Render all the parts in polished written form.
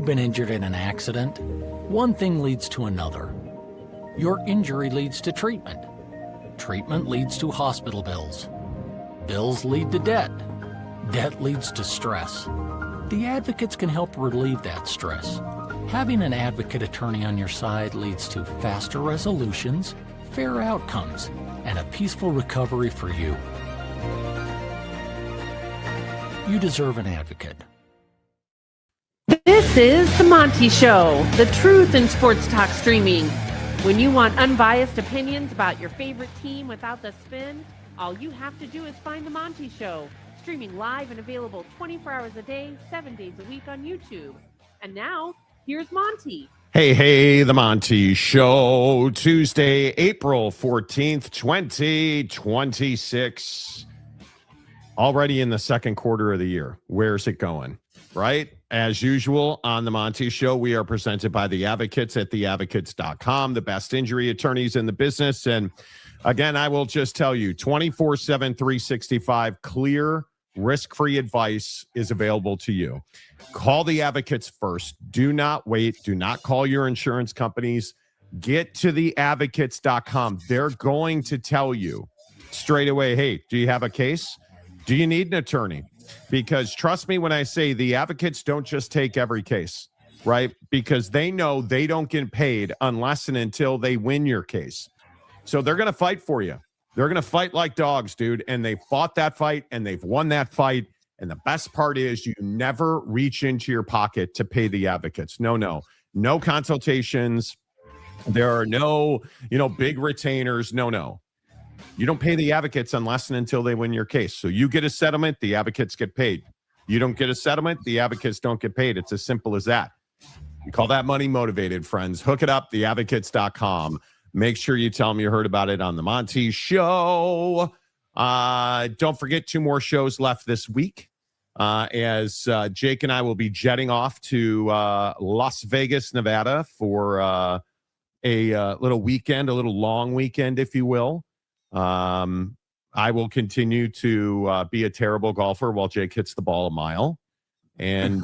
you've been injured in an accident, one thing leads to another. Your injury leads to treatment. Treatment leads to hospital bills. Bills lead to debt. Debt leads to stress. The advocates can help relieve that stress. Having an advocate attorney on your side leads to faster resolutions, fair outcomes, and a peaceful recovery for you. You deserve an advocate. This is The Monty Show, the truth in sports talk streaming. When you want unbiased opinions about your favorite team without the spin, all you have to do is find The Monty Show, streaming live and available 24 hours a day, 7 days a week on YouTube. And now, here's Monty. Hey, The Monty Show, Tuesday, April 14th, 2026. Already in the second quarter of the year. Where's it going? Right? As usual, on The Monty Show, we are presented by the Advocates at theadvocates.com, the best injury attorneys in the business. And again, I will just tell you, 24/7, 365, clear, risk-free advice is available to you. Call the Advocates first. Do not wait. Do not call your insurance companies. Get to theadvocates.com. They're going to tell you straight away, hey, do you have a case? Do you need an attorney? Because trust me when I say the advocates don't just take every case, right? Because they know they don't get paid unless and until they win your case. So they're going to fight for you. They're going to fight like dogs, dude. And they fought that fight and they've won that fight. And the best part is you never reach into your pocket to pay the advocates. No consultations. There are no, big retainers. No. You don't pay the advocates unless and until they win your case. So you get a settlement, the advocates get paid. You don't get a settlement, the advocates don't get paid. It's as simple as that. We call that money motivated, friends. Hook it up, theadvocates.com. Make sure you tell them you heard about it on The Monty Show. Don't forget 2 more shows left this week as Jake and I will be jetting off to Las Vegas, Nevada for a little weekend, a little long weekend, if you will. I will continue to be a terrible golfer while Jake hits the ball a mile. And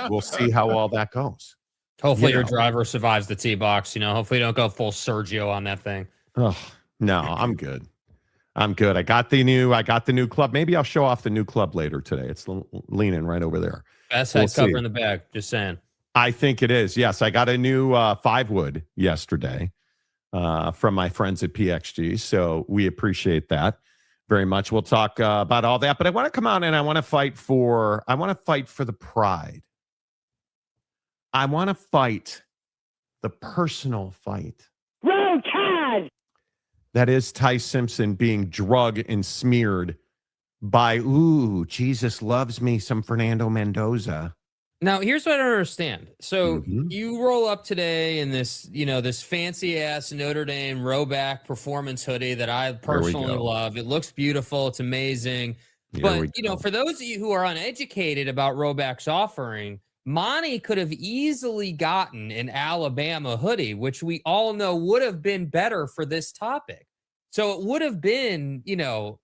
we'll see how all that goes. Hopefully your driver survives the tee box. Hopefully you don't go full Sergio on that thing. Oh, no, I'm good. I got the new club. Maybe I'll show off the new club later today. It's leaning right over there. Best head cover in the bag. Just saying. I think it is. Yes, I got a new 5-wood yesterday. From my friends at PXG. So we appreciate that very much. We'll talk about all that, but I want to come out and I want to fight for the pride. I want to fight the personal fight. Roll Tide! That is Ty Simpson being drugged and smeared by, Jesus loves me, some Fernando Mendoza. Now, here's what I don't understand. So you roll up today in this, this fancy ass Notre Dame Roback performance hoodie that I personally love. It looks beautiful. It's amazing. But, for those of you who are uneducated about Roback's offering, Monty could have easily gotten an Alabama hoodie, which we all know would have been better for this topic. So it would have been, you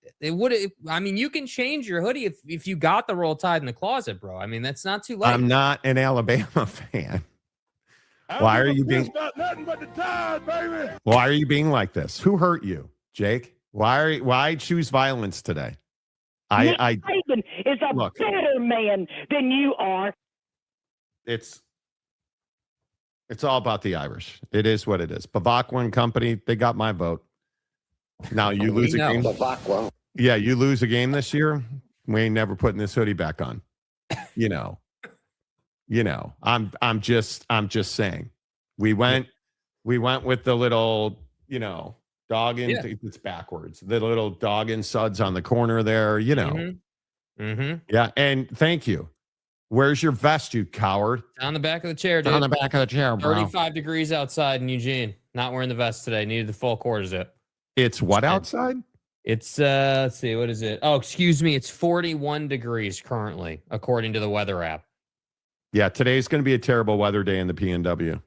can change your hoodie if you got the Roll Tide in the closet, bro. I mean, that's not too late. I'm not an Alabama fan. Why are you being nothing but the Tide, baby? Why are you being like this? Who hurt you, Jake? Why choose violence today? Nick Saban is a better man than you are. It's all about the Irish. It is what it is. Bavakwan Company, they got my vote. Now you lose a game. Yeah, you lose a game this year. We ain't never putting this hoodie back on. I'm just saying. We went with the little, dog in. Yeah. It's backwards. The little dog in suds on the corner there. Yeah, and thank you. Where's your vest, you coward? On the back of the chair, dude. On the back of the chair, bro. 35 degrees outside in Eugene. Not wearing the vest today. Needed the full quarter zip. It's what outside? It's, let's see, what is it? Oh, excuse me. It's 41 degrees currently, according to the weather app. Yeah, today's going to be a terrible weather day in the PNW.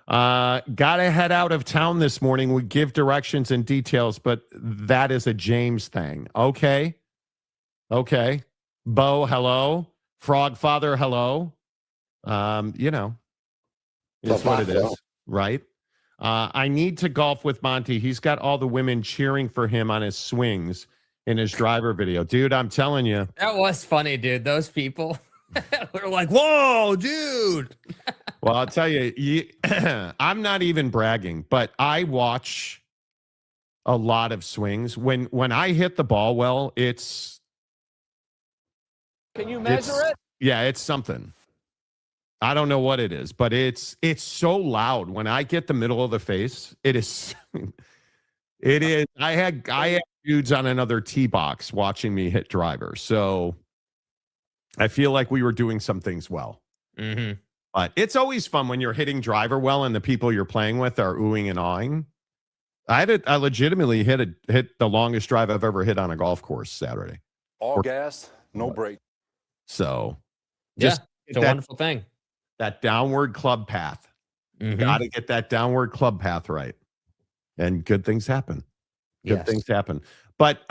Got to head out of town this morning. We give directions and details, but that is a James thing. Okay. Bo, hello. Frog Father, hello. You know, is what it is, right? I need to golf with Monty. He's got all the women cheering for him on his swings in his driver video. Dude, I'm telling you. That was funny, dude. Those people were like, whoa, dude. Well, I'll tell you, I'm not even bragging, but I watch a lot of swings. When I hit the ball well, it's... Can you measure it? Yeah, it's something. I don't know what it is, but it's so loud. When I get the middle of the face, it is. It is. I had dudes on another tee box watching me hit drivers, so I feel like we were doing some things well. Mm-hmm. But it's always fun when you're hitting driver well and the people you're playing with are oohing and awing. I legitimately hit the longest drive I've ever hit on a golf course Saturday. All gas, no brake. So, just it's a wonderful thing. That downward club path. Got to get that downward club path right. And good things happen. Good things happen. But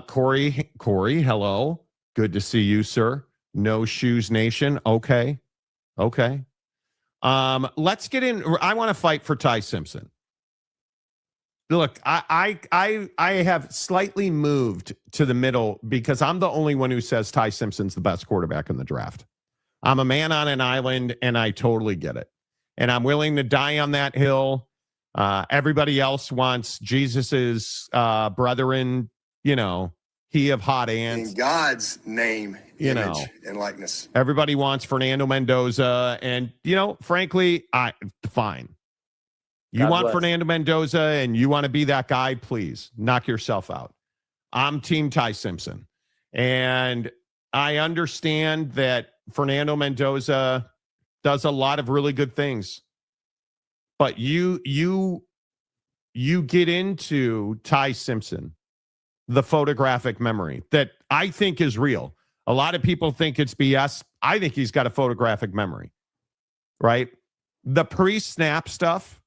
Corey, hello. Good to see you, sir. No Shoes Nation. Okay. Let's get in. I want to fight for Ty Simpson. Look, I have slightly moved to the middle because I'm the only one who says Ty Simpson's the best quarterback in the draft. I'm a man on an island, and I totally get it. And I'm willing to die on that hill. Everybody else wants Jesus's brethren, he of hot ants. In God's name, image, and likeness. Everybody wants Fernando Mendoza. And, frankly, fine. You want Fernando Mendoza and you want to be that guy, please knock yourself out. I'm Team Ty Simpson. And I understand that Fernando Mendoza does a lot of really good things. But you get into Ty Simpson, the photographic memory that I think is real. A lot of people think it's BS. I think he's got a photographic memory, right? The pre-snap stuff,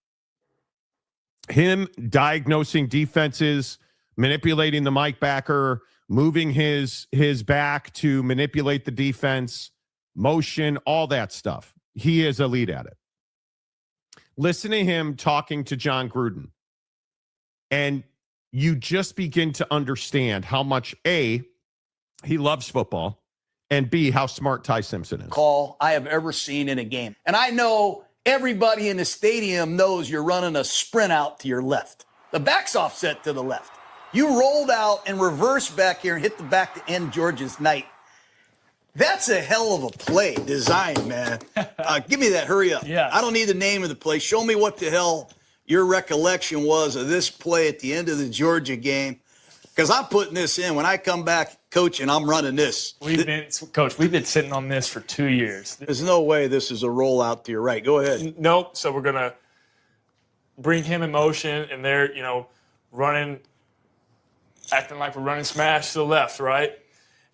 him diagnosing defenses, manipulating the mic backer, moving his back to manipulate the defense, motion, all that stuff. He is elite at it. Listen to him talking to John Gruden, and you just begin to understand how much, A, he loves football, and B, how smart Ty Simpson is. Call I have ever seen in a game. And I know everybody in the stadium knows you're running a sprint out to your left. The back's offset to the left. You rolled out and reversed back here and hit the back to end George's night. That's a hell of a play design, man. Give me that. Hurry up. Yes. I don't need the name of the play. Show me what the hell your recollection was of this play at the end of the Georgia game. Because I'm putting this in. When I come back coaching, I'm running this. Coach, we've been sitting on this for 2 years. There's no way this is a rollout to your right. Go ahead. Nope. So we're going to bring him in motion, and they're, running, acting like we're running smash to the left, right?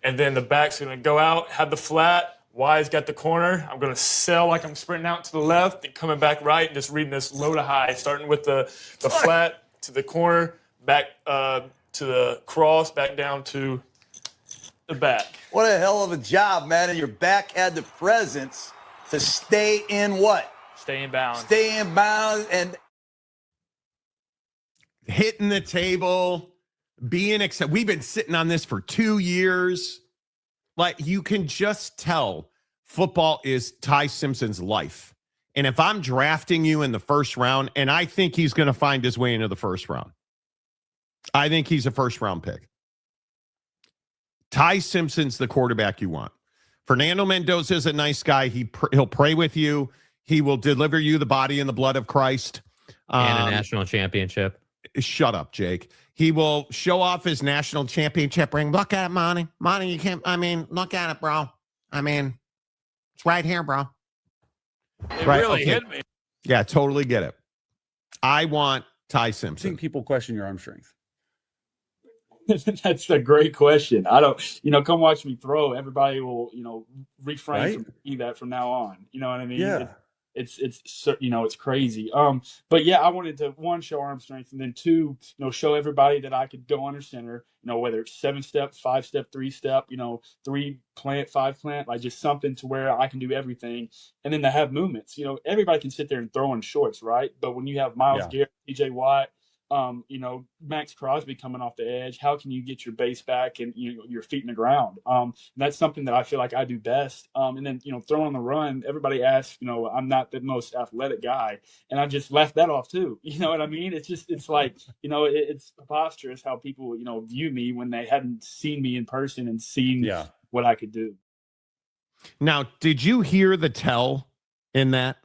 And then the back's going to go out, have the flat. Y's got the corner. I'm going to sell like I'm sprinting out to the left and coming back right and just reading this low to high, starting with the flat to the corner, back to the cross, back down to the back. What a hell of a job, man. And your back had the presence to stay in what? Stay in bounds. Stay in bounds and hitting the table, being excited. We've been sitting on this for 2 years. Like, you can just tell football is Ty Simpson's life. And if I'm drafting you in the first round, and I think he's going to find his way into the first round, I think he's a first-round pick. Ty Simpson's the quarterback you want. Fernando Mendoza is a nice guy. He'll pray with you. He will deliver you the body and the blood of Christ. And a national championship. Shut up, Jake. He will show off his national championship ring. Look at it, Monty. Monty, you can't, look at it, bro. It's right here, bro. It really hit me. Yeah, totally get it. I want Ty I Simpson. think people question your arm strength. That's a great question. I don't, come watch me throw. Everybody will, refrain from that from now on. You know what I mean? Yeah. it's crazy. But yeah, I wanted to, one, show arm strength, and then two, show everybody that I could go under center, whether it's 7-step, 5-step, 3-step, 3 plant, 5 plant, like just something to where I can do everything. And then to have movements, everybody can sit there and throw in shorts, right? But when you have Myles Garrett, TJ Watt, Max Crosby coming off the edge, how can you get your base back and your feet in the ground? That's something that I feel like I do best. And then throwing on the run, everybody asks, I'm not the most athletic guy, and I just left that off too. You know what I mean? It's like it's preposterous how people view me when they hadn't seen me in person and seen what I could do. Now, did you hear the tell in that?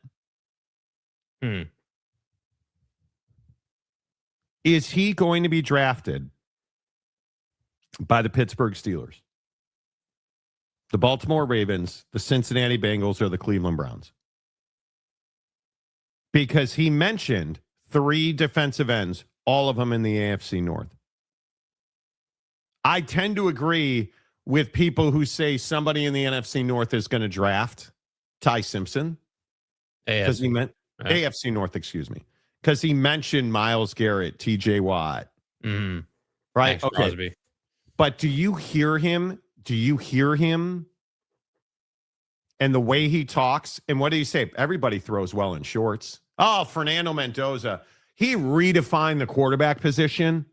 Is he going to be drafted by the Pittsburgh Steelers, the Baltimore Ravens, the Cincinnati Bengals, or the Cleveland Browns? Because he mentioned 3 defensive ends, all of them in the AFC North. I tend to agree with people who say somebody in the NFC North is going to draft Ty Simpson. Because he meant AFC North, excuse me. Because he mentioned Myles Garrett, TJ Watt. Right? Max Okay. Crosby. But do you hear him? Do you hear him? And the way he talks? And what do you say? Everybody throws well in shorts. Oh, Fernando Mendoza. He redefined the quarterback position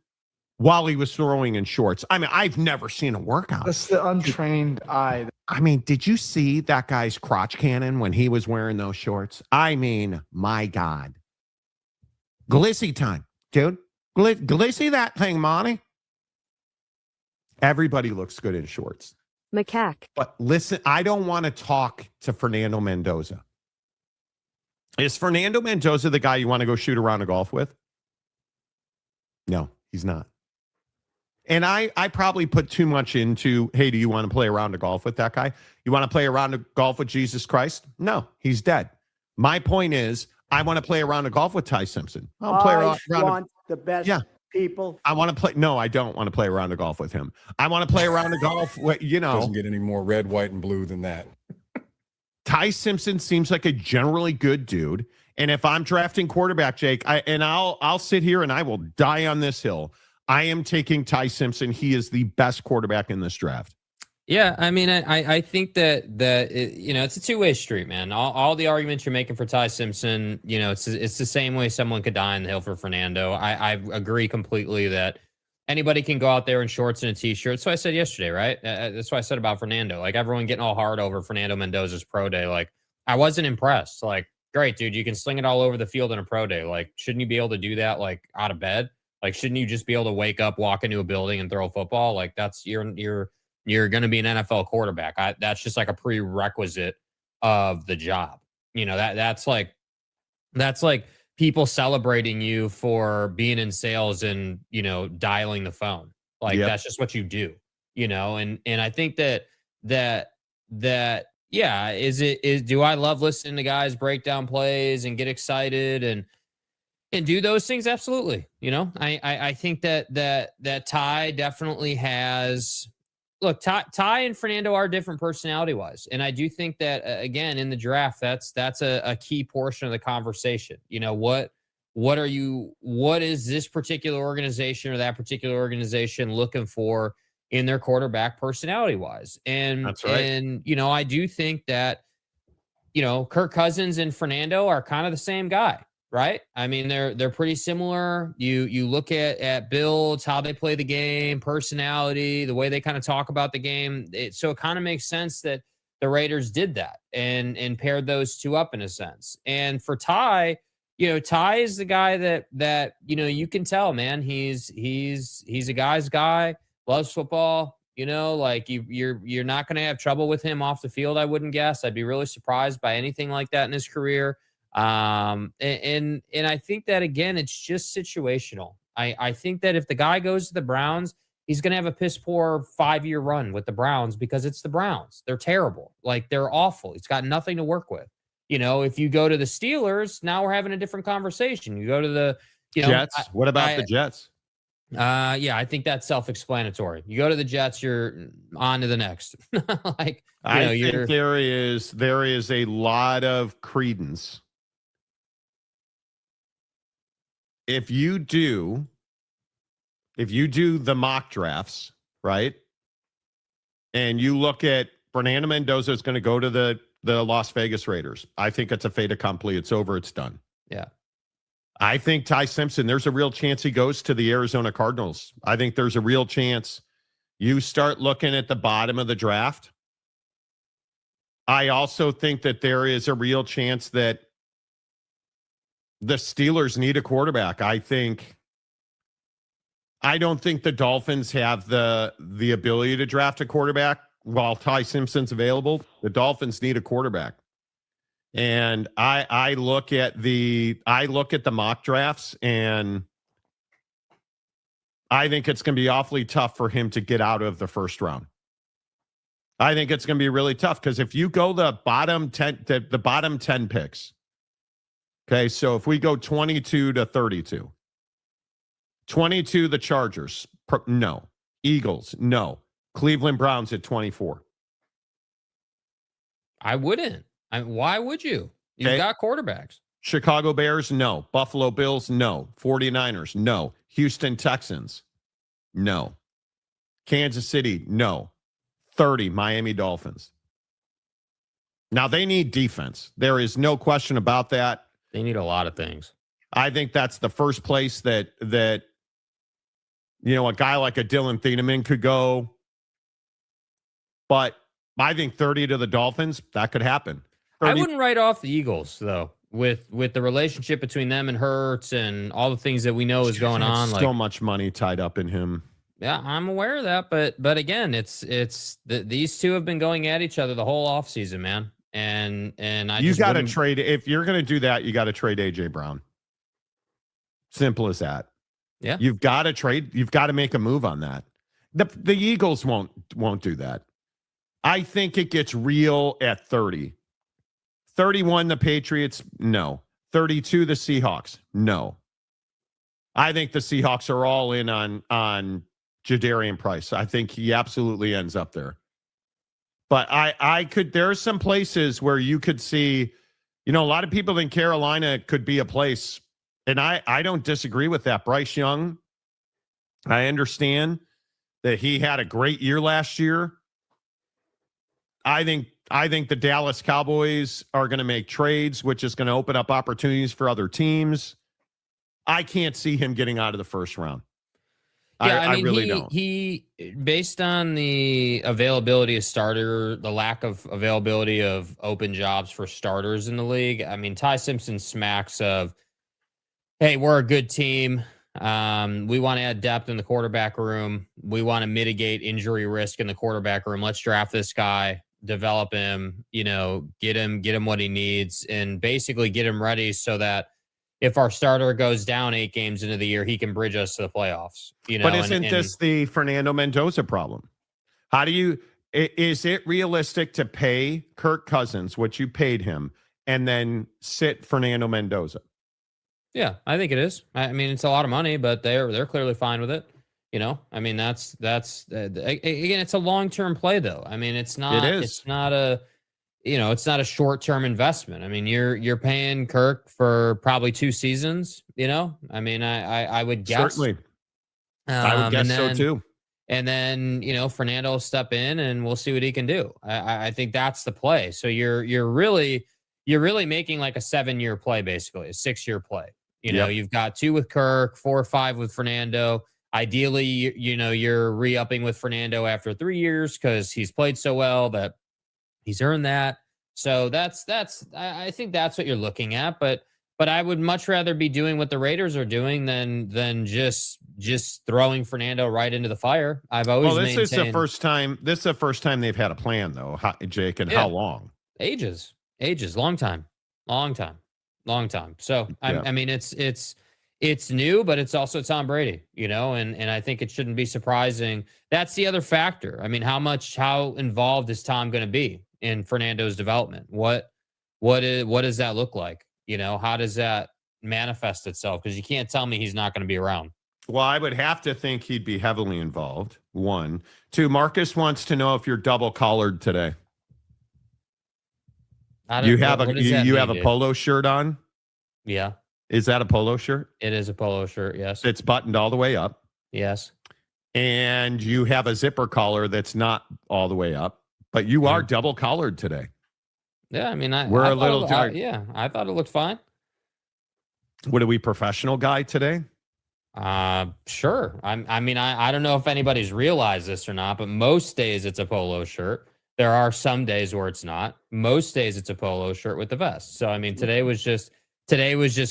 while he was throwing in shorts. I mean, I've never seen a workout. That's the untrained eye. I mean, did you see that guy's crotch cannon when he was wearing those shorts? I mean, my God. Glissy time, dude. Glissy that thing, Monty. Everybody looks good in shorts. Macaque. But listen, I don't want to talk to Fernando Mendoza. Is Fernando Mendoza the guy you want to go shoot around a golf with? No, he's not. And I probably put too much into, hey, do you want to play a round of golf with that guy? You want to play a round of golf with Jesus Christ? No, he's dead. My point is, I want to play a round of golf with Ty Simpson. I'll play a round of the best people. I want to play. No, I don't want to play a round of golf with him. I want to play a round of golf with, Doesn't get any more red, white, and blue than that. Ty Simpson seems like a generally good dude. And if I'm drafting quarterback, Jake, I'll sit here and I will die on this hill. I am taking Ty Simpson. He is the best quarterback in this draft. Yeah, I mean, I think that it's a two-way street, man. All the arguments you're making for Ty Simpson, it's the same way someone could die on the hill for Fernando. I agree completely that anybody can go out there in shorts and a t-shirt. That's what I said yesterday, right? That's what I said about Fernando. Like, everyone getting all hard over Fernando Mendoza's pro day. Like, I wasn't impressed. Like, great, dude, you can sling it all over the field in a pro day. Like, shouldn't you be able to do that, like, out of bed? Like, shouldn't you just be able to wake up, walk into a building, and throw a football? Like, that's you're going to be an NFL quarterback. That's just like a prerequisite of the job. That's like people celebrating you for being in sales and, dialing the phone. Like, that's just what you do, and I think that do I love listening to guys break down plays and get excited and do those things? Absolutely. I think that Ty definitely has. Look, Ty and Fernando are different personality-wise, and I do think that again in the draft, that's a key portion of the conversation. What is this particular organization or that particular organization looking for in their quarterback personality-wise? And that's right. And I do think that Kirk Cousins and Fernando are kind of the same guy. Right? I mean, they're pretty similar. You look at builds, how they play the game, personality, the way they kind of talk about the game. So it kind of makes sense that the Raiders did that and paired those two up in a sense. And for Ty, Ty is the guy that you can tell, man, he's a guy's guy, loves football. Like you're not going to have trouble with him off the field. I wouldn't guess. I'd be really surprised by anything like that in his career. And I think that, again, it's just situational. I think that if the guy goes to the Browns, he's going to have a piss poor 5-year run with the Browns because it's the Browns. They're terrible. Like, they're awful. He's got nothing to work with. If you go to the Steelers, now we're having a different conversation. You go to the Jets. What about the Jets? I think that's self-explanatory. You go to the Jets, you're on to the next. I think there is a lot of credence if you do the mock drafts, right? And you look at Fernando Mendoza is going to go to the Las Vegas Raiders. I think it's a fait accompli. It's over. It's done. Yeah. I think Ty Simpson, there's a real chance he goes to the Arizona Cardinals. I think there's a real chance you start looking at the bottom of the draft. I also think that there is a real chance that the Steelers need a quarterback. I don't think the Dolphins have the ability to draft a quarterback while Ty Simpson's available. The Dolphins need a quarterback. And I look at the mock drafts, and I think it's going to be awfully tough for him to get out of the first round. I think it's going to be really tough because if you go the bottom 10 picks, okay, so if we go 22 to 32, 22 the Chargers, no. Eagles, no. Cleveland Browns at 24. I wouldn't. Why would you? You've got quarterbacks. Chicago Bears, no. Buffalo Bills, no. 49ers, no. Houston Texans, no. Kansas City, no. 30, Miami Dolphins. Now, they need defense. There is no question about that. They need a lot of things. I think that's the first place that a guy like a Dylan Thieneman could go. But I think 30 to the Dolphins, that could happen. 30. I wouldn't write off the Eagles, though, with the relationship between them and Hurts and all the things that we know is going on. So much money tied up in him. Yeah, I'm aware of that, but again, these two have been going at each other the whole offseason, man. And you got to trade. If you're going to do that, you got to trade AJ Brown. Simple as that. Yeah, you've got to trade. You've got to make a move on that. The Eagles won't do that. I think it gets real at 30. 31, the Patriots, no. 32, the Seahawks, no. I think the Seahawks are all in on Jadarian Price. I think he absolutely ends up there. But there are some places where you could see, a lot of people in Carolina could be a place. And I don't disagree with that. Bryce Young, I understand that he had a great year last year. I think the Dallas Cowboys are going to make trades, which is going to open up opportunities for other teams. I can't see him getting out of the first round. Yeah, I mean, really don't. He, based on the availability of starter, the lack of availability of open jobs for starters in the league, I mean, Ty Simpson smacks of, hey, we're a good team. We want to add depth in the quarterback room. We want to mitigate injury risk in the quarterback room. Let's draft this guy, develop him, get him what he needs, and basically get him ready so that if our starter goes down 8 games into the year, he can bridge us to the playoffs. But isn't this the Fernando Mendoza problem? Is it realistic to pay Kirk Cousins what you paid him and then sit Fernando Mendoza? Yeah, I think it is. I mean, it's a lot of money, but they're clearly fine with it. I mean, that's again, it's a long-term play though. I mean, it's not a short-term investment. I mean, you're paying Kirk for probably 2 seasons, I mean, I would guess. Certainly. I would guess so too. And then, Fernando will step in and we'll see what he can do. I think that's the play. So you're really making like a 7-year play, basically, a 6-year play. You've got 2 with Kirk, 4 or 5 with Fernando. Ideally, you're re-upping with Fernando after 3 years because he's played so well that he's earned that. So I think that's what you're looking at. But I would much rather be doing what the Raiders are doing than just throwing Fernando right into the fire. I've always maintained. This is the first time they've had a plan though, Jake, and how long? Ages, long time. So I mean, it's new, but it's also Tom Brady, and I think it shouldn't be surprising. That's the other factor. I mean, how involved is Tom going to be in Fernando's development? What does that look like? How does that manifest itself? Because you can't tell me he's not going to be around. Well, I would have to think he'd be heavily involved. 1, 2. Marcus wants to know if you're double collared today. You have a polo shirt on? Yeah. Is that a polo shirt? It is a polo shirt, yes. It's buttoned all the way up. Yes. And you have a zipper collar that's not all the way up, but you are double collared today. Yeah, I mean, we're a little I thought it looked fine. What are we, professional guy today? Sure. I don't know if anybody's realized this or not, but most days it's a polo shirt. There are some days where it's not. Most days it's a polo shirt with the vest. So I mean, today was just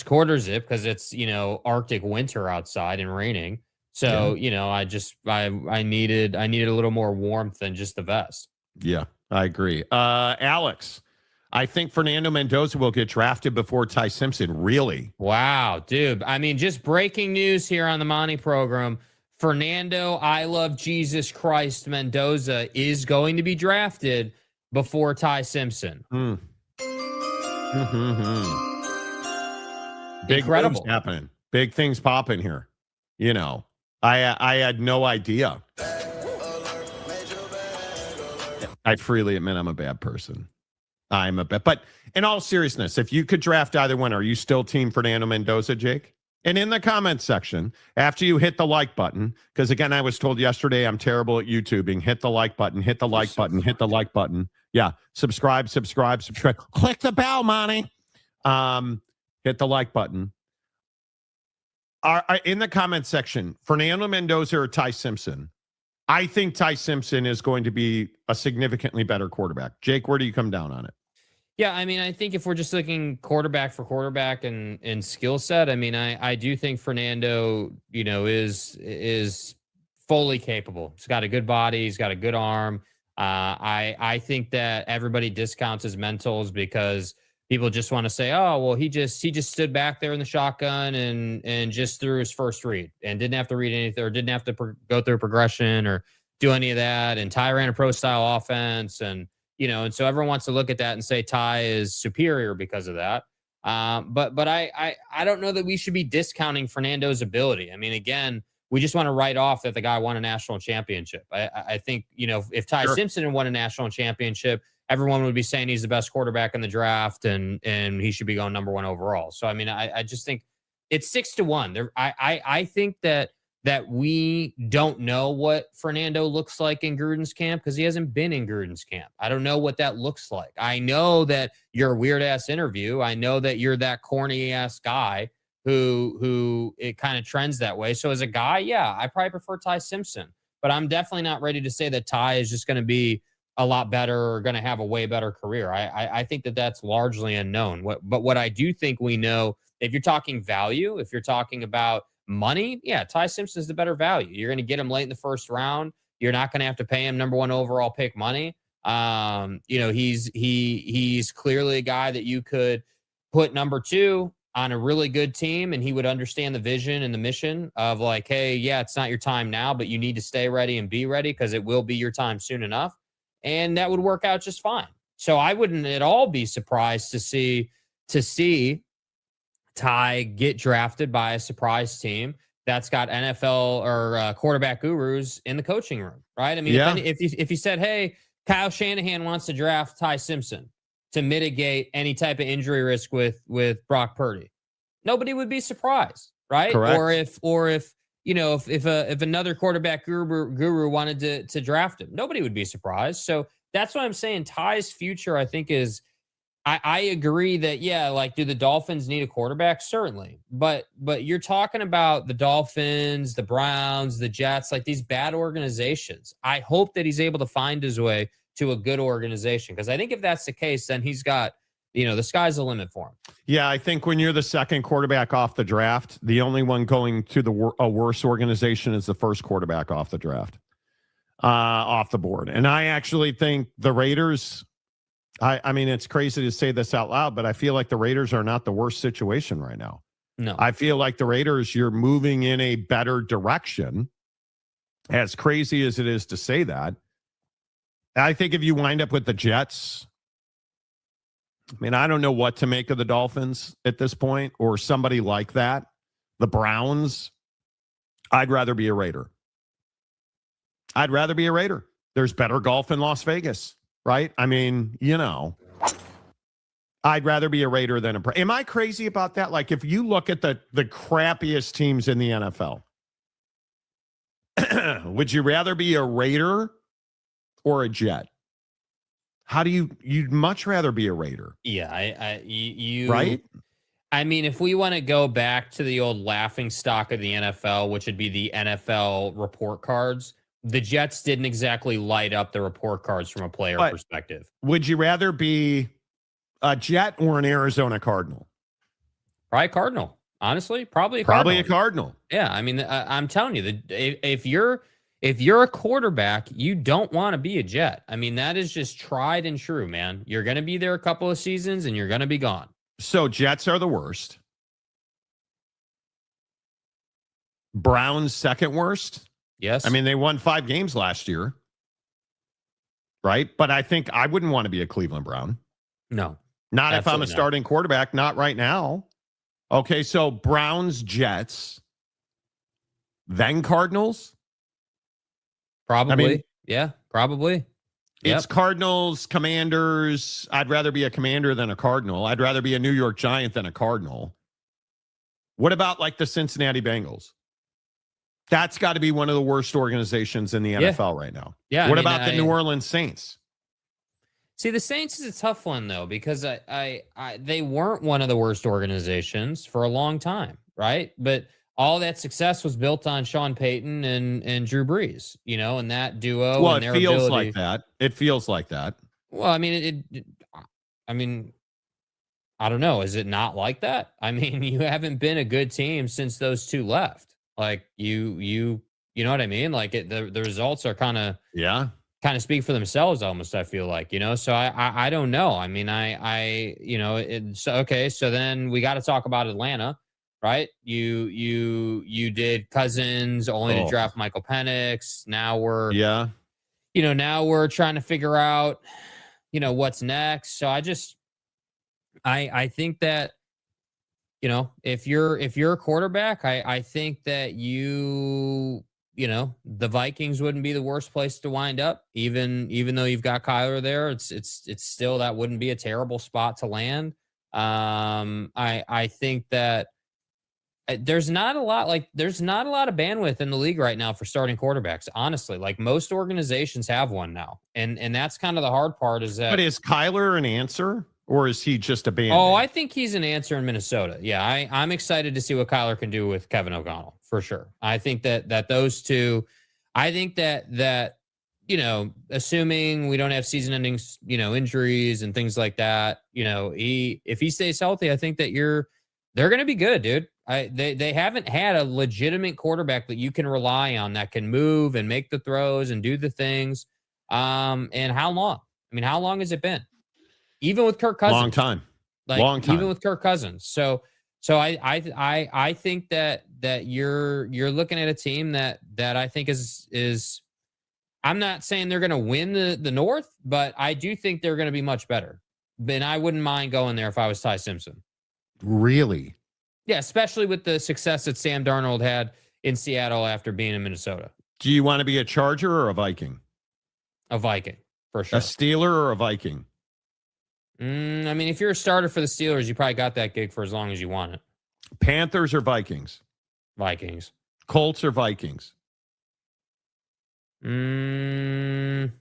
quarter zip because it's, Arctic winter outside and raining. So, I needed a little more warmth than just the vest. Yeah, I agree. Alex, I think Fernando Mendoza will get drafted before Ty Simpson. Really? Wow, dude. I mean, just breaking news here on the Monty program. Fernando, I love Jesus Christ Mendoza is going to be drafted before Ty Simpson. Big Incredible. things happening. Big things popping here. I had no idea. I freely admit I'm a bad person. But in all seriousness, if you could draft either one, are you still team Fernando Mendoza, Jake? And in the comments section, after you hit the like button, because again, I was told yesterday I'm terrible at YouTubing. Hit the like button, hit the like button, hit the like button. Yeah, subscribe. Click the bell, Monty. Hit the like button. In the comments section, Fernando Mendoza or Ty Simpson? I think Ty Simpson is going to be a significantly better quarterback. Jake, where do you come down on it? Yeah, I mean, I think if we're just looking quarterback for quarterback and skill set, I mean, I do think Fernando, is fully capable. He's got a good body. He's got a good arm. I think that everybody discounts his mentals because people just want to say, oh, well, he just stood back there in the shotgun and just threw his first read and didn't have to read anything or didn't have to go through progression or do any of that. And Ty ran a pro style offense and so everyone wants to look at that and say Ty is superior because of that. But I don't know that we should be discounting Fernando's ability. I mean, again, we just want to write off that the guy won a national championship. I think, if Ty Simpson had won a national championship, everyone would be saying he's the best quarterback in the draft and he should be going number one overall. So, I mean, I just think it's 6-1. I think that we don't know what Fernando looks like in Gruden's camp because he hasn't been in Gruden's camp. I don't know what that looks like. I know that you're a weird ass interview. I know that you're that corny ass guy who it kind of trends that way. So as a guy, yeah, I probably prefer Ty Simpson, but I'm definitely not ready to say that Ty is just going to be a lot better or going to have a way better career. I think that that's largely unknown. But what I do think we know, if you're talking value, if you're talking about money, yeah, Ty Simpson is the better value. You're going to get him late in the first round. You're not going to have to pay him number one overall pick money. He's clearly a guy that you could put number two on a really good team, and he would understand the vision and the mission of like, hey, yeah, it's not your time now, but you need to stay ready and be ready because it will be your time soon enough. And that would work out just fine. So I wouldn't at all be surprised to see Ty get drafted by a surprise team that's got NFL or quarterback gurus in the coaching room, right? I mean, if you said, hey, Kyle Shanahan wants to draft Ty Simpson to mitigate any type of injury risk with Brock Purdy, nobody would be surprised, right? Correct. Or if another quarterback guru wanted to draft him, nobody would be surprised. So that's what I'm saying. Ty's future, I think, is. I agree that, yeah, like, do the Dolphins need a quarterback? Certainly. But you're talking about the Dolphins, the Browns, the Jets, like these bad organizations. I hope that he's able to find his way to a good organization because I think if that's the case, then he's got, the sky's the limit for him. Yeah, I think when you're the second quarterback off the draft, the only one going to a worse organization is the first quarterback off the draft, off the board. And I actually think the Raiders... I mean, it's crazy to say this out loud, but I feel like the Raiders are not the worst situation right now. No. I feel like the Raiders, you're moving in a better direction. As crazy as it is to say that, I think if you wind up with the Jets, I mean, I don't know what to make of the Dolphins at this point or somebody like that. The Browns, I'd rather be a Raider. There's better golf in Las Vegas. Right? I mean, I'd rather be a Raider than a. Am I crazy about that? Like, if you look at the crappiest teams in the NFL, would you rather be a Raider or a Jet? How do you'd much rather be a Raider? Yeah, you right? I mean, if we want to go back to the old laughing stock of the NFL, which would be the NFL report cards, the Jets didn't exactly light up the report cards from a player perspective. Would you rather be a Jet or an Arizona Cardinal? Probably Cardinal. Honestly, probably a Cardinal. Yeah, I mean, I'm telling you, if you're a quarterback, you don't want to be a Jet. I mean, that is just tried and true, man. You're going to be there a couple of seasons and you're going to be gone. So Jets are the worst. Browns second worst. Yes. I mean, they won 5 games last year. Right? But I think I wouldn't want to be a Cleveland Brown. No. Not if I'm a starting quarterback, not right now. Okay, so Browns, Jets, then Cardinals? Probably. I mean, yeah, probably. It's Cardinals, Commanders. I'd rather be a Commander than a Cardinal. I'd rather be a New York Giant than a Cardinal. What about like the Cincinnati Bengals? That's got to be one of the worst organizations in the NFL right now. Yeah. What about the New Orleans Saints? See, the Saints is a tough one though, because they weren't one of the worst organizations for a long time, right? But all that success was built on Sean Payton and Drew Brees, and that duo. Well, and it their feels ability. like that. It feels like that. Well, I mean, I don't know. Is it not like that? I mean, you haven't been a good team since those two left. Like you know what I mean? Like the results are kind of speak for themselves almost, I feel like, so I don't know. I mean, it's okay. So then we got to talk about Atlanta, right? You did Cousins only to draft Michael Penix. Now we're, now we're trying to figure out, what's next. So I think that, if you're a quarterback, I think that the Vikings wouldn't be the worst place to wind up, even though you've got Kyler there. It's still, that wouldn't be a terrible spot to land. I think that there's not a lot of bandwidth in the league right now for starting quarterbacks. Honestly, like most organizations have one now, and that's kind of the hard part. Is that? But is Kyler an answer? Or is he just a band-aid? Oh, I think he's an answer in Minnesota. Yeah, I'm excited to see what Kyler can do with Kevin O'Connell, for sure. I think that those two, I think that assuming we don't have season-ending, injuries and things like that, if he stays healthy, I think that they're going to be good, dude. They haven't had a legitimate quarterback that you can rely on that can move and make the throws and do the things. And how long? I mean, how long has it been? Even with Kirk Cousins, long time. Even with Kirk Cousins. So I think that you're looking at a team that I think is. I'm not saying they're going to win the North, but I do think they're going to be much better. And I wouldn't mind going there if I was Ty Simpson. Really? Yeah, especially with the success that Sam Darnold had in Seattle after being in Minnesota. Do you want to be a Charger or a Viking? A Viking, for sure. A Steeler or a Viking? I mean, if you're a starter for the Steelers, you probably got that gig for as long as you want it. Panthers or Vikings? Vikings. Colts or Vikings? I mean,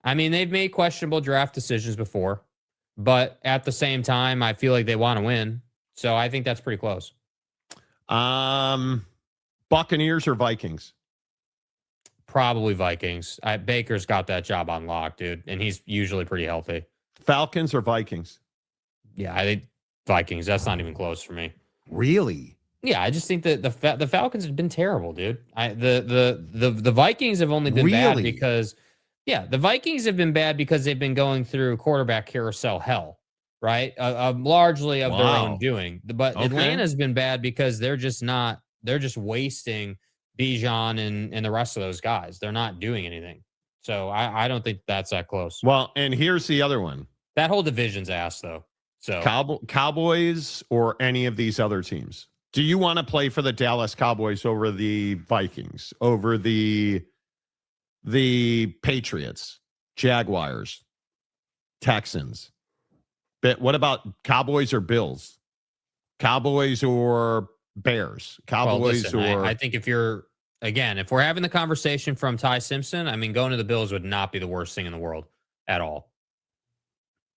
they've made questionable draft decisions before, but at the same time, I feel like they want to win. So I think that's pretty close. Buccaneers or Vikings? Probably Vikings. Baker's got that job on lock, dude, and he's usually pretty healthy. Falcons or Vikings? Yeah, I think Vikings. That's not even close for me. Really? Yeah, I just think that the Falcons have been terrible, dude. The Vikings have only been bad because, the Vikings have been bad because they've been going through quarterback carousel hell, right? Largely of their own doing. But Atlanta's been bad because they're just wasting Bijan and the rest of those guys. They're not doing anything. So I don't think that's that close. Well, and here's the other one. That whole division's ass, though. So Cowboys or any of these other teams? Do you want to play for the Dallas Cowboys over the Vikings, over the Patriots, Jaguars, Texans, But what about Cowboys or Bills? Cowboys or Bears? Cowboys well, listen, or I think if we're having the conversation from Ty Simpson, I mean, going to the Bills would not be the worst thing in the world at all.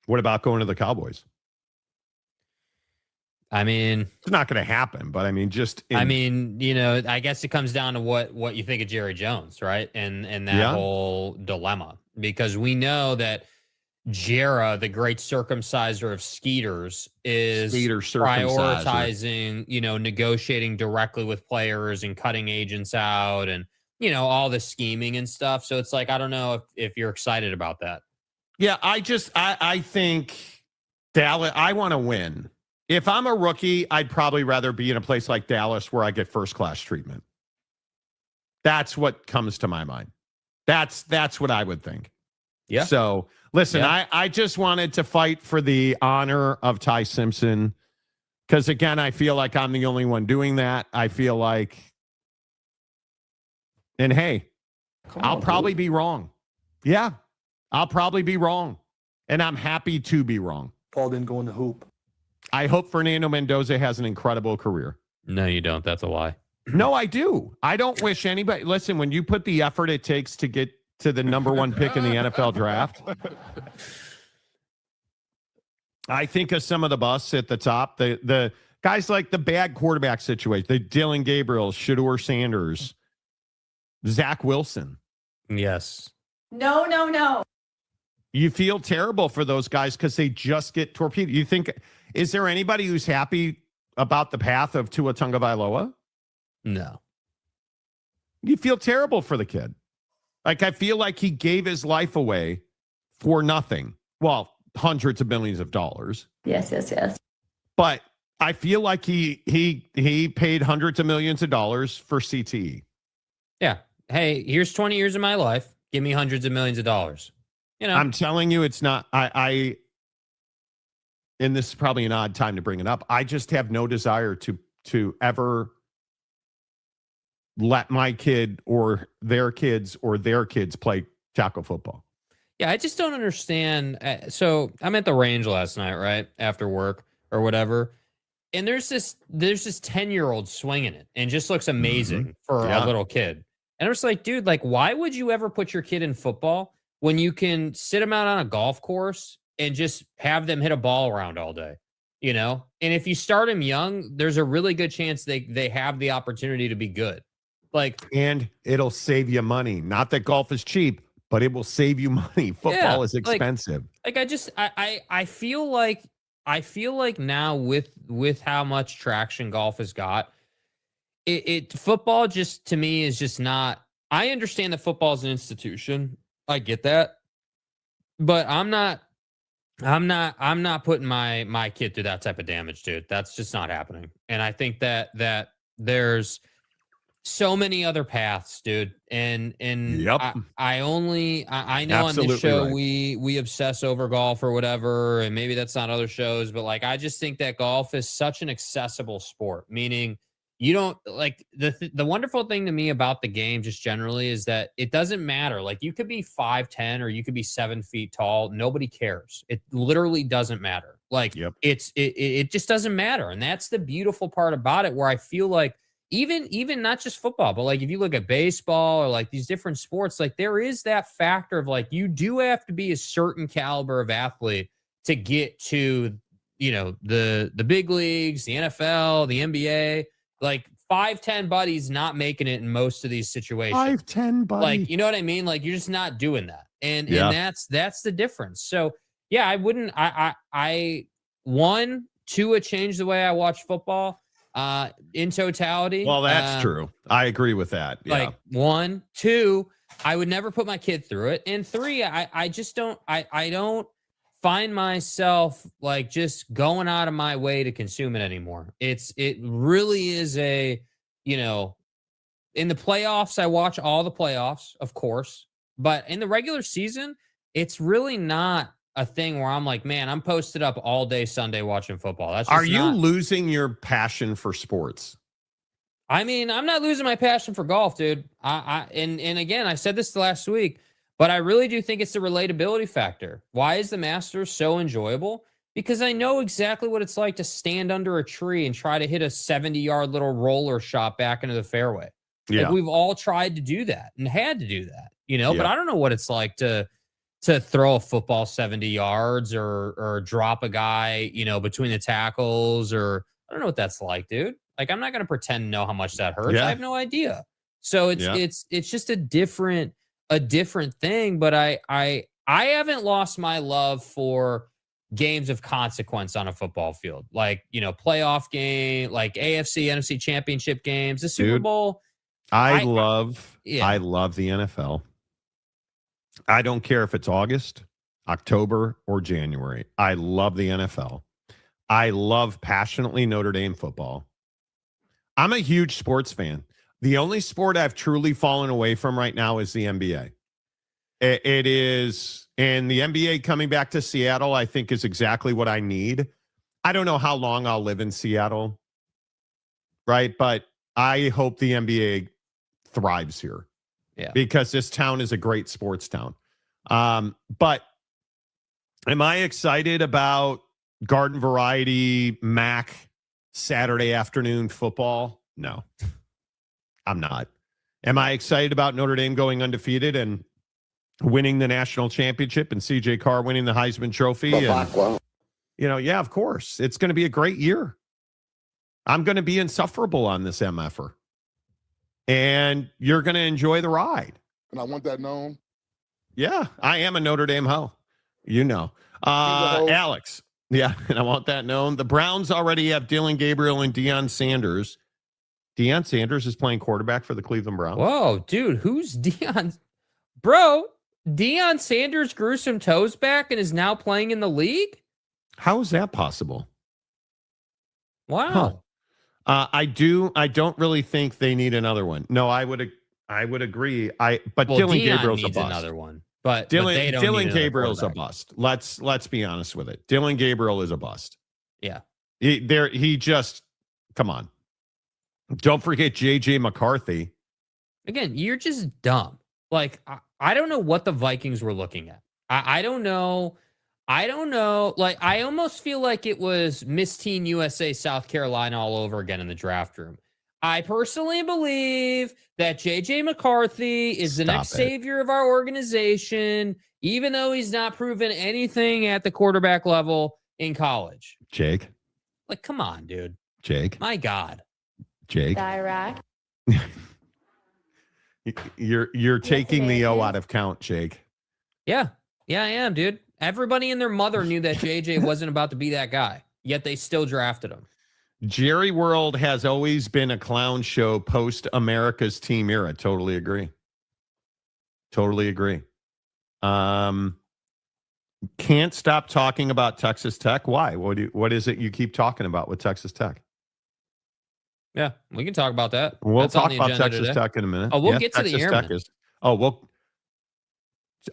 what about going to the Cowboys? I mean, It's not going to happen, but I mean, I guess it comes down to what you think of Jerry Jones, right? And that whole dilemma, because we know that Jera, the great circumciser of Skeeters, is prioritizing, negotiating directly with players and cutting agents out and, all the scheming and stuff. So it's like, I don't know if you're excited about that. Yeah, I think Dallas, I want to win. If I'm a rookie, I'd probably rather be in a place like Dallas where I get first-class treatment. That's what comes to my mind. That's what I would think. Yeah. So, listen, I just wanted to fight for the honor of Ty Simpson because, again, I feel like I'm the only one doing that. I feel like, and hey, I'll probably be wrong. Yeah, I'll probably be wrong. And I'm happy to be wrong. Paul didn't go in the hoop. I hope Fernando Mendoza has an incredible career. No, you don't. That's a lie. No, I do. I don't wish anybody. Listen, when you put the effort it takes to get to the number one pick in the NFL draft, I think of some of the busts at the top. The guys like the bad quarterback situation, the Dylan Gabriel, Shedeur Sanders, Zach Wilson. Yes. No. You feel terrible for those guys because they just get torpedoed. You think, is there anybody who's happy about the path of Tua Tagovailoa? No. You feel terrible for the kid. Like, I feel like he gave his life away for nothing. Well, hundreds of millions of dollars. Yes. But I feel like he paid hundreds of millions of dollars for CTE. Yeah. Hey, here's 20 years of my life. Give me hundreds of millions of dollars. I'm telling you, it's not, and this is probably an odd time to bring it up. I just have no desire to ever let my kid or their kids play tackle football. Yeah, I just don't understand. So I'm at the range last night, right? After work or whatever. And there's this 10-year-old swinging it and just looks amazing for a little kid. And I was like, dude, like, why would you ever put your kid in football when you can sit them out on a golf course and just have them hit a ball around all day, And if you start them young, there's a really good chance they have the opportunity to be good. And it'll save you money. Not that golf is cheap, but it will save you money. Football is expensive. I feel like now with how much traction golf has got, football just to me is just not. I understand that football is an institution. I get that, but I'm not putting my kid through that type of damage, dude. That's just not happening. And I think that there's so many other paths, dude. And yep. I know absolutely on this show right. we obsess over golf or whatever, and maybe that's not other shows, but like I just think that golf is such an accessible sport, meaning you don't like the wonderful thing to me about the game just generally is that it doesn't matter. Like you could be 5'10" or you could be 7 feet tall. Nobody cares. It literally doesn't matter. Like it just doesn't matter. And that's the beautiful part about it, where I feel like even not just football, but like if you look at baseball or like these different sports, like there is that factor of like you do have to be a certain caliber of athlete to get to, the big leagues, the NFL, the NBA. Like 5'10" buddies not making it in most of these situations. 5'10" buddy. Like, you know what I mean? Like you're just not doing that. And that's the difference. So yeah, I wouldn't Tua changed the way I watch football in totality. Well, that's true. I agree with that. Yeah. Like 1, 2, I would never put my kid through it. And 3, I just don't find myself like just going out of my way to consume it anymore. It really is in the playoffs, I watch all the playoffs, of course, but in the regular season, it's really not a thing where I'm like, man, I'm posted up all day Sunday watching football. That's just losing your passion for sports? I mean, I'm not losing my passion for golf, dude. And again, I said this last week, but I really do think it's the relatability factor. Why is the Masters so enjoyable? because I know exactly what it's like to stand under a tree and try to hit a 70-yard little roller shot back into the fairway. Yeah. Like, we've all tried to do that and had to do that, Yeah. but I don't know what it's like to throw a football 70 yards or drop a guy, between the tackles, or I don't know what that's like, dude. Like, I'm not going to pretend to know how much that hurts. Yeah. I have no idea. So it's just a different thing, but I haven't lost my love for games of consequence on a football field. Like, playoff game, like AFC, NFC championship games, the Super Bowl. I love the NFL. I don't care if it's August, October, or January. I love the NFL. I love passionately Notre Dame football. I'm a huge sports fan. The only sport I've truly fallen away from right now is the NBA. It is, and the NBA coming back to Seattle, I think, is exactly what I need. I don't know how long I'll live in Seattle, right? But I hope the NBA thrives here. Yeah. Because this town is a great sports town. But am I excited about garden variety MAC Saturday afternoon football? No, I'm not. Am I excited about Notre Dame going undefeated and winning the national championship and CJ Carr winning the Heisman Trophy? And, yeah, of course. It's going to be a great year. I'm going to be insufferable on this MFer. And you're going to enjoy the ride. And I want that known. Yeah, I am a Notre Dame hoe. Alex. Yeah, and I want that known. The Browns already have Dylan Gabriel and Deion Sanders. Deion Sanders is playing quarterback for the Cleveland Browns. Whoa, dude, who's Deion? Bro, Deion Sanders grew some toes back and is now playing in the league? How is that possible? Wow. Huh. I don't really think they need another one. No, I would agree. But Dylan Gabriel's a bust. Another one. But Dylan Gabriel's a bust. Let's be honest with it. Dylan Gabriel is a bust. Yeah. He just, come on. Don't forget JJ McCarthy. Again, you're just dumb. Like, I don't know what the Vikings were looking at. I don't know. Like, I almost feel like it was Miss Teen USA South Carolina all over again in the draft room. I personally believe that JJ McCarthy is the next savior of our organization, even though he's not proven anything at the quarterback level in college. Jake. Like, come on, dude. Jake. My God. Jake. Iraq. You're taking the O out of count, Jake. Yeah. Yeah, I am, dude. Everybody and their mother knew that JJ wasn't about to be that guy, yet they still drafted him. Jerry World has always been a clown show post America's Team era. Totally agree. Can't stop talking about Texas Tech. Why? What is it you keep talking about with Texas Tech? Yeah, we can talk about that. We'll talk about Texas Tech in a minute. Oh, we'll get to the airmen.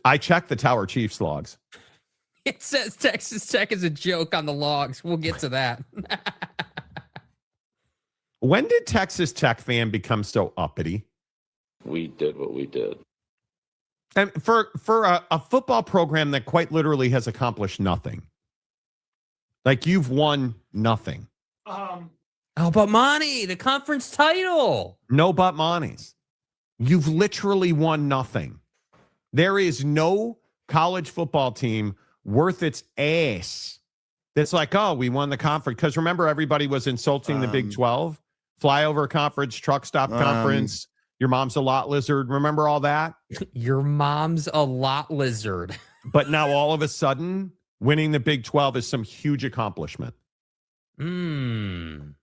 I checked the Tower Chiefs logs. It says Texas Tech is a joke on the logs. We'll get to that. When did Texas Tech fan become so uppity? We did what we did. And for a football program that quite literally has accomplished nothing. Like, you've won nothing. Oh, but Monty, the conference title. No but Monty's. You've literally won nothing. There is no college football team worth its ass that's like, oh, we won the conference. Because remember, everybody was insulting the Big 12. Flyover conference, truck stop conference. Your mom's a lot lizard. Remember all that? Your mom's a lot lizard. But now all of a sudden, winning the Big 12 is some huge accomplishment. When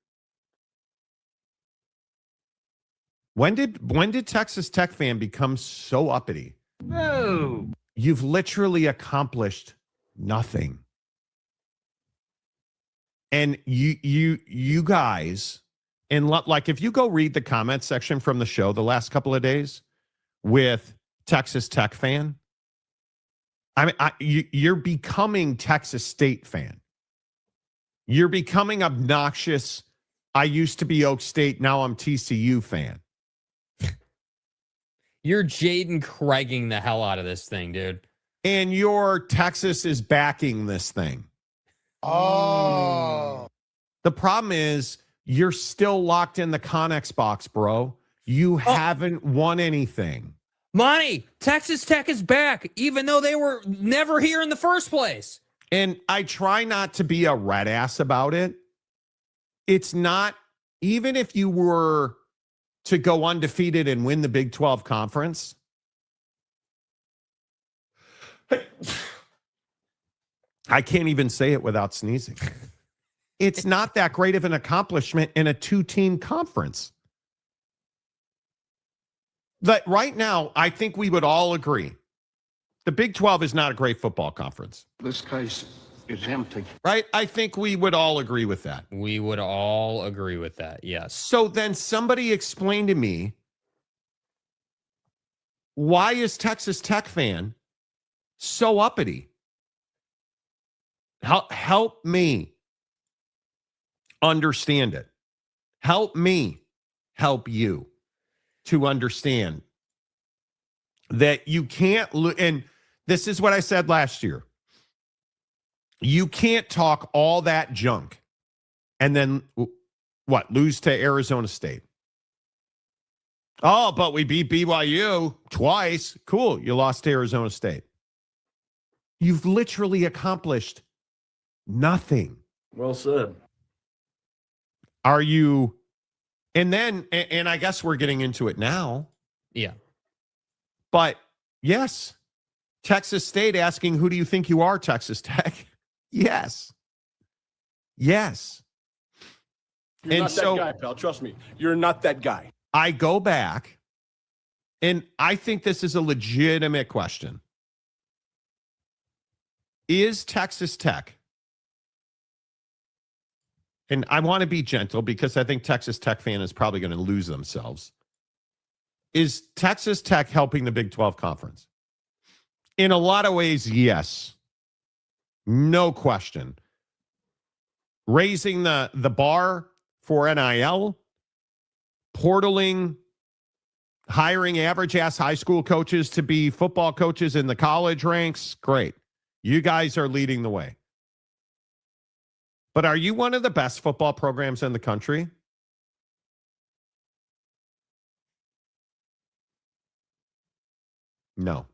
did Texas Tech fan become so uppity? No. You've literally accomplished nothing. And you guys, and like, if you go read the comment section from the show the last couple of days with Texas Tech fan, I mean, you're becoming Texas State fan. You're becoming obnoxious. I used to be Oak State, now I'm TCU fan. You're Jaden Craiging the hell out of this thing, dude. And your Texas is backing this thing. Oh. The problem is you're still locked in the Connex box, bro. You haven't won anything. Monty, Texas Tech is back, even though they were never here in the first place. And I try not to be a red ass about it. It's not, even if you were to go undefeated and win the Big 12 conference, I can't even say it without sneezing. It's not that great of an accomplishment in a two-team conference. But right now, I think we would all agree the Big 12 is not a great football conference. This case is empty. Right? I think we would all agree with that. We would all agree with that, yes. So then somebody explain to me, why is Texas Tech fan so uppity? Help me understand it. Help me help you to understand that you can't and this is what I said last year. You can't talk all that junk and then lose to Arizona State. Oh, but we beat BYU twice. Cool. You lost to Arizona State. You've literally accomplished nothing. Well said. Are you? And then, and I guess we're getting into it now. Yeah. But yes, Texas State asking, who do you think you are, Texas Tech? Yes. Yes. You're not that guy, pal. Trust me. You're not that guy. I go back, and I think this is a legitimate question. Is Texas Tech, and I want to be gentle because I think Texas Tech fan is probably going to lose themselves. Is Texas Tech helping the Big 12 conference? In a lot of ways, yes. No question. Raising the bar for NIL, portaling, hiring average-ass high school coaches to be football coaches in the college ranks, great. You guys are leading the way. But are you one of the best football programs in the country? No.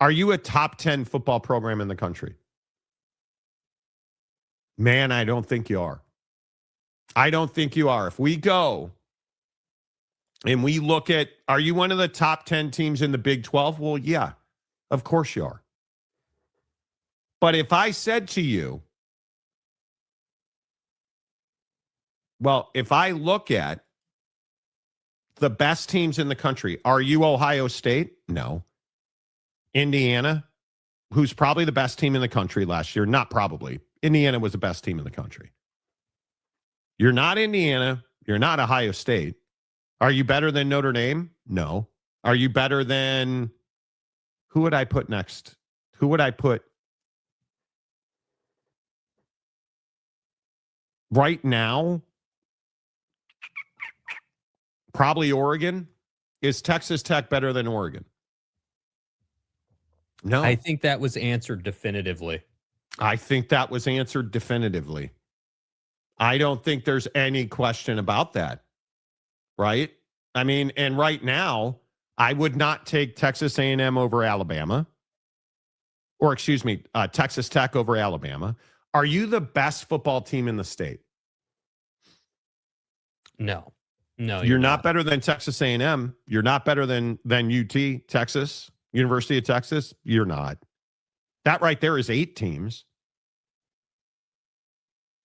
Are you a top 10 football program in the country? Man, I don't think you are. I don't think you are. If we go and we look at, are you one of the top 10 teams in the Big 12? Well, yeah, of course you are. But if I said to you, well, if I look at the best teams in the country, are you Ohio State? No. Indiana, who's probably the best team in the country last year? Not probably. Indiana was the best team in the country. You're not Indiana. You're not Ohio State. Are you better than Notre Dame? No. Are you better than, who would I put next? Who would I put right now? Probably Oregon. Is Texas Tech better than Oregon? No. I think that was answered definitively. I think that was answered definitively. I don't think there's any question about that. Right? I mean, and right now, I would not take Texas A&M over Alabama. Or excuse me, Texas Tech over Alabama. Are you the best football team in the state? No. No, you're not better than Texas A&M. You're not better than UT, Texas, University of Texas. You're not. That right there is 8 teams.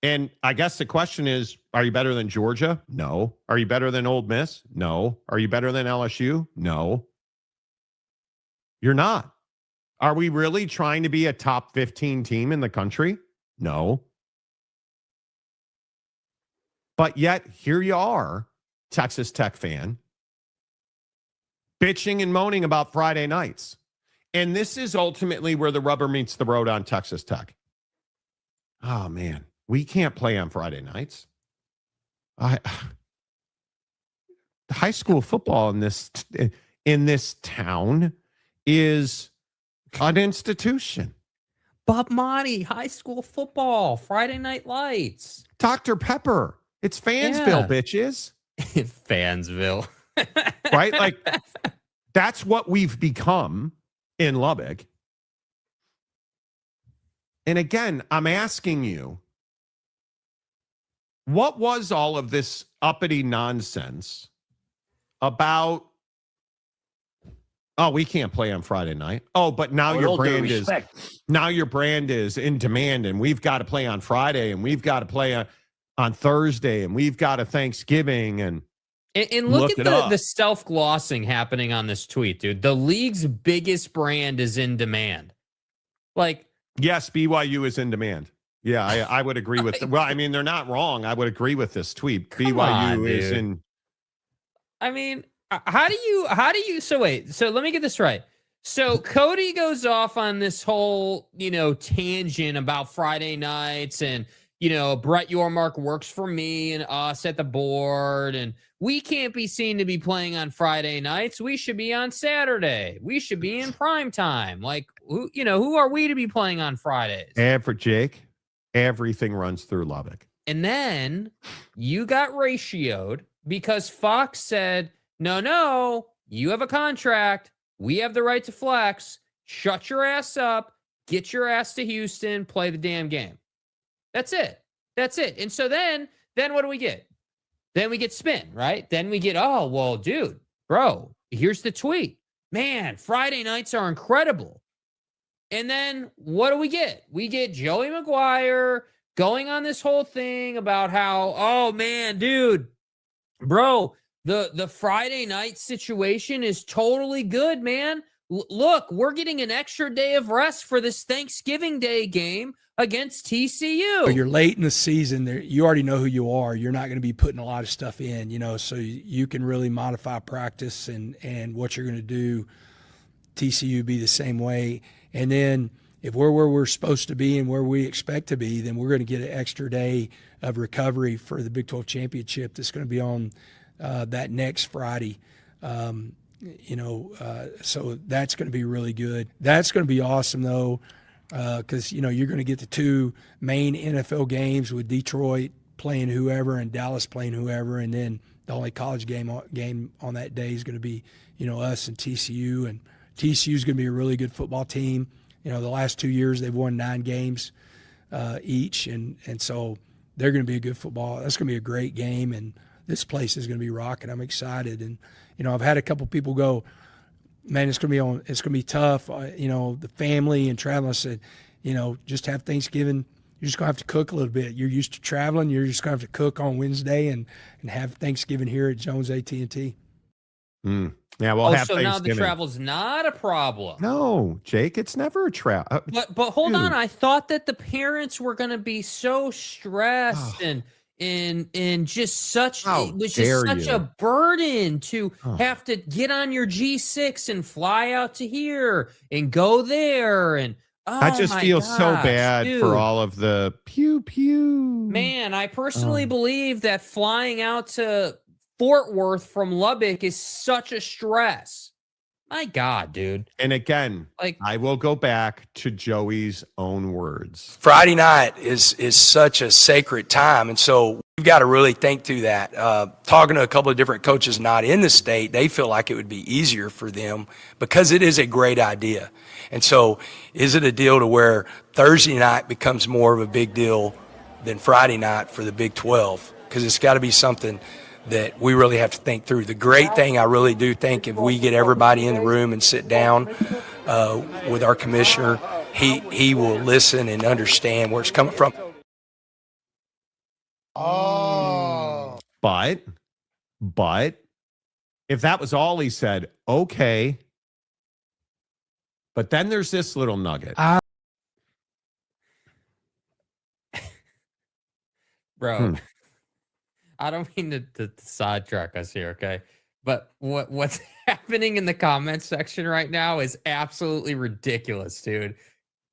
And I guess the question is, are you better than Georgia? No. Are you better than Ole Miss? No. Are you better than LSU? No. You're not. Are we really trying to be a top 15 team in the country? No. But yet, here you are, Texas Tech fan, bitching and moaning about Friday nights. And this is ultimately where the rubber meets the road on Texas Tech. Oh, man, we can't play on Friday nights. High school football in this town is an institution. Bob Monty, high school football, Friday Night Lights. Dr. Pepper. It's Fansville, bitches. Fansville. Right? Like, that's what we've become in Lubbock. And again, I'm asking you, what was all of this uppity nonsense about, oh, we can't play on Friday night. Oh, but now your brand is in demand, and we've got to play on Friday, and we've got to play on Thursday, and we've got a Thanksgiving, and look at the self-glossing happening on this tweet, dude. The league's biggest brand is in demand. Like, yes, BYU is in demand. Yeah, I would agree with well, I mean, they're not wrong. I would agree with this tweet. BYU is in. I mean, how do you so wait, so let me get this right. So Cody goes off on this whole, tangent about Friday nights, and Brett Yormark works for me and us at the board, and we can't be seen to be playing on Friday nights. We should be on Saturday. We should be in prime time. Like, who are we to be playing on Fridays? And for Jake, everything runs through Lubbock. And then you got ratioed because Fox said, no, you have a contract. We have the right to flex. Shut your ass up. Get your ass to Houston. Play the damn game. That's it. And so then what do we get? Then we get spin, right? Then we get, oh, well, dude, bro, here's the tweet. Man, Friday nights are incredible. And then what do we get? We get Joey McGuire going on this whole thing about how, oh, man, dude, bro, the Friday night situation is totally good, man. Look, we're getting an extra day of rest for this Thanksgiving Day game against TCU. You're late in the season. You already know who you are. You're not going to be putting a lot of stuff in, so you can really modify practice and what you're going to do. TCU be the same way. And then if we're where we're supposed to be and where we expect to be, then we're going to get an extra day of recovery for the Big 12 championship that's going to be on that next Friday. So that's going to be really good. That's going to be awesome, though, because, you're going to get the two main NFL games with Detroit playing whoever and Dallas playing whoever, and then the only college game on that day is going to be, us and TCU. And TCU is going to be a really good football team. The last 2 years they've won 9 games each, and so they're going to be a good football. That's going to be a great game, and this place is going to be rocking. I'm excited, and I've had a couple people go, man, it's going to be tough. The family and traveling. I said, just have Thanksgiving. You're just going to have to cook a little bit. You're used to traveling. You're just going to have to cook on Wednesday and have Thanksgiving here at Jones AT&T. Yeah, we'll have so Thanksgiving. Now the travel's not a problem. No, Jake, it's never a travel. But hold on, I thought that the parents were going to be so stressed and just such it was just such a burden to have to get on your G6 and fly out to here and go there, and I just feel so bad for all of the pew pew. Man, I personally believe that flying out to Fort Worth from Lubbock is such a stress. My God, dude. And again, I will go back to Joey's own words. Friday night is such a sacred time, and so we've got to really think through that. Talking to a couple of different coaches not in the state, they feel like it would be easier for them because it is a great idea. And so is it a deal to where Thursday night becomes more of a big deal than Friday night for the Big 12? Because it's got to be something that we really have to think through. The great thing, I really do think, if we get everybody in the room and sit down with our commissioner, he will listen and understand where it's coming from. But if that was all he said, okay. But then there's this little nugget. Bro. I don't mean to sidetrack us here, okay? But what's happening in the comments section right now is absolutely ridiculous, dude.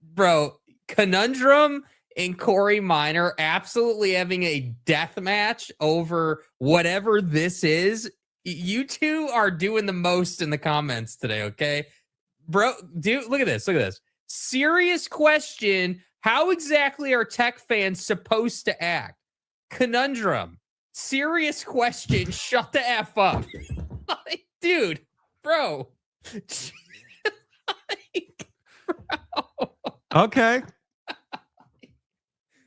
Bro, Conundrum and Corey Minor absolutely having a death match over whatever this is. You two are doing the most in the comments today, okay? Bro, dude, look at this. Serious question. How exactly are Tech fans supposed to act? Conundrum. Serious question. Shut the F up. Dude, bro. Okay.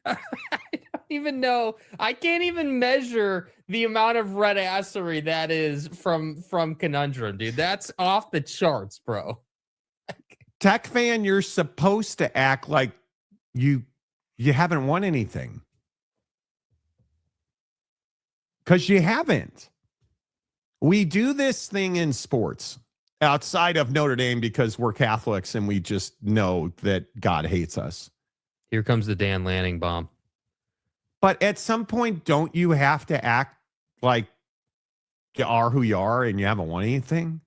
I don't even know. I can't even measure the amount of red assery that is from Conundrum, dude. That's off the charts, bro. Tech fan, you're supposed to act like you haven't won anything. Because you haven't. We do this thing in sports outside of Notre Dame because we're Catholics and we just know that God hates us. Here comes the Dan Lanning bomb. But at some point, don't you have to act like you are who you are and you haven't won anything?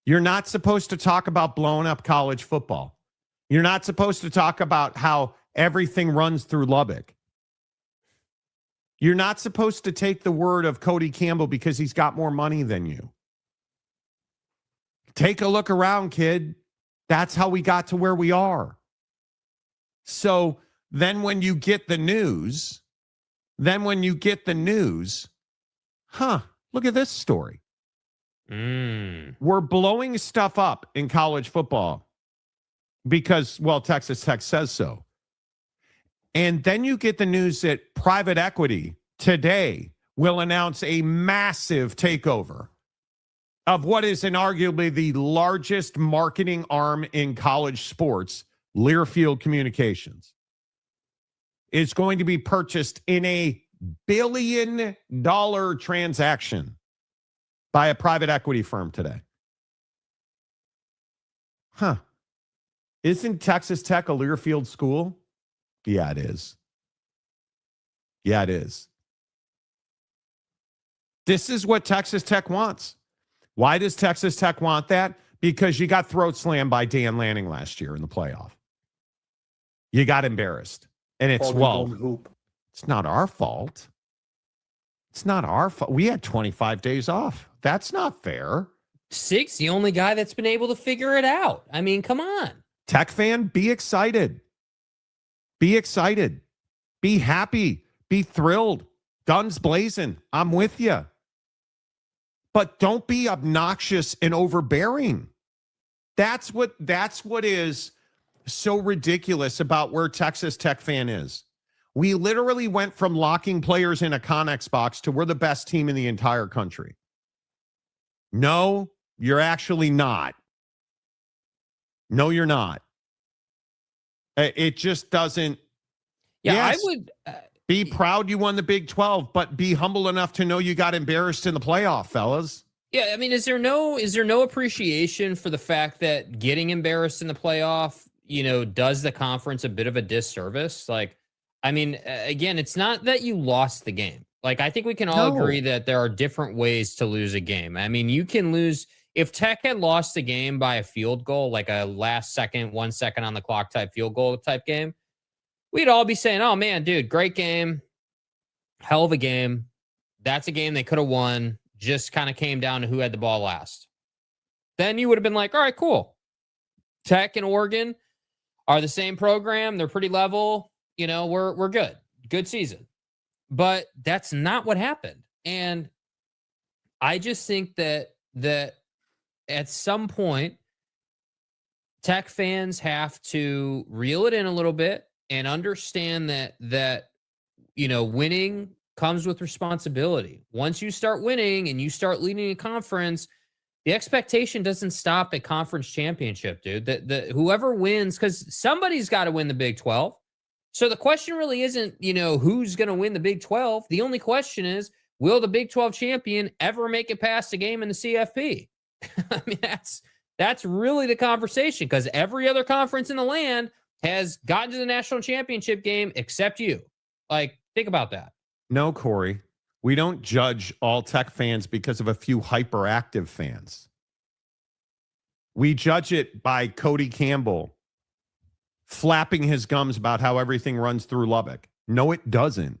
You're not supposed to talk about blowing up college football. You're not supposed to talk about how everything runs through Lubbock. You're not supposed to take the word of Cody Campbell because he's got more money than you. Take a look around, kid. That's how we got to where we are. So then when you get the news, look at this story. We're blowing stuff up in college football because, well, Texas Tech says so. And then you get the news that private equity today will announce a massive takeover of what is inarguably the largest marketing arm in college sports, Learfield Communications. Is going to be purchased in a $1 billion transaction by a private equity firm today. Isn't Texas Tech a Learfield school? Yeah, it is. Yeah, it is. This is what Texas Tech wants. Why does Texas Tech want that? Because you got throat slammed by Dan Lanning last year in the playoff. You got embarrassed. And it's, it's not our fault. It's not our fault. We had 25 days off. That's not fair. 6, the only guy that's been able to figure it out. I mean, come on. Tech fan, be excited. Be excited. Be happy. Be thrilled. Guns blazing. I'm with you. But don't be obnoxious and overbearing. That's what is so ridiculous about where Texas Tech fan is. We literally went from locking players in a Connex box to we're the best team in the entire country. No, you're actually not. No, you're not. It just doesn't. Yeah, yes, I would be proud you won the Big 12, but be humble enough to know you got embarrassed in the playoff, fellas. Yeah, I mean, is there no appreciation for the fact that getting embarrassed in the playoff, does the conference a bit of a disservice? Like, I mean, again, it's not that you lost the game. Like, I think we can all agree that there are different ways to lose a game. I mean, you can lose. If Tech had lost the game by a field goal, like a last second, 1 second on the clock type field goal type game, we'd all be saying, oh, man, dude, great game. Hell of a game. That's a game they could have won. Just kind of came down to who had the ball last. Then you would have been like, all right, cool. Tech and Oregon are the same program. They're pretty level. We're good. Good season. But that's not what happened. And I just think that at some point, Tech fans have to reel it in a little bit and understand that winning comes with responsibility. Once you start winning and you start leading a conference, the expectation doesn't stop at conference championship, dude. The whoever wins, because somebody's got to win the Big 12. So the question really isn't, who's going to win the Big 12. The only question is, will the Big 12 champion ever make it past a game in the CFP? I mean, that's really the conversation, because every other conference in the land has gotten to the national championship game except you. Like, think about that. No, Corey, we don't judge all Tech fans because of a few hyperactive fans. We judge it by Cody Campbell flapping his gums about how everything runs through Lubbock. No, it doesn't.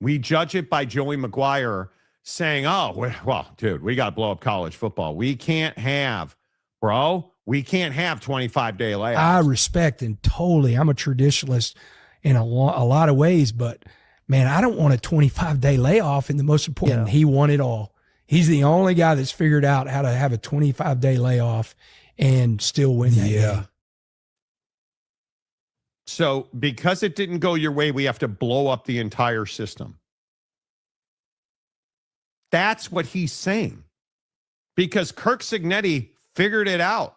We judge it by Joey McGuire saying, oh, well, dude, we got to blow up college football. We can't have, bro, we can't have 25-day layoffs. I respect and totally. I'm a traditionalist in a lot of ways, but man, I don't want a 25-day layoff in the most important. And he won it all. He's the only guy that's figured out how to have a 25-day layoff and still win that game. So because it didn't go your way, we have to blow up the entire system. That's what he's saying. Because Kirk Cignetti figured it out.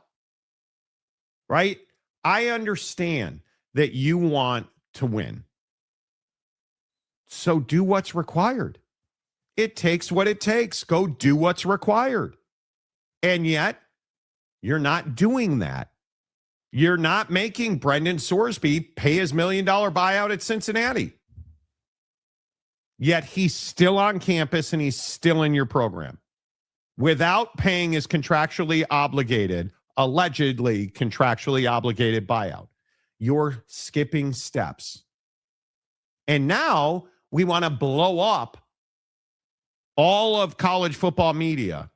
Right? I understand that you want to win. So do what's required. It takes what it takes. Go do what's required. And yet, you're not doing that. You're not making Brendan Sorsby pay his $1 million buyout at Cincinnati. Yet he's still on campus and he's still in your program without paying his allegedly contractually obligated buyout. You're skipping steps. And now we want to blow up all of college football media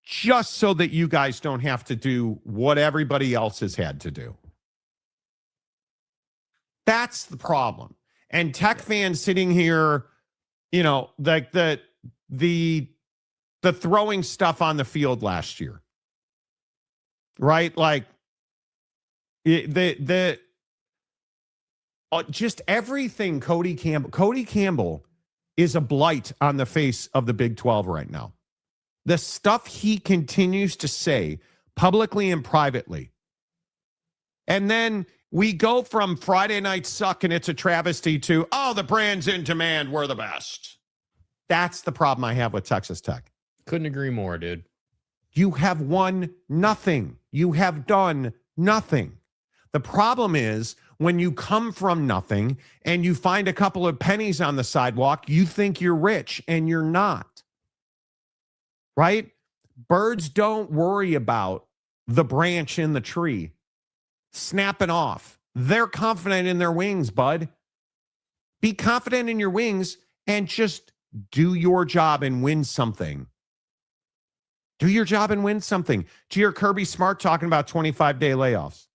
just so that you guys don't have to do what everybody else has had to do. That's the problem. And Tech fans sitting here, you know, like the throwing stuff on the field last year, right? Like just everything. Cody Campbell is a blight on the face of the Big 12 right now. The stuff he continues to say publicly and privately. And then we go from Friday night suck and it's a travesty to, oh, the brand's in demand, we're the best. That's the problem I have with Texas Tech. Couldn't agree more, dude. You have won nothing. You have done nothing. The problem is when you come from nothing and you find a couple of pennies on the sidewalk, you think you're rich and you're not. Right? Birds don't worry about the branch in the tree snapping off. They're confident in their wings, bud. Be confident in your wings and just do your job and win something. Do your job and win something. Do your Kirby Smart talking about 25-day layoffs.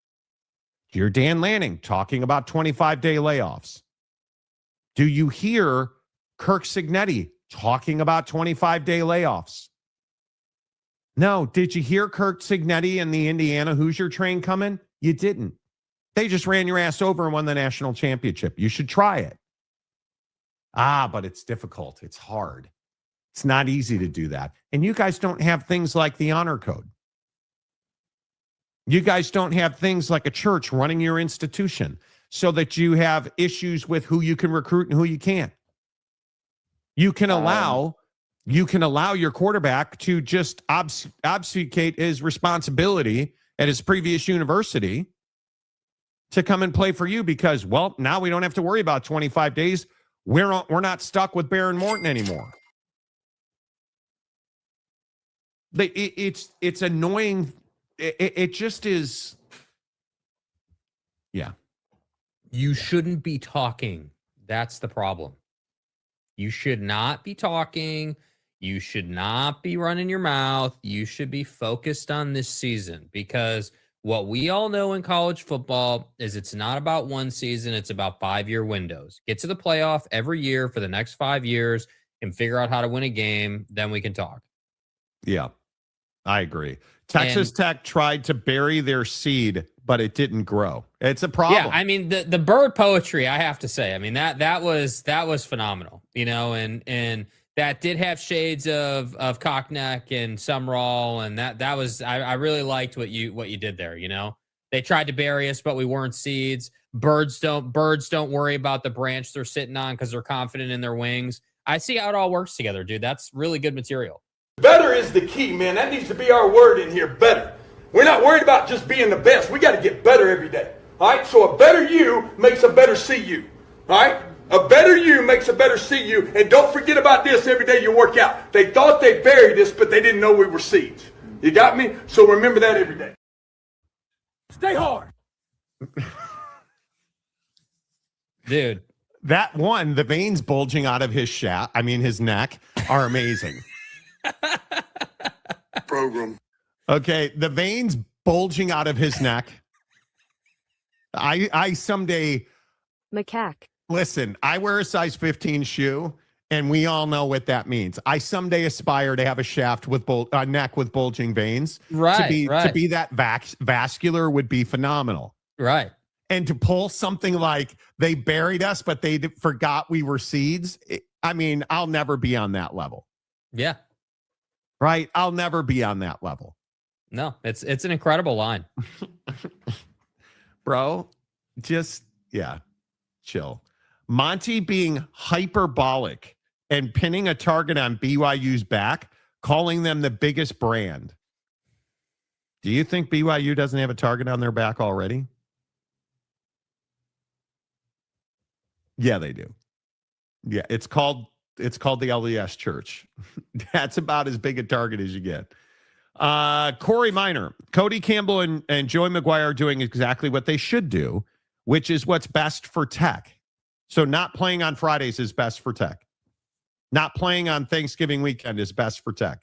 Do your Dan Lanning talking about 25-day layoffs. Do you hear Kirk Cignetti talking about 25-day layoffs? No. Did you hear Kirk Cignetti and the Indiana Hoosier train coming? You didn't. They just ran your ass over and won the national championship. You should try it. But it's difficult. It's hard. It's not easy to do that. And you guys don't have things like the honor code. You guys don't have things like a church running your institution so that you have issues with who you can recruit and who you can't. You can allow your quarterback to just obfuscate his responsibility at his previous university to come and play for you because, well, now we don't have to worry about 25 days. We're not stuck with Baron Morton anymore. It's annoying. It just is. Yeah. You shouldn't be talking. That's the problem. You should not be talking. You should not be running your mouth. You should be focused on this season because what we all know in college football is it's not about one season. It's about 5-year windows. Get to the playoff every year for the next 5 years and figure out how to win a game. Then we can talk. Yeah, I agree. Texas Tech tried to bury their seed, but it didn't grow. It's a problem. Yeah, I mean the bird poetry, I have to say. I mean that was phenomenal, you know, and that did have shades of Cockneck and Sumrall, and that was I really liked what you did there, you know. They tried to bury us, but we weren't seeds. Birds don't worry about the branch they're sitting on because they're confident in their wings. I see how it all works together, dude. That's really good material. Better is the key, man. That needs to be our word in here, better. We're not worried about just being the best. We got to get better every day. All right? So a better you makes a better CU. All right? A better you makes a better CU. And don't forget about this every day you work out. They thought they buried us, but they didn't know we were seeds. You got me? So remember that every day. Stay hard. Dude. That one, the veins bulging out of his his neck are amazing. Program. Okay, the veins bulging out of his neck. I someday Macaque. Listen, I wear a size 15 shoe, and we all know what that means. I someday aspire to have a shaft with a neck with bulging veins. Right, To be that vascular would be phenomenal. Right. And to pull something like they buried us, but they forgot we were seeds. I mean, I'll never be on that level. Yeah. Right? I'll never be on that level. No, it's an incredible line. Bro, just, chill. Monty being hyperbolic and pinning a target on BYU's back, calling them the biggest brand. Do you think BYU doesn't have a target on their back already? Yeah, they do. Yeah, it's called the LDS Church. That's about as big a target as you get. Corey Minor, Cody Campbell and Joey McGuire are doing exactly what they should do, which is what's best for Tech. So not playing on Fridays is best for Tech. Not playing on Thanksgiving weekend is best for Tech.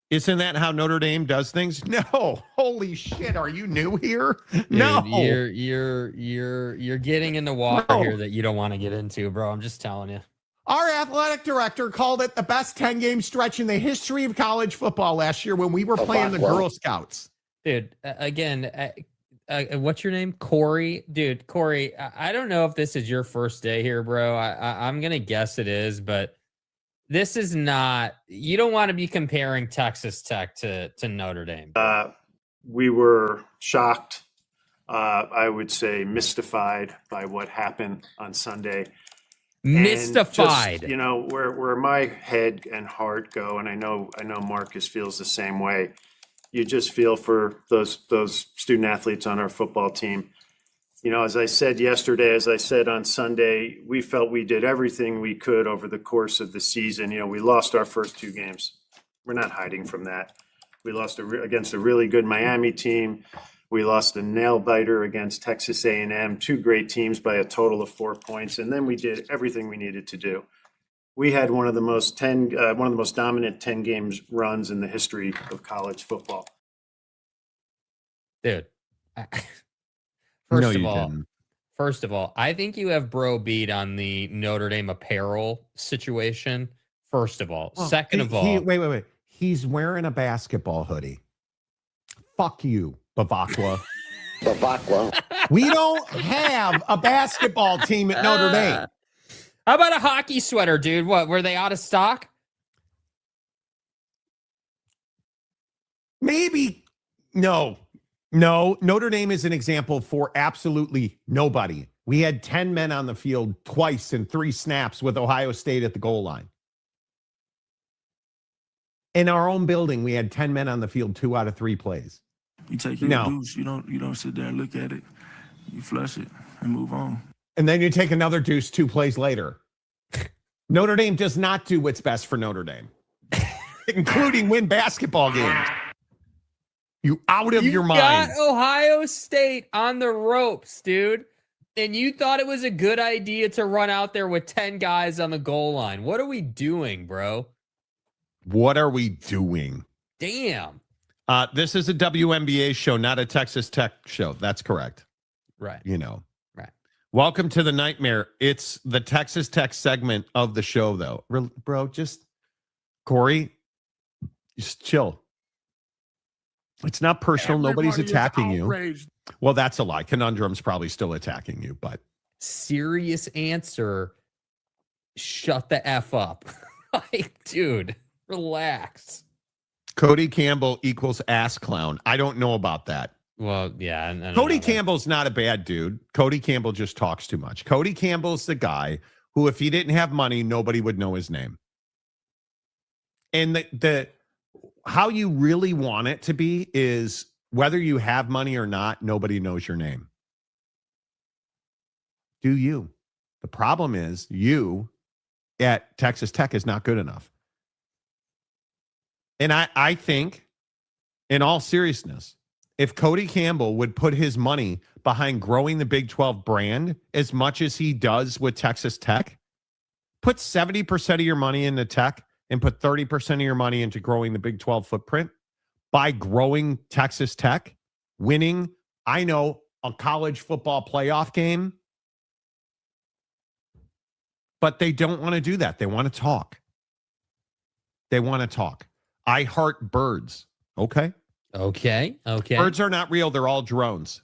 Isn't that how Notre Dame does things? No. Holy shit. Are you new here? Dude, no. You're getting into water here that you don't want to get into, bro. I'm just telling you. Our athletic director called it the best 10-game stretch in the history of college football last year when we were playing the Girl Scouts. Dude, again, what's your name? Corey? Dude, Corey, I don't know if this is your first day here, bro. I'm going to guess it is, but this is not, you don't want to be comparing Texas Tech to Notre Dame. We were shocked, I would say mystified by what happened on Sunday. Mystified. Just, where my head and heart go, and I know Marcus feels the same way. You just feel for those student athletes on our football team. As I said yesterday, as I said on Sunday, we felt we did everything we could over the course of the season. We lost our first 2 games. We're not hiding from that. We lost against a really good Miami team. We lost a nail biter against Texas A&M, 2 great teams by a total of 4 points, and then we did everything we needed to do. We had one of the most dominant 10 games runs in the history of college football. Dude, first of all, I think you have bro beat on the Notre Dame apparel situation. First of all, second of all, wait. He's wearing a basketball hoodie. Fuck you, Bavakwa. We don't have a basketball team at Notre Dame. How about a hockey sweater, dude? What, were they out of stock? Maybe. No. Notre Dame is an example for absolutely nobody. We had 10 men on the field twice in 3 snaps with Ohio State at the goal line. In our own building, we had 10 men on the field 2 out of 3 plays. You take your deuce. You don't sit there and look at it. You flush it and move on. And then you take another deuce 2 plays later. Notre Dame does not do what's best for Notre Dame, including win basketball games. You out of your mind. You got Ohio State on the ropes, dude. And you thought it was a good idea to run out there with 10 guys on the goal line. What are we doing, bro? What are we doing? Damn. This is a WNBA show, not a Texas Tech show. That's correct. Right. Right. Welcome to the nightmare. It's the Texas Tech segment of the show, though. Bro, Corey, just chill. It's not personal. Nobody's attacking you. Well, that's a lie. Conundrum's probably still attacking you, but. Serious answer. Shut the F up. Like, dude, relax. Cody Campbell equals ass clown. I don't know about that. Well, yeah. Cody Campbell's not a bad dude. Cody Campbell just talks too much. Cody Campbell's the guy who, if he didn't have money, nobody would know his name. And the how you really want it to be is whether you have money or not, nobody knows your name. Do you? The problem is you at Texas Tech is not good enough. And I think, in all seriousness, if Cody Campbell would put his money behind growing the Big 12 brand as much as he does with Texas Tech, put 70% of your money into Tech and put 30% of your money into growing the Big 12 footprint, by growing Texas Tech, winning, I know, a college football playoff game. But they don't want to do that. They want to talk. They want to talk. I heart birds. Okay. Birds are not real. They're all drones.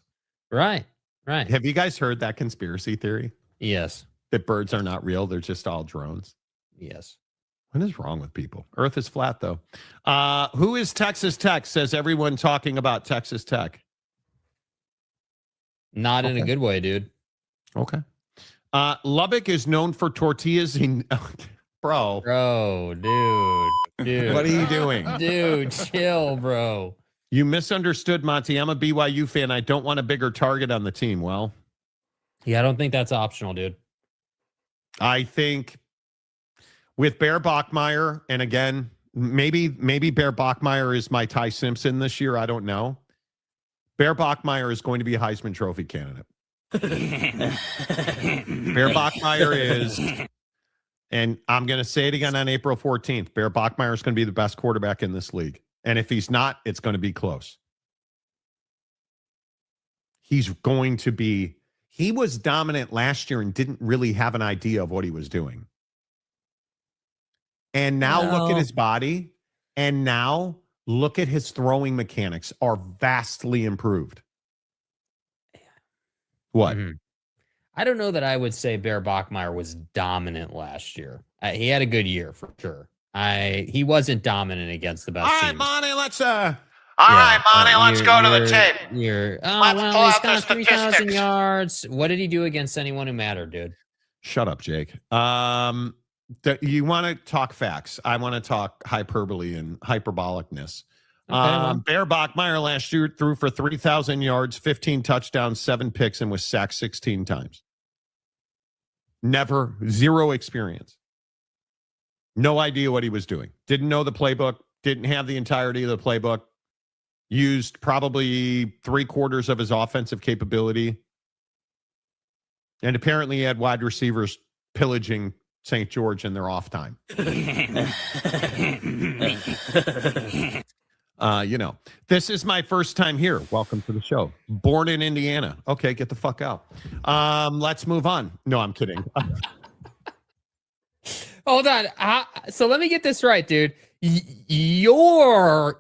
Right. Have you guys heard that conspiracy theory? Yes. That birds are not real. They're just all drones. Yes. What is wrong with people? Earth is flat, though. Who is Texas Tech? Says everyone talking about Texas Tech. Not in a good way, dude. Okay. Lubbock is known for tortillas. Bro, dude. What are you doing? Dude, chill, bro. You misunderstood, Monty. I'm a BYU fan. I don't want a bigger target on the team. Well, yeah, I don't think that's optional, dude. I think with Bear Bachmeier, and again, maybe Bear Bachmeier is my Ty Simpson this year. I don't know. Bear Bachmeier is going to be a Heisman Trophy candidate. Bear Bachmeier is, and I'm going to say it again on April 14th, Bear Bachmeier is going to be the best quarterback in this league. And if he's not, it's going to be close. He's going to be, he was dominant last year and didn't really have an idea of what he was doing. And now look at his body, and now look at his throwing mechanics are vastly improved. What? Mm-hmm. I don't know that I would say Bear Bachmeier was dominant last year. He had a good year for sure. He wasn't dominant against the best teams. All right, Monty, let's go to the tape. He's got 3,000 yards. What did he do against anyone who mattered, dude? Shut up, Jake. You want to talk facts. I want to talk hyperbole and hyperbolicness. Bear Bachmeier last year threw for 3,000 yards, 15 touchdowns, 7 picks, and was sacked 16 times. Zero experience. No idea what he was doing. Didn't know the playbook. Didn't have the entirety of the playbook. Used probably 3/4 of his offensive capability. And apparently he had wide receivers pillaging St. George in their off time. This is my first time here. Welcome to the show. Born in Indiana. Okay, get the fuck out. Let's move on. No, I'm kidding. Hold on. So let me get this right, dude. Your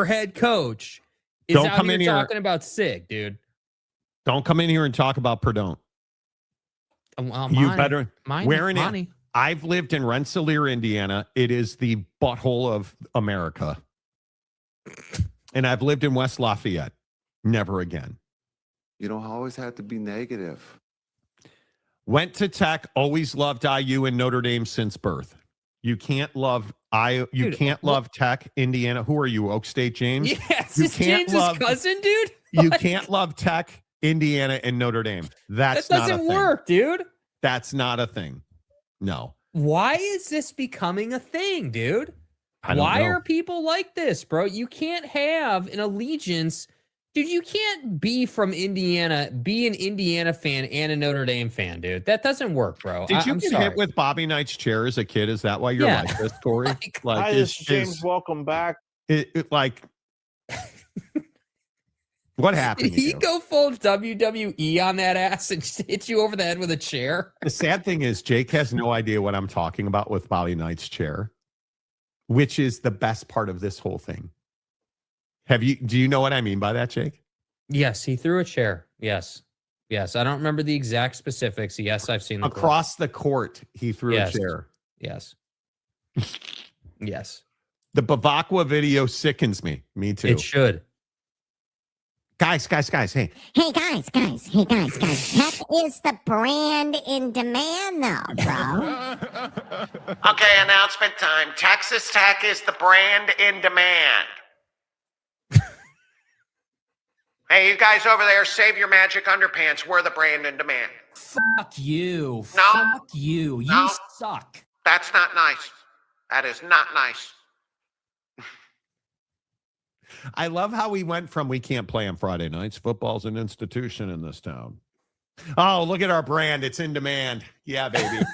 head coach is Don't out come here in here talking about Sig, dude. Don't come in here and talk about Perdon't. You better. I've lived in Rensselaer, Indiana. It is the butthole of America. And I've lived in West Lafayette. Never again. You don't always have to be negative. Went to Tech, always loved IU and Notre Dame since birth. You can't love can't love Tech, Indiana. Who are you, Oak State James? Yes, you it's James' cousin, dude. You can't love Tech, Indiana, and Notre Dame. That doesn't work, dude. That's not a thing. No. Why is this becoming a thing, dude? Why are people like this, bro? You can't have an allegiance. Dude, you can't be from Indiana, be an Indiana fan and a Notre Dame fan, dude. That doesn't work, bro. Did you get hit with Bobby Knight's chair as a kid? Is that why you're like this, Corey? Hi, James. Welcome back. What happened? Did he go full WWE on that ass and hit you over the head with a chair? The sad thing is Jake has no idea what I'm talking about with Bobby Knight's chair, which is the best part of this whole thing. Do you know what I mean by that, Jake? Yes, he threw a chair. Yes. I don't remember the exact specifics. Yes, I've seen across the court. He threw a chair. Yes. Yes. The Bavacqua video sickens me. Me too. It should. Guys. Hey. Hey, guys. Tech is the brand in demand now, bro. Okay, announcement time. Texas Tech is the brand in demand. Hey, you guys over there, save your magic underpants. We're the brand in demand. Fuck you. No. Fuck you. You No. suck. That's not nice. That is not nice. I love how we went from we can't play on Friday nights. Football's an institution in this town. Oh, look at our brand. It's in demand. Yeah, baby.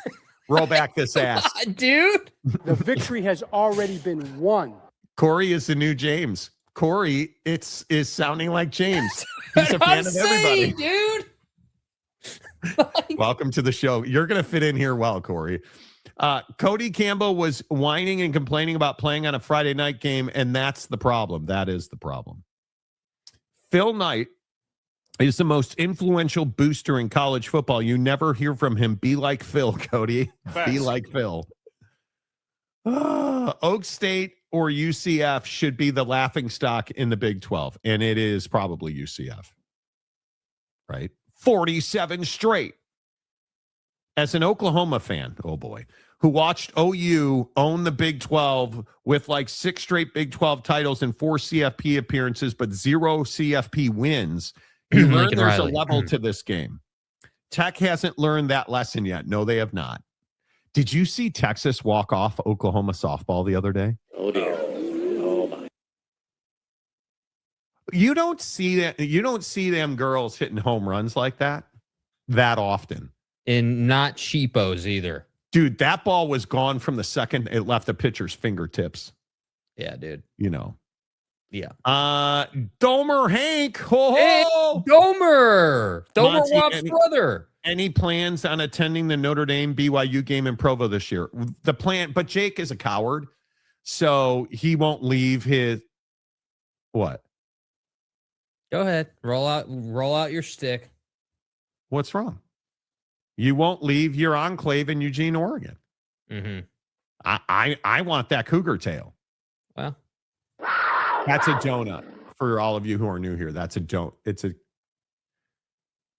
Roll back this ass. Dude. The victory has already been won. Corey is the new James. Corey, is sounding like James. He's a fan of everybody, dude. Welcome to the show. You're going to fit in here well, Corey. Cody Campbell was whining and complaining about playing on a Friday night game, and that's the problem. That is the problem. Phil Knight is the most influential booster in college football. You never hear from him. Be like Phil, Cody. Facts. Be like Phil. Oak State or UCF should be the laughing stock in the Big 12, and it is probably UCF. Right? 47 straight. As an Oklahoma fan, oh boy, who watched OU own the Big 12 with like 6 straight Big 12 titles and 4 CFP appearances, but 0 CFP wins, you learn there's a level to this game. Tech hasn't learned that lesson yet. No, they have not. Did you see Texas walk off Oklahoma softball the other day? Oh dear. Oh my. You don't see that. You don't see them girls hitting home runs like that often. And not cheapos either. Dude, that ball was gone from the second it left the pitcher's fingertips. Yeah, dude. You know. Yeah. Domer Hank. Hey, Domer Monty, Wobb's brother. Any plans on attending the Notre Dame BYU game in Provo this year? The plan, but Jake is a coward, so he won't leave his what? Go ahead. Roll out your stick. What's wrong? You won't leave your enclave in Eugene, Oregon. Mm-hmm. I want that cougar tail. Well, that's a donut for all of you who are new here. That's a don't. It's a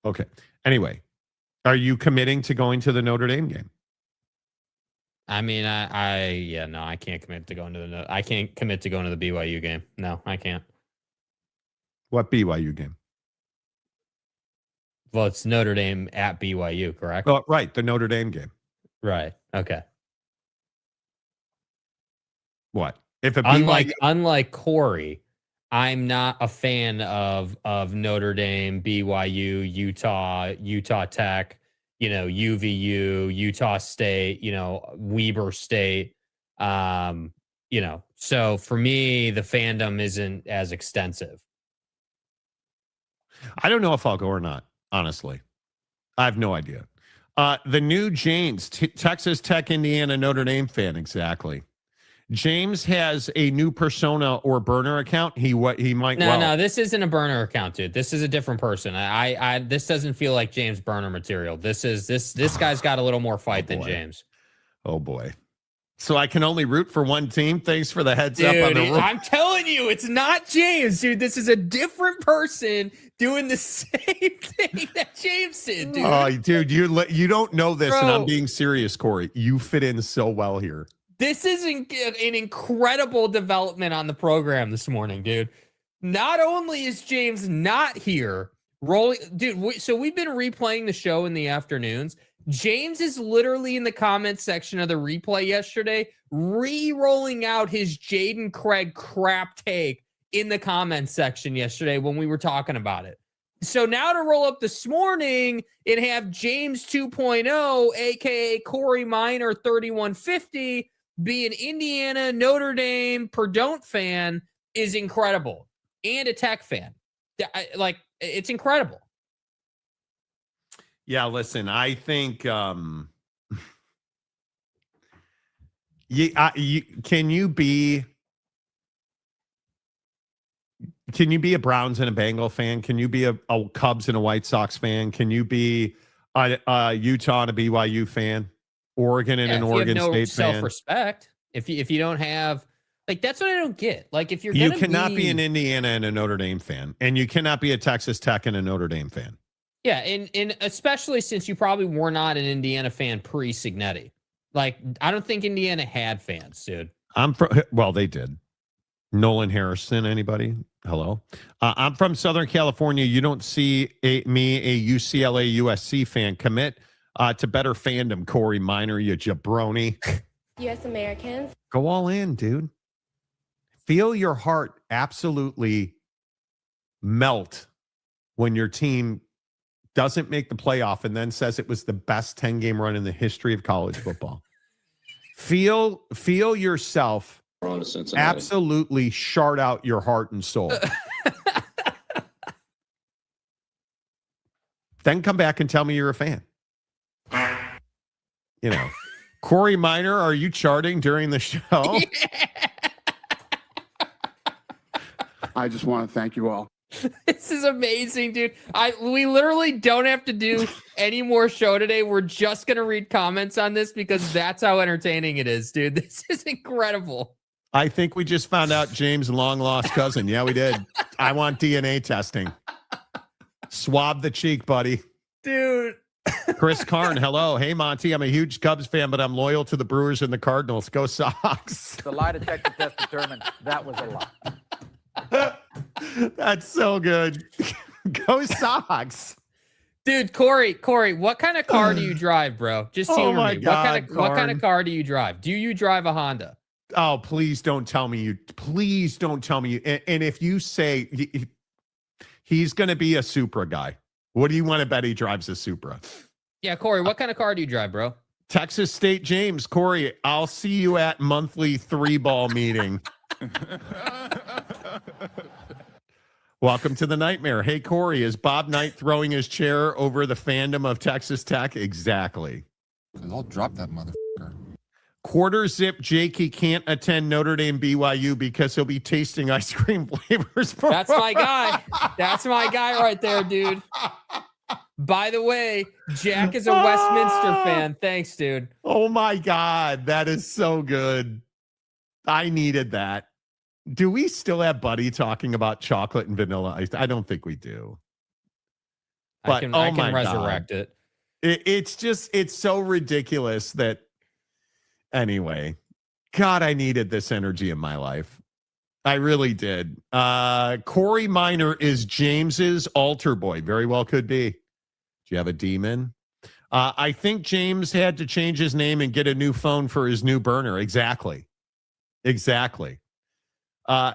okay. Anyway, are you committing to going to the Notre Dame game? I mean, I can't commit to going to I can't commit to going to the BYU game. No, I can't. What BYU game? Well, it's Notre Dame at BYU, correct? Oh, right, the Notre Dame game. Right. Okay. What? If a unlike Corey, I'm not a fan of Notre Dame, BYU, Utah Tech, UVU, Utah State, Weber State. So for me, the fandom isn't as extensive. I don't know if I'll go or not, honestly. I have no idea. The new James, Texas Tech, Indiana, Notre Dame fan, exactly. James has a new persona or burner account. He might. No, this isn't a burner account, dude. This is a different person. This doesn't feel like James burner material. This guy's got a little more fight than James. Oh boy. So I can only root for one team. Thanks for the heads up on the rule. I'm telling you, it's not James, dude. This is a different person doing the same thing that James did, dude. Oh, dude, you don't know this, and I'm being serious, Corey. You fit in so well here. This is an incredible development on the program this morning, dude. Not only is James not here, so we've been replaying the show in the afternoons. James is literally in the comments section of the replay yesterday, re-rolling out his Jaden Craig crap take in the comments section yesterday when we were talking about it. So now to roll up this morning and have James 2.0, aka Corey Minor 3150, be an Indiana, Notre Dame, Perdon't fan is incredible. And a Tech fan. It's incredible. Yeah, listen, I think can you be a Browns and a Bengal fan? Can you be a Cubs and a White Sox fan? Can you be a Utah and a BYU fan? Oregon and an Oregon State fan? Self-respect. If you don't have, that's what I don't get. If you're you cannot be an Indiana and a Notre Dame fan, and you cannot be a Texas Tech and a Notre Dame fan. Yeah, and especially since you probably were not an Indiana fan pre-Signetti. I don't think Indiana had fans, dude. Well, they did. Nolan Harrison, anybody? Hello? I'm from Southern California. You don't see me, a UCLA USC fan, commit to better fandom, Corey Minor, you jabroni. U.S. Americans. Go all in, dude. Feel your heart absolutely melt when your team doesn't make the playoff and then says it was the best 10-game run in the history of college football. Feel yourself On to Cincinnati. Absolutely shart out your heart and soul. Then come back and tell me you're a fan. You know, Corey Minor, are you charting during the show? Yeah. I just want to thank you all. This is amazing, dude. We literally don't have to do any more show today. We're just gonna read comments on this because that's how entertaining it is, dude. This is incredible. I think we just found out James' long lost cousin. Yeah, we did. I want DNA testing. Swab the cheek, buddy. Dude. Chris Karn, hello. Hey, Monty. I'm a huge Cubs fan, but I'm loyal to the Brewers and the Cardinals. Go Sox. The lie detector test determined that was a lie. That's so good. Go Sox. Dude, Corey, what kind of car do you drive, bro? Just humor my me. God, What kind of car do you drive? Do you drive a Honda? Oh, please don't tell me you. Please don't tell me you. And if you say he's going to be a Supra guy, what do you want to bet he drives a Supra? Yeah, Corey, what kind of car do you drive, bro? Texas State James. Corey, I'll see you at monthly 3-ball meeting. Welcome to the nightmare. Hey, Corey, is Bob Knight throwing his chair over the fandom of Texas Tech? Exactly. I'll drop that motherfucker. Quarter zip Jakey can't attend Notre Dame BYU because he'll be tasting ice cream flavors. That's my guy. That's my guy right there, dude. By the way, Jack is a Westminster fan. Thanks, dude. Oh my God. That is so good. I needed that. Do we still have Buddy talking about chocolate and vanilla ice? I don't think we do. But I can resurrect it. It's so ridiculous that anyway, God, I needed this energy in my life. I really did. Corey Minor is James's altar boy. Very well could be. Do you have a demon? I think James had to change his name and get a new phone for his new burner. Exactly.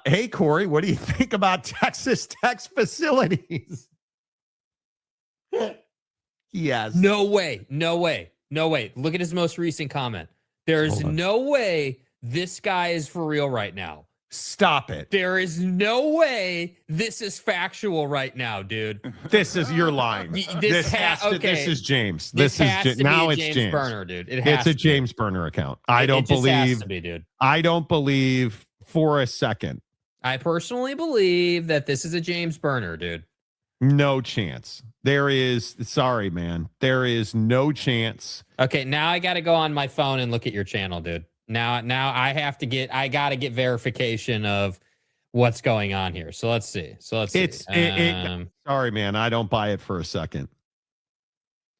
Hey, Corey, what do you think about Texas Tech's facilities? Yes. No way. Look at his most recent comment. There's no way this guy is for real right now. Stop it. There is no way this is factual right now, dude. This is your line. This is James. This has to now be a it's James James Burner, dude. It's a James Burner account. I don't just believe. Has to be, dude. I don't believe for a second. I personally believe that this is a James Burner, dude. No chance. There is. Sorry, man. There is no chance. Okay, now I got to go on my phone and look at your channel, dude. Now I got to get verification of what's going on here. So let's see. Sorry, man. I don't buy it for a second.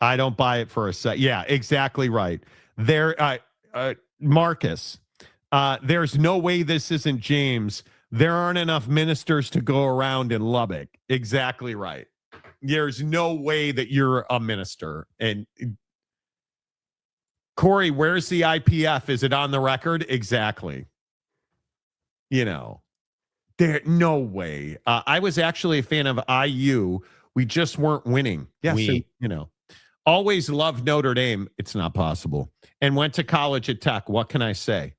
Yeah, exactly right. There, Marcus, there's no way this isn't James. There aren't enough ministers to go around in Lubbock. Exactly right. There's no way that you're a minister. And Corey, where's the IPF? Is it on the record? Exactly. There, no way. I was actually a fan of IU. We just weren't winning. Yes, always loved Notre Dame. It's not possible. And went to college at Tech. What can I say?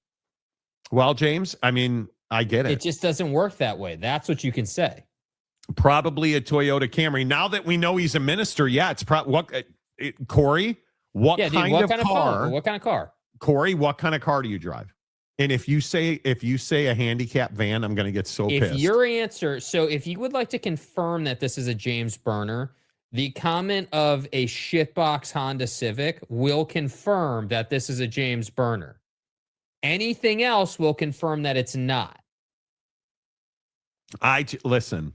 Well, James, I mean, I get it. It just doesn't work that way. That's what you can say. Probably a Toyota Camry. Now that we know he's a minister, yeah, it's Corey, what kind of car? What kind of car? Corey, what kind of car do you drive? And if you say a handicap van, I'm going to get so pissed. If your answer, so if you would like to confirm that this is a James Burner, the comment of a shitbox Honda Civic will confirm that this is a James Burner. Anything else will confirm that it's not. Listen.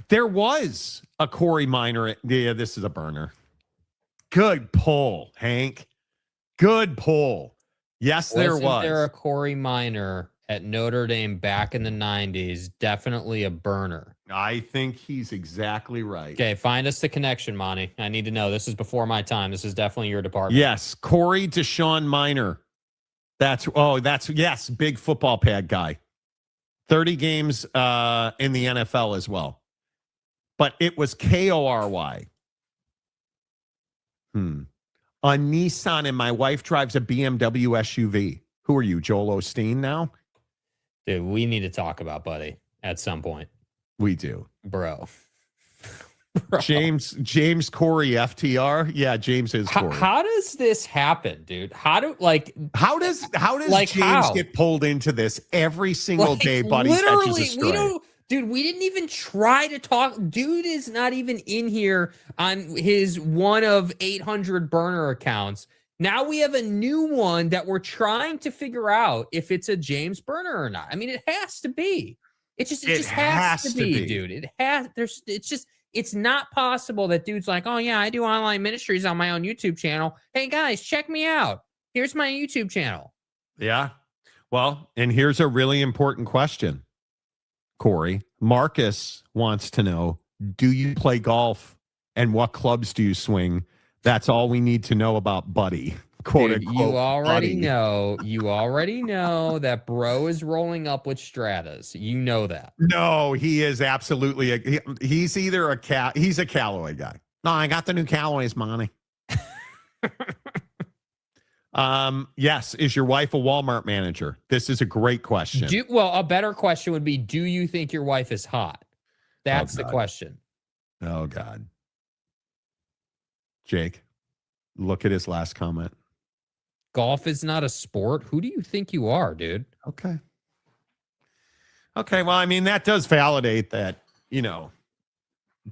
There was a Corey Minor. Yeah, this is a burner. Good pull, Hank. Good pull. Yes, there was. Wasn't there a Corey Minor at Notre Dame back in the 90s? Definitely a burner. I think he's exactly right. Okay, find us the connection, Monty. I need to know. This is before my time. This is definitely your department. Yes, Corey Deshaun Minor. Yes, big football pad guy. 30 games in the NFL as well. But it was Kory. A Nissan, and my wife drives a BMW SUV. Who are you, Joel Osteen now? Dude, we need to talk about Buddy at some point. We do. Bro. James Corey FTR. Yeah, James is Corey. How does this happen, dude? How does like James get pulled into this every single day? Buddy literally, catches a stray. We didn't even try to talk. Dude is not even in here on his one of 800 burner accounts. Now we have a new one that we're trying to figure out if it's a James burner or not. I mean, it has to be. It just has to be, dude. It's not possible that dude's like, oh yeah, I do online ministries on my own YouTube channel. Hey guys, check me out. Here's my YouTube channel. Yeah. Well, and here's a really important question, Corey. Marcus wants to know, do you play golf and what clubs do you swing? That's all we need to know about Buddy. Quote Dude, unquote, you already Buddy. know that bro is rolling up with Stratas. You know that. No, he is absolutely he's either he's a Callaway guy. No, I got the new Callaways, Monty. Yes, is your wife a Walmart manager? This is a great question. A better question would be, do you think your wife is hot? That's the question. Oh God. Jake, look at his last comment. Golf is not a sport. Who do you think you are, dude? Okay. Well, I mean, that does validate that,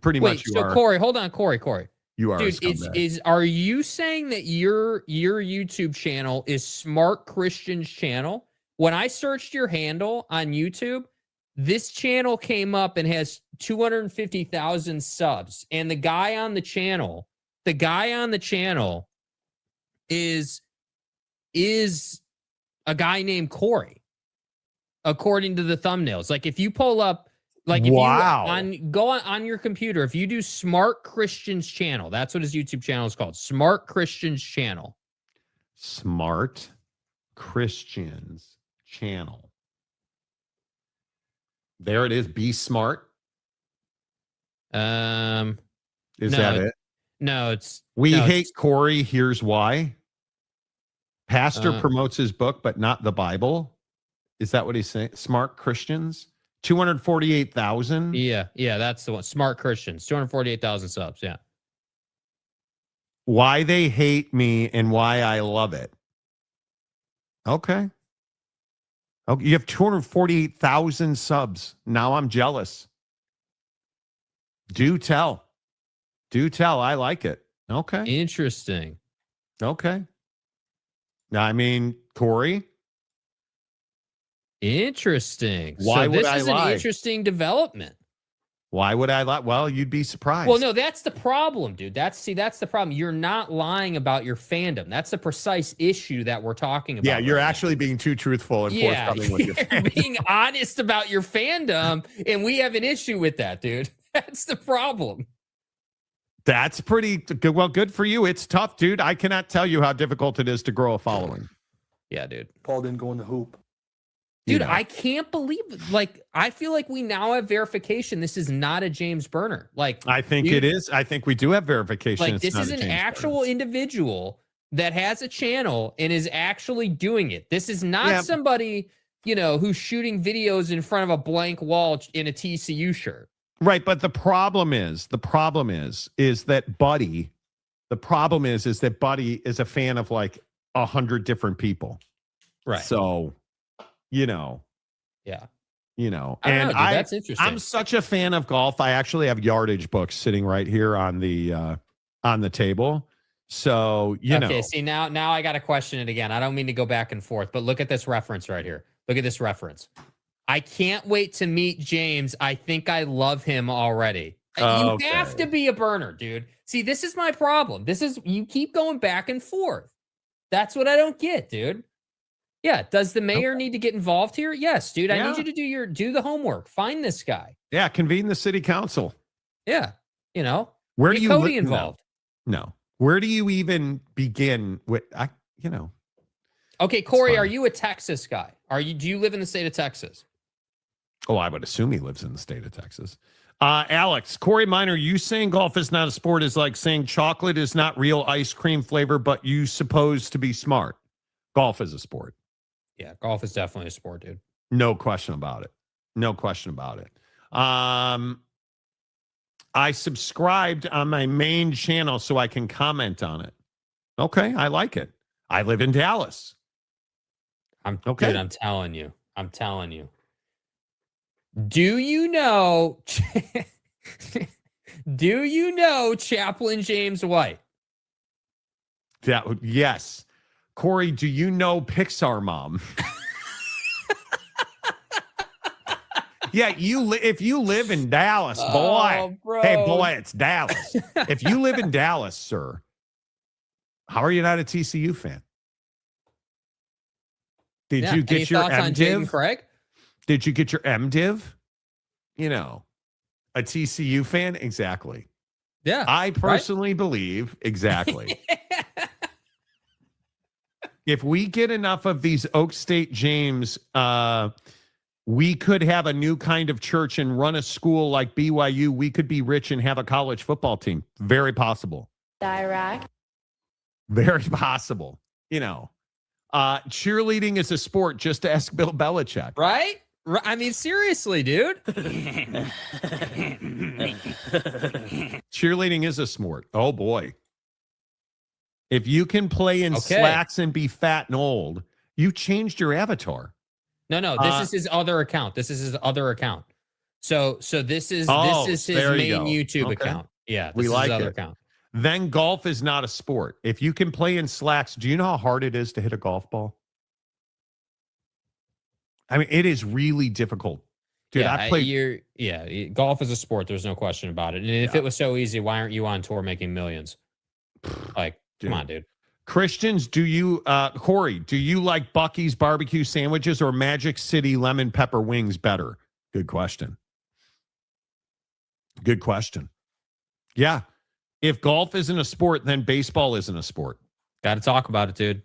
pretty much you are. Corey, hold on, Corey. You are, dude. Are you saying that your YouTube channel is Smart Christian's channel? When I searched your handle on YouTube, this channel came up and has 250,000 subs, and the guy on the channel is a guy named Corey, according to the thumbnails. Like if you pull up, like if you go on your computer, if you do Smart Christian's channel, that's what his YouTube channel is called. Smart Christian's channel. Smart Christian's channel. There it is. Be smart. Is that it? No, it's We hate Corey. Here's why. Pastor promotes his book, but not the Bible. Is that what he's saying? Smart Christians, 248,000. Yeah, that's the one. Smart Christians, 248,000 subs. Yeah. Why they hate me and why I love it. Okay. You have 248,000 subs. Now I'm jealous. Do tell. I like it. Okay. Interesting. Okay. I mean, Corey. Interesting. Why would I lie? This is an interesting development. Why would I lie? Well, you'd be surprised. Well, no, that's the problem, dude. That's the problem. You're not lying about your fandom. That's the precise issue that we're talking about. Yeah, you're actually being too truthful and forthcoming with your fandom. You're being honest about your fandom, and we have an issue with that, dude. That's the problem. That's pretty good. Well, good for you. It's tough, dude. I cannot tell you how difficult it is to grow a following. Yeah, dude. Paul didn't go in the hoop. Dude, I can't believe it. I feel like we now have verification. This is not a James Burner. I think it is. I think we do have verification. This is an actual individual that has a channel and is actually doing it. This is not somebody, who's shooting videos in front of a blank wall in a TCU shirt. Right, but the problem is that Buddy is a fan of 100 different people. Right. So, Yeah. That's interesting. I'm such a fan of golf. I actually have yardage books sitting right here on the table. So, Okay, see now I got to question it again. I don't mean to go back and forth, but look at this reference right here. Look at this reference. I can't wait to meet James. I think I love him already. You have to be a burner, dude. See, this is my problem. You keep going back and forth. That's what I don't get, dude. Yeah. Does the mayor need to get involved here? Yes, dude. I need you to do the homework. Find this guy. Yeah. Convene the city council. Yeah. Where do you Cody involved? No. Where do you even begin with? Okay, Corey, are you a Texas guy? Do you live in the state of Texas? Oh, I would assume he lives in the state of Texas. Alex, Corey Minor, you saying golf is not a sport is like saying chocolate is not real ice cream flavor, but you supposed to be smart. Golf is a sport. Yeah, golf is definitely a sport, dude. No question about it. No question about it. I subscribed on my main channel so I can comment on it. Okay, I like it. I live in Dallas. Dude, I'm telling you. Do you know do you know Chaplain James White? Yes. Corey, do you know Pixar Mom? Yeah, if you live in Dallas, boy. Bro. Hey, boy, it's Dallas. If you live in Dallas, sir, how are you not a TCU fan? Did you get your MDiv? Craig? Did you get your MDiv? You know, a TCU fan? Exactly. Yeah. I personally believe, exactly. If we get enough of these Oak State James, we could have a new kind of church and run a school like BYU. We could be rich and have a college football team. Very possible. Iraq. Very possible. You know, cheerleading is a sport. Just to ask Bill Belichick. Right? I mean, seriously, dude. Cheerleading is a sport. Oh, boy. If you can play in slacks and be fat and old, you changed your avatar. No, this is his other account. So this is his main YouTube account. Yeah, we like his other account. Then golf is not a sport. If you can play in slacks, do you know how hard it is to hit a golf ball? I mean, it is really difficult. Dude, golf is a sport. There's no question about it. And if it was so easy, why aren't you on tour making millions? Like, come on, dude. Christians, Corey, do you like Buc-ee's barbecue sandwiches or Magic City lemon pepper wings better? Good question. Good question. Yeah. If golf isn't a sport, then baseball isn't a sport. Got to talk about it, dude.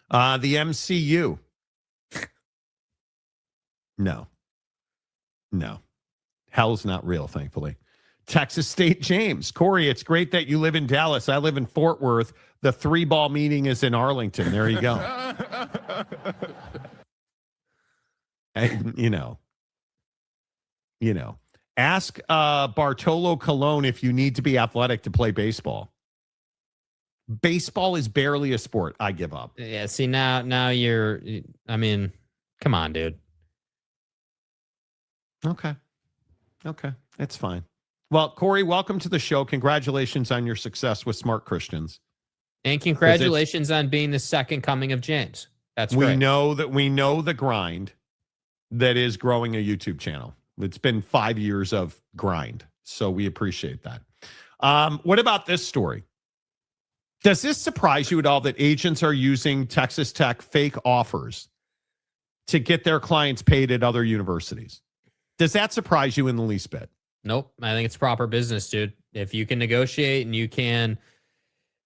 The MCU. No. Hell's not real, thankfully. Texas State James. Corey, it's great that you live in Dallas. I live in Fort Worth. The 3-ball meeting is in Arlington. There you go. And, you know. Ask Bartolo Colon if you need to be athletic to play baseball. Baseball is barely a sport. I give up. Yeah, see, now you're, I mean, come on, dude. Okay. It's fine. Well, Corey, welcome to the show. Congratulations on your success with Smart Christians. And congratulations on being the second coming of James. That's great. We know the grind that is growing a YouTube channel. It's been 5 years of grind. So we appreciate that. What about this story? Does this surprise you at all that agents are using Texas Tech fake offers to get their clients paid at other universities? Does that surprise you in the least bit? Nope. I think it's proper business, dude. If you can negotiate and you can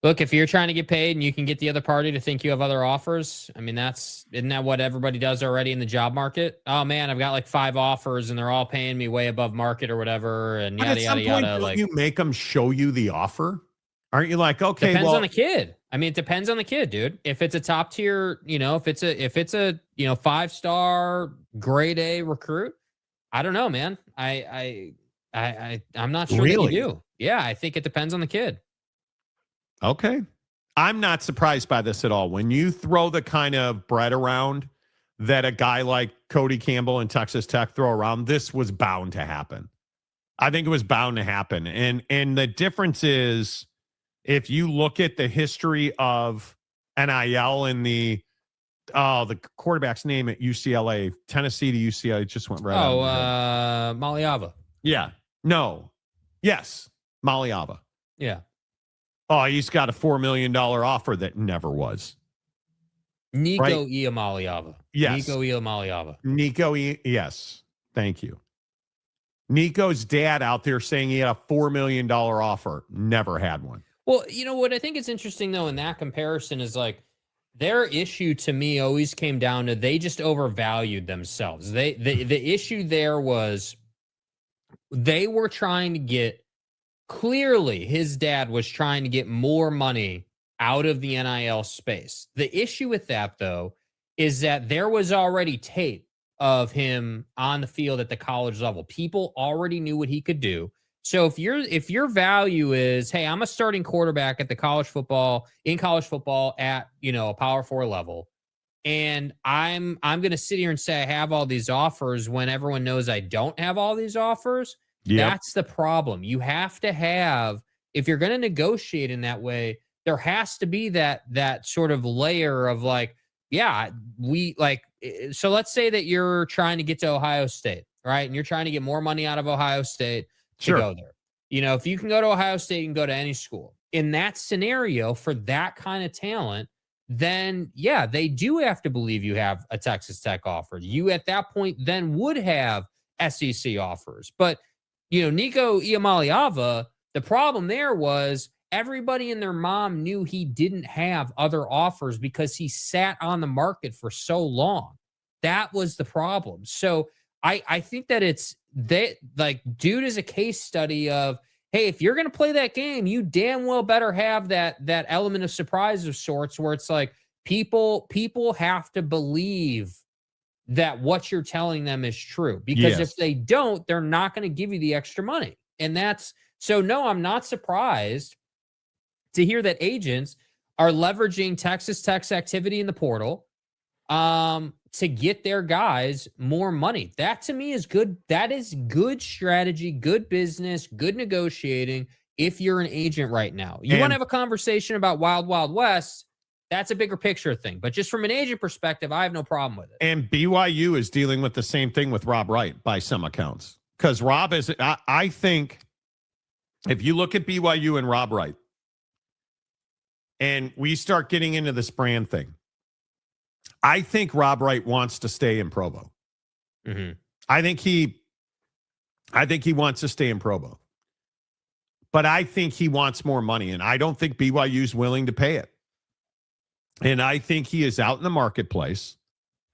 look, if you're trying to get paid and you can get the other party to think you have other offers, I mean, isn't that what everybody does already in the job market? Oh man, I've got like 5 offers and they're all paying me way above market or whatever. And yada, yada, yada. Like, you make them show you the offer. Aren't you like, okay, depends on the kid. I mean, it depends on the kid, dude. If it's a top tier, if it's a 5-star grade A recruit, I don't know, man. I'm not sure that you do. Yeah, I think it depends on the kid. Okay. I'm not surprised by this at all. When you throw the kind of bread around that a guy like Cody Campbell and Texas Tech throw around, this was bound to happen. I think it was bound to happen. And the difference is, if you look at the history of NIL and the quarterback's name at UCLA, Tennessee to UCLA, it just went right out. Maliava. Yeah. No. Yes. Maliava. Yeah. Oh, he's got a $4 million offer that never was. Nico Iamaleava. Yes. Nico Iamaleava. Yes. Thank you. Nico's dad out there saying he had a $4 million offer. Never had one. Well, you know what I think is interesting, though, in that comparison is like their issue to me always came down to they just overvalued themselves. The issue there was they were trying to get, clearly his dad was trying to get more money out of the NIL space. The issue with that, though, is that there was already tape of him on the field at the college level. People already knew what he could do. So if your value is, hey, I'm a starting quarterback at college football at, a Power 4 level, and I'm going to sit here and say I have all these offers when everyone knows I don't have all these offers. Yep. That's the problem. You have to have, if you're going to negotiate in that way, there has to be that sort of layer of like, yeah, so let's say that you're trying to get to Ohio State, right? And you're trying to get more money out of Ohio State to Sure. go there. If you can go to Ohio State, you can go to any school. In that scenario, for that kind of talent, then yeah, they do have to believe you have a Texas Tech offer. You at that point then would have SEC offers. But, Nico Iamaleava, the problem there was everybody and their mom knew he didn't have other offers because he sat on the market for so long. That was the problem. So I think that dude is a case study of, hey, if you're going to play that game, you damn well better have that element of surprise of sorts where it's like people have to believe that what you're telling them is true. Because if they don't, they're not going to give you the extra money. And no, I'm not surprised to hear that agents are leveraging Texas Tech's activity in the portal to get their guys more money. That to me is good. That is good strategy, good business, good negotiating if you're an agent right now. You want to have a conversation about Wild Wild West, that's a bigger picture thing. But just from an agent perspective, I have no problem with it. And BYU is dealing with the same thing with Rob Wright by some accounts. Because Rob is, I think, if you look at BYU and Rob Wright, and we start getting into this brand thing, I think Rob Wright wants to stay in Provo. Mm-hmm. I think he wants to stay in Provo. But I think he wants more money, and I don't think BYU's willing to pay it. And I think he is out in the marketplace,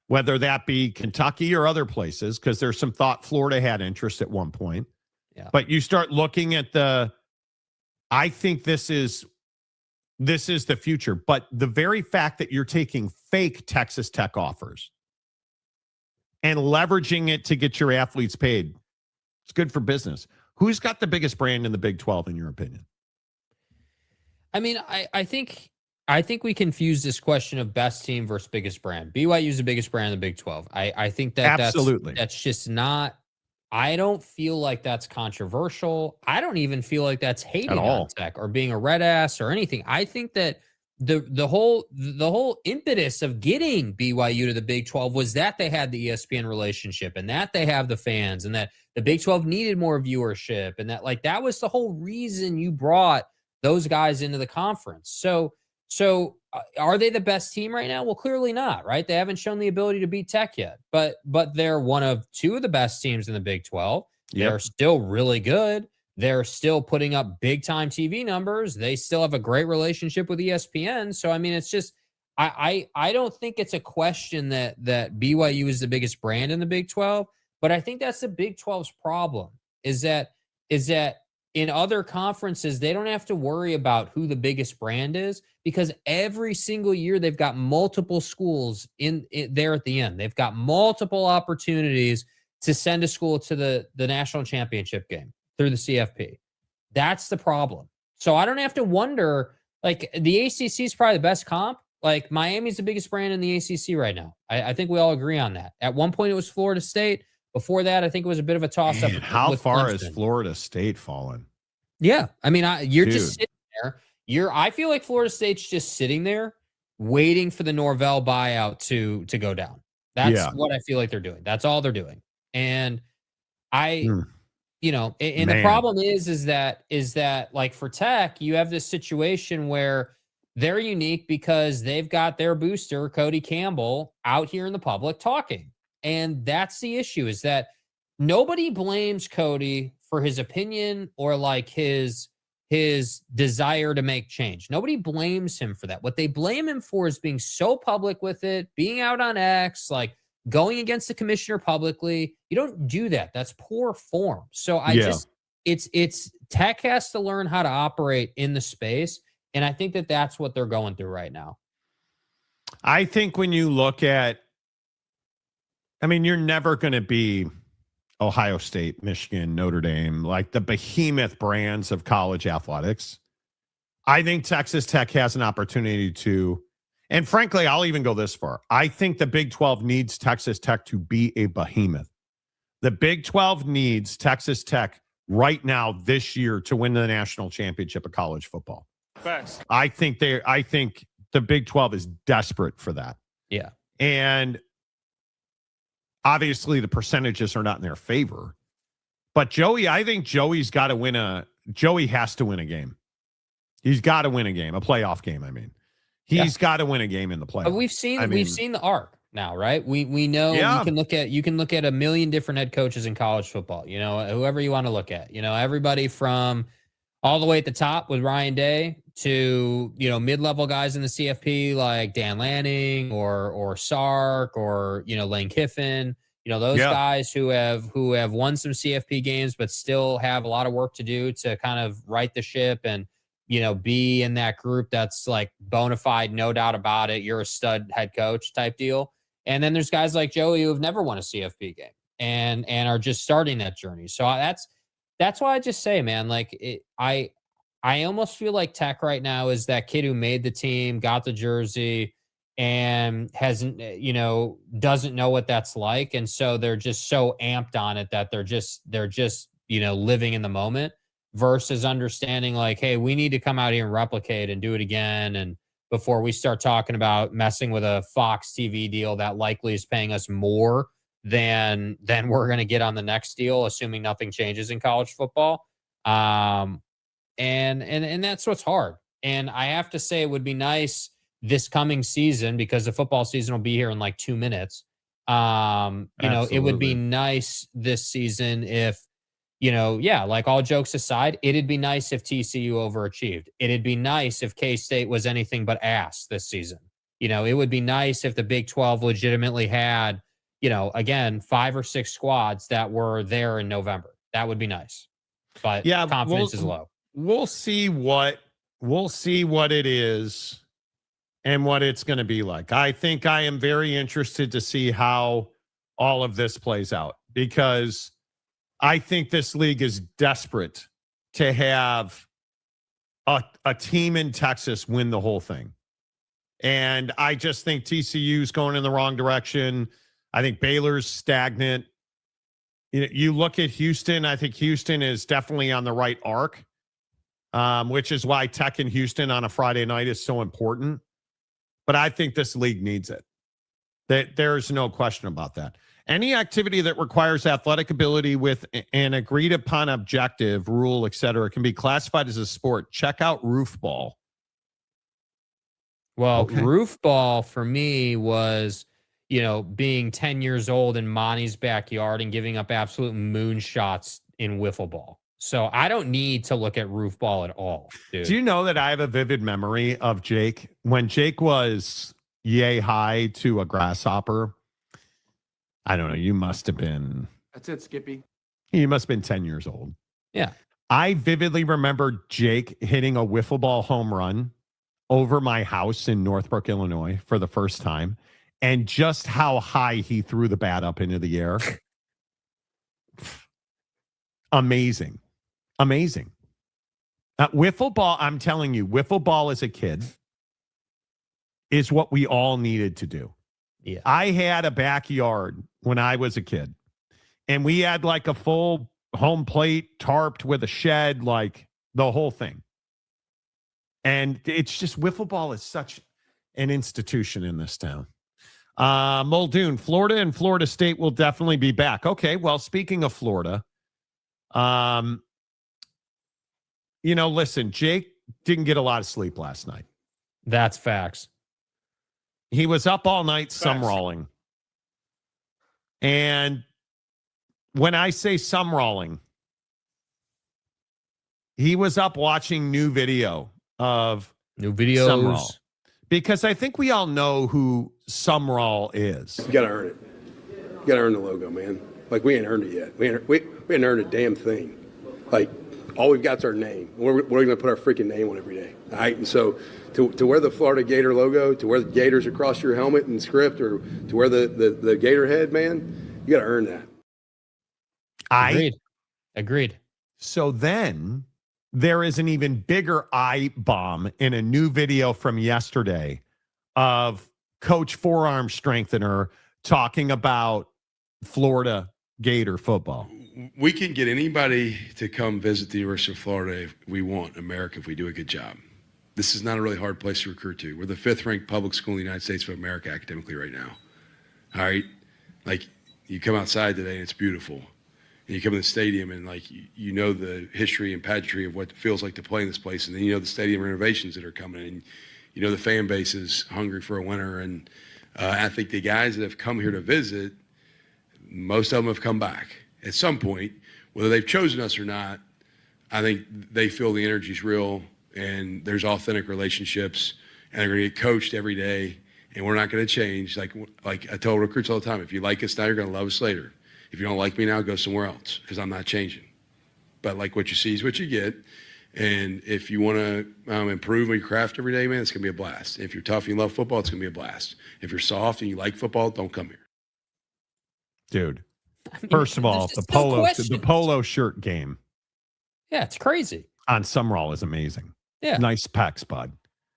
whether that be Kentucky or other places, because there's some thought Florida had interest at one point. Yeah. But you start looking at I think this is the future. But the very fact that you're taking fake Texas Tech offers and leveraging it to get your athletes paid, it's good for business. Who's got the biggest brand in the Big 12, in your opinion? I mean, I think we confuse this question of best team versus biggest brand. BYU is the biggest brand in the Big 12. I think Absolutely. that's just not. I don't feel like that's controversial. I don't even feel like that's hating on Tech or being a red ass or anything. I think that the whole impetus of getting BYU to the Big 12 was that they had the ESPN relationship and that they have the fans and that the Big 12 needed more viewership and that was the whole reason you brought those guys into the conference. So are they the best team right now? Well, clearly not, right? They haven't shown the ability to beat Tech yet, but they're one of two of the best teams in the Big 12. Yep. They're still really good. They're still putting up big time TV numbers. They still have a great relationship with ESPN. So, I mean, it's just, I don't think it's a question that BYU is the biggest brand in the Big 12, but I think that's the Big 12's problem is that in other conferences, they don't have to worry about who the biggest brand is because every single year they've got multiple schools in there at the end. They've got multiple opportunities to send a school to the national championship game through the CFP. That's the problem. So I don't have to wonder, like the ACC is probably the best comp. Like Miami's the biggest brand in the ACC right now. I think we all agree on that. At one point it was Florida State. Before that, I think it was a bit of a toss-up. How far Clemson. has Florida State fallen? Yeah. I mean, you're just sitting there. I feel like Florida State's just sitting there waiting for the Norvell buyout to go down. That's what I feel like they're doing. That's all they're doing. And the problem is that like for Tech, you have this situation where they're unique because they've got their booster, Cody Campbell, out here in the public talking. And that's the issue is that nobody blames Cody for his opinion or like his desire to make change. Nobody blames him for that. What they blame him for is being so public with it, being out on X, like going against the commissioner publicly. You don't do that. That's poor form. So it's Tech has to learn how to operate in the space. And I think that that's what they're going through right now. I think when you look at, I mean, you're never going to be Ohio State, Michigan, Notre Dame, like the behemoth brands of college athletics. I think Texas Tech has an opportunity to, and frankly, I'll even go this far. I think the Big 12 needs Texas Tech to be a behemoth. The Big 12 needs Texas Tech right now this year to win the national championship of college football. Facts. I think the Big 12 is desperate for that. Yeah. And obviously the percentages are not in their favor. But I think Joey has to win a game. He's got to win a game, a playoff game, I mean. He's got to win a game in the playoffs. But we've seen the arc now, right? We know you can look at a million different head coaches in college football, whoever you want to look at. Everybody from all the way at the top with Ryan Day to, mid-level guys in the CFP like Dan Lanning or Sark or, Lane Kiffin, those guys who have won some CFP games but still have a lot of work to do to kind of right the ship and, be in that group that's like bona fide, no doubt about it. You're a stud head coach type deal. And then there's guys like Joey who have never won a CFP game and are just starting that journey. So that's why I just say, man, like I almost feel like Tech right now is that kid who made the team, got the jersey, and hasn't, doesn't know what that's like. And so they're just so amped on it that they're just, living in the moment versus understanding like, hey, we need to come out here and replicate and do it again. And before we start talking about messing with a Fox TV deal that likely is paying us more than we're going to get on the next deal, assuming nothing changes in college football. And that's what's hard. And I have to say it would be nice this coming season because the football season will be here in like 2 minutes. It would be nice this season if, like all jokes aside, it'd be nice if TCU overachieved. It'd be nice if K-State was anything but ass this season. It would be nice if the Big 12 legitimately had, again, 5 or 6 squads that were there in November. That would be nice. But confidence is low. We'll see what it is and what it's going to be like. I think I am very interested to see how all of this plays out because I think this league is desperate to have a team in Texas win the whole thing. And I just think TCU's going in the wrong direction. I think Baylor's stagnant. You look at Houston, I think Houston is definitely on the right arc, which is why Tech in Houston on a Friday night is so important. But I think this league needs it. There's no question about that. Any activity that requires athletic ability with an agreed upon objective, rule, etc., can be classified as a sport. Check out roof ball. Well, roof ball for me was, being 10 years old in Monty's backyard and giving up absolute moonshots in wiffle ball. So I don't need to look at roof ball at all, dude. Do you know that I have a vivid memory of Jake when Jake was yay high to a grasshopper? I don't know. You must have been. That's it, Skippy. You must have been 10 years old. Yeah. I vividly remember Jake hitting a wiffle ball home run over my house in Northbrook, Illinois for the first time, and just how high he threw the bat up into the air. Amazing. Wiffle ball, I'm telling you, wiffle ball as a kid is what we all needed to do. Yeah. I had a backyard when I was a kid, and we had like a full home plate tarped with a shed, like the whole thing. And it's just wiffle ball is such an institution in this town. Muldoon, Florida and Florida State will definitely be back. Okay, well, speaking of Florida, listen, Jake didn't get a lot of sleep last night. That's facts. He was up all night sumrawling. And when I say sumrawling, he was up watching new videos. Sumrall. Because I think we all know who Sumrall is. You got to earn it. You got to earn the logo, man. Like, we ain't earned it yet. We ain't earned a damn thing. Like, all we've got is our name. We're going to put our freaking name on every day. All right. And so to wear the Florida Gator logo, to wear the Gators across your helmet and script, or to wear the Gator head, man, you got to earn that. Agreed. So then there is an even bigger eye bomb in a new video from yesterday of Coach Forearm Strengthener talking about Florida Gator football. We can get anybody to come visit the University of Florida if we want, America, if we do a good job. This is not a really hard place to recruit to. We're the 5th-ranked public school in the United States of America academically right now. All right? Like, you come outside today and it's beautiful. And you come to the stadium and, like, you know the history and pageantry of what it feels like to play in this place. And then you know the stadium renovations that are coming. And you know the fan base is hungry for a winner. And I think the guys that have come here to visit, most of them have come back. At some point, whether they've chosen us or not, I think they feel the energy's real and there's authentic relationships, and they're going to get coached every day, and we're not going to change. Like I tell recruits all the time, if you like us now, you're going to love us later. If you don't like me now, go somewhere else, because I'm not changing. But like what you see is what you get, and if you want to improve on your craft every day, man, it's going to be a blast. If you're tough and you love football, it's going to be a blast. If you're soft and you like football, don't come here. Dude, first of all, the polo shirt game. Yeah, it's crazy. On Summerall is amazing. Yeah. Nice pecs, bud.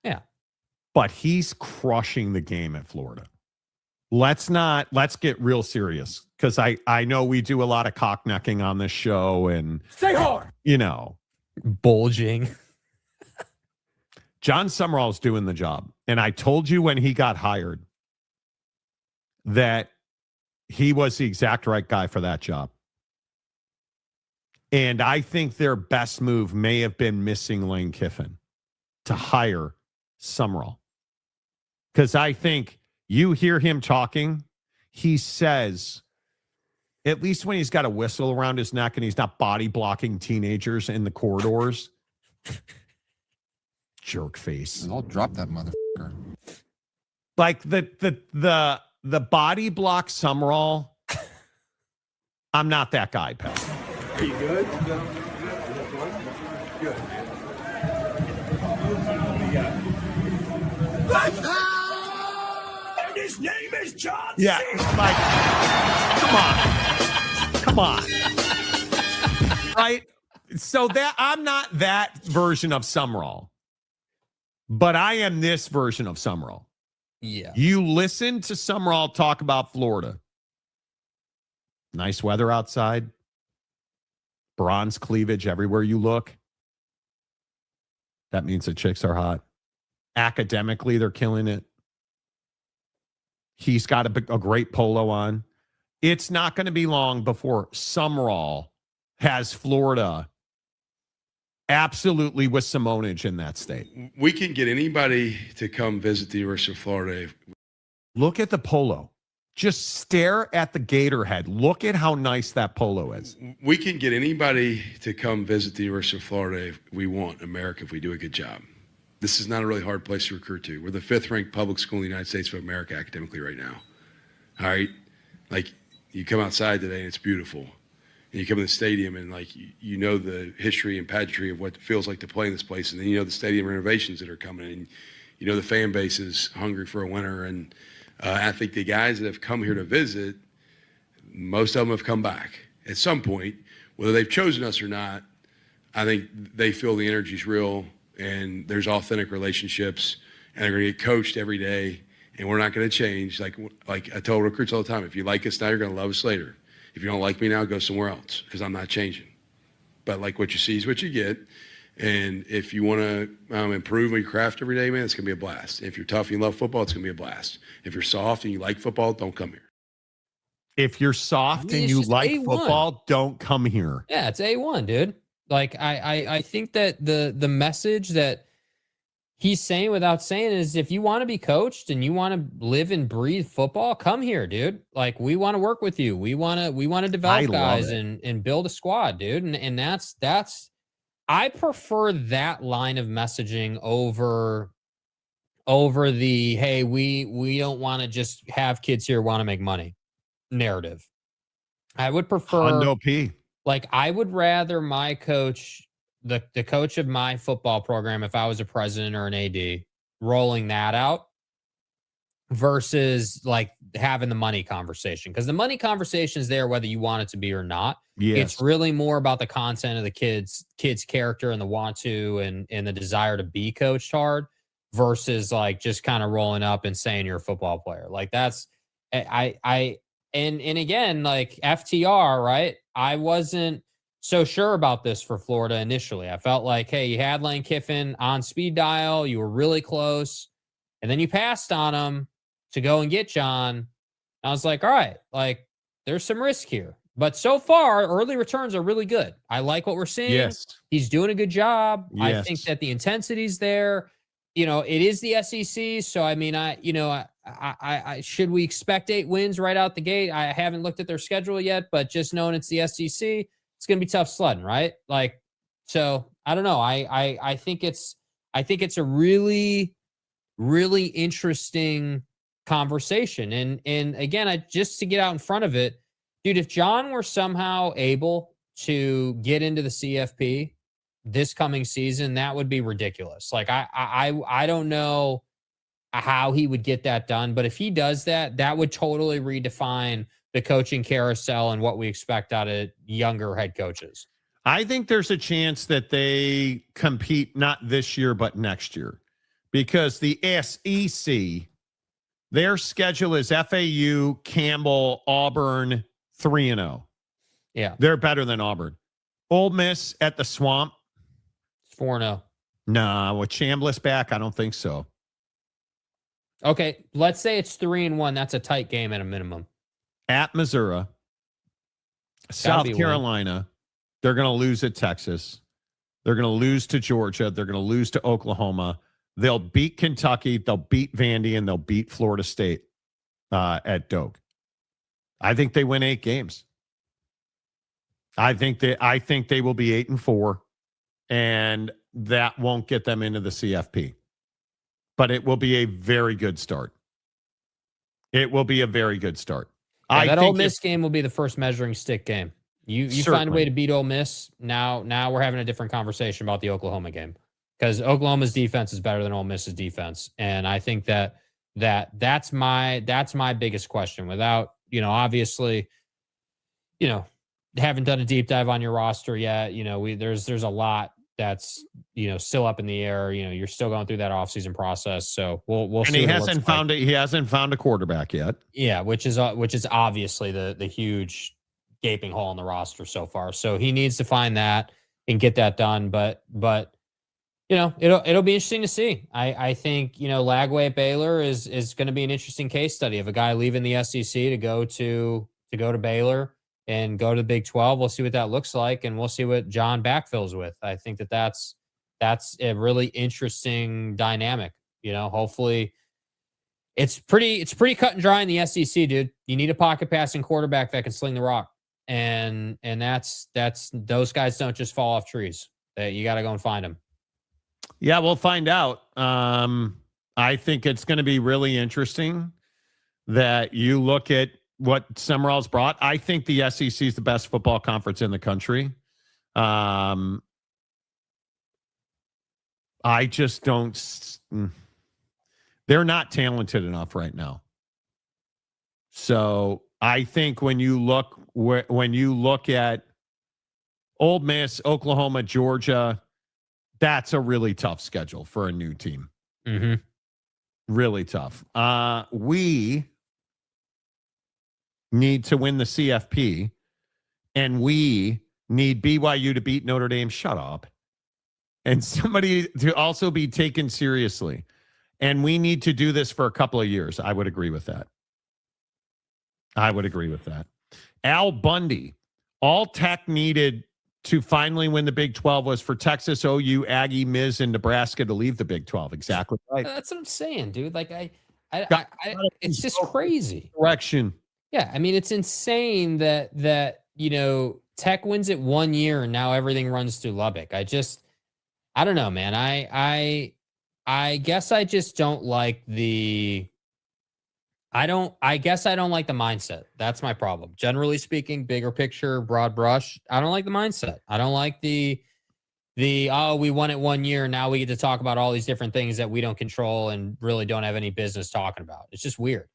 Yeah. But he's crushing the game at Florida. Let's get real serious, because I know we do a lot of cock-necking on this show and stay hard. You know, bulging. John Summerall's doing the job. And I told you when he got hired that he was the exact right guy for that job. And I think their best move may have been missing Lane Kiffin to hire Summerall. Because I think you hear him talking, he says, at least when he's got a whistle around his neck and he's not body blocking teenagers in the corridors. Jerk face. I'll drop that motherfucker. Like the body block Summerall, I'm not that guy, pal. Are you good? Good. And his name is John. Yeah, like, come on. Right? So that I'm not that version of Summerall, but I am this version of Summerall. Yeah. You listen to Summerall talk about Florida. Nice weather outside. Bronze cleavage everywhere you look. That means the chicks are hot. Academically, they're killing it. He's got a great polo on. It's not going to be long before Summerall has Florida absolutely with Simonage in that state. We can get anybody to come visit the University of Florida. Look at the polo. Just stare at the gator head. Look at how nice that polo is. We can get anybody to come visit the University of Florida if we want, America, if we do a good job. This is not a really hard place to recruit to. We're the 5th-ranked public school in the United States of America academically right now. All right? Like, you come outside today and it's beautiful. And you come to the stadium and, like, you know the history and pageantry of what it feels like to play in this place. And then you know the stadium renovations that are coming. And you know the fan base is hungry for a winner. And I think the guys that have come here to visit, most of them have come back. At some point, whether they've chosen us or not, I think they feel the energy's real and there's authentic relationships, and they're going to get coached every day, and we're not going to change. Like I tell recruits all the time, if you like us now, you're going to love us later. If you don't like me now, go somewhere else, because I'm not changing. But like what you see is what you get. And if you want to improve on your craft every day, man, it's going to be a blast. If you're tough and you love football, it's going to be a blast. If you're soft and you like football, don't come here. If you're soft and you like football, don't come here. Yeah, it's A1, dude. Like, I think that the message that he's saying without saying is, if you want to be coached and you want to live and breathe football, come here, dude. Like, we want to work with you. We want to develop guys and build a squad, dude. And that's I prefer that line of messaging over the, hey, we don't want to just have kids here want to make money narrative. I would prefer Hundo P. Like, I would rather my coach the coach of my football program, if I was a president or an AD, rolling that out versus like having the money conversation. Because the money conversation is there whether you want it to be or not. Yes. It's really more about the content of the kid's character and the want to and the desire to be coached hard versus like just kind of rolling up and saying you're a football player. Like that's and again, like FTR, right? I wasn't so sure about this for Florida initially. I felt like, hey, you had Lane Kiffin on speed dial, you were really close, and then you passed on him to go and get John. I was like, all right, like there's some risk here. But so far, early returns are really good. I like what we're seeing. Yes. He's doing a good job. Yes. I think that the intensity's there. You know, it is the SEC. So, I mean, I should we expect 8 wins right out the gate? I haven't looked at their schedule yet, but just knowing it's the SEC, it's going to be tough sledding, right? Like, so I don't know. I think it's a really, really interesting conversation. And again, just to get out in front of it, dude, if John were somehow able to get into the CFP this coming season, that would be ridiculous. Like I don't know how he would get that done, but if he does that, that would totally redefine the coaching carousel and what we expect out of younger head coaches. I think there's a chance that they compete not this year, but next year, because the SEC, their schedule is FAU, Campbell, Auburn, 3-0. Yeah. They're better than Auburn. Ole Miss at the Swamp. It's 4-0. Nah, with Chambliss back, I don't think so. Okay, let's say it's 3-1. That's a tight game at a minimum. At Missouri, South Carolina, they're going to lose at Texas. They're going to lose to Georgia. They're going to lose to Oklahoma. They'll beat Kentucky. They'll beat Vandy, and they'll beat Florida State at Doak. I think they win 8 games. I think they will be 8-4, and that won't get them into the CFP. But it will be a very good start. It will be a very good start. Yeah, that Ole Miss game will be the first measuring stick game. You find a way to beat Ole Miss. Now we're having a different conversation about the Oklahoma game, because Oklahoma's defense is better than Ole Miss's defense, and I think that's my biggest question. Without obviously, haven't done a deep dive on your roster yet. There's a lot that's still up in the air. You're still going through that offseason process, so we'll and see. He hasn't found a quarterback yet. Yeah, which is obviously the huge gaping hole in the roster so far. So he needs to find that and get that done. But it'll be interesting to see. I think Lagway at Baylor is going to be an interesting case study of a guy leaving the SEC to go to Baylor and go to the Big 12. We'll see what that looks like, and we'll see what John backfills with. I think that's a really interesting dynamic. Hopefully it's pretty cut and dry in the SEC, dude. You need a pocket passing quarterback that can sling the rock. And that's those guys don't just fall off trees. You got to go and find them. Yeah, we'll find out. I think it's going to be really interesting that you look at what Summerall's brought. I think the SEC is the best football conference in the country. I just don't. They're not talented enough right now. So I think when you look at Ole Miss, Oklahoma, Georgia, that's a really tough schedule for a new team. Mm-hmm. Really tough. We need to win the CFP, and we need BYU to beat Notre Dame. Shut up. And somebody to also be taken seriously. And we need to do this for a couple of years. I would agree with that. Al Bundy, all Tech needed to finally win the Big 12 was for Texas, OU, Aggie, Miz, and Nebraska to leave the Big 12. Exactly right. That's what I'm saying, dude. Like it's just crazy. Direction. Yeah, I mean, it's insane that Tech wins it 1 year and now everything runs through Lubbock. I don't know, man. I guess I just don't like I guess I don't like the mindset. That's my problem. Generally speaking, bigger picture, broad brush, I don't like the mindset. I don't like the we won it 1 year. Now we get to talk about all these different things that we don't control and really don't have any business talking about. It's just weird.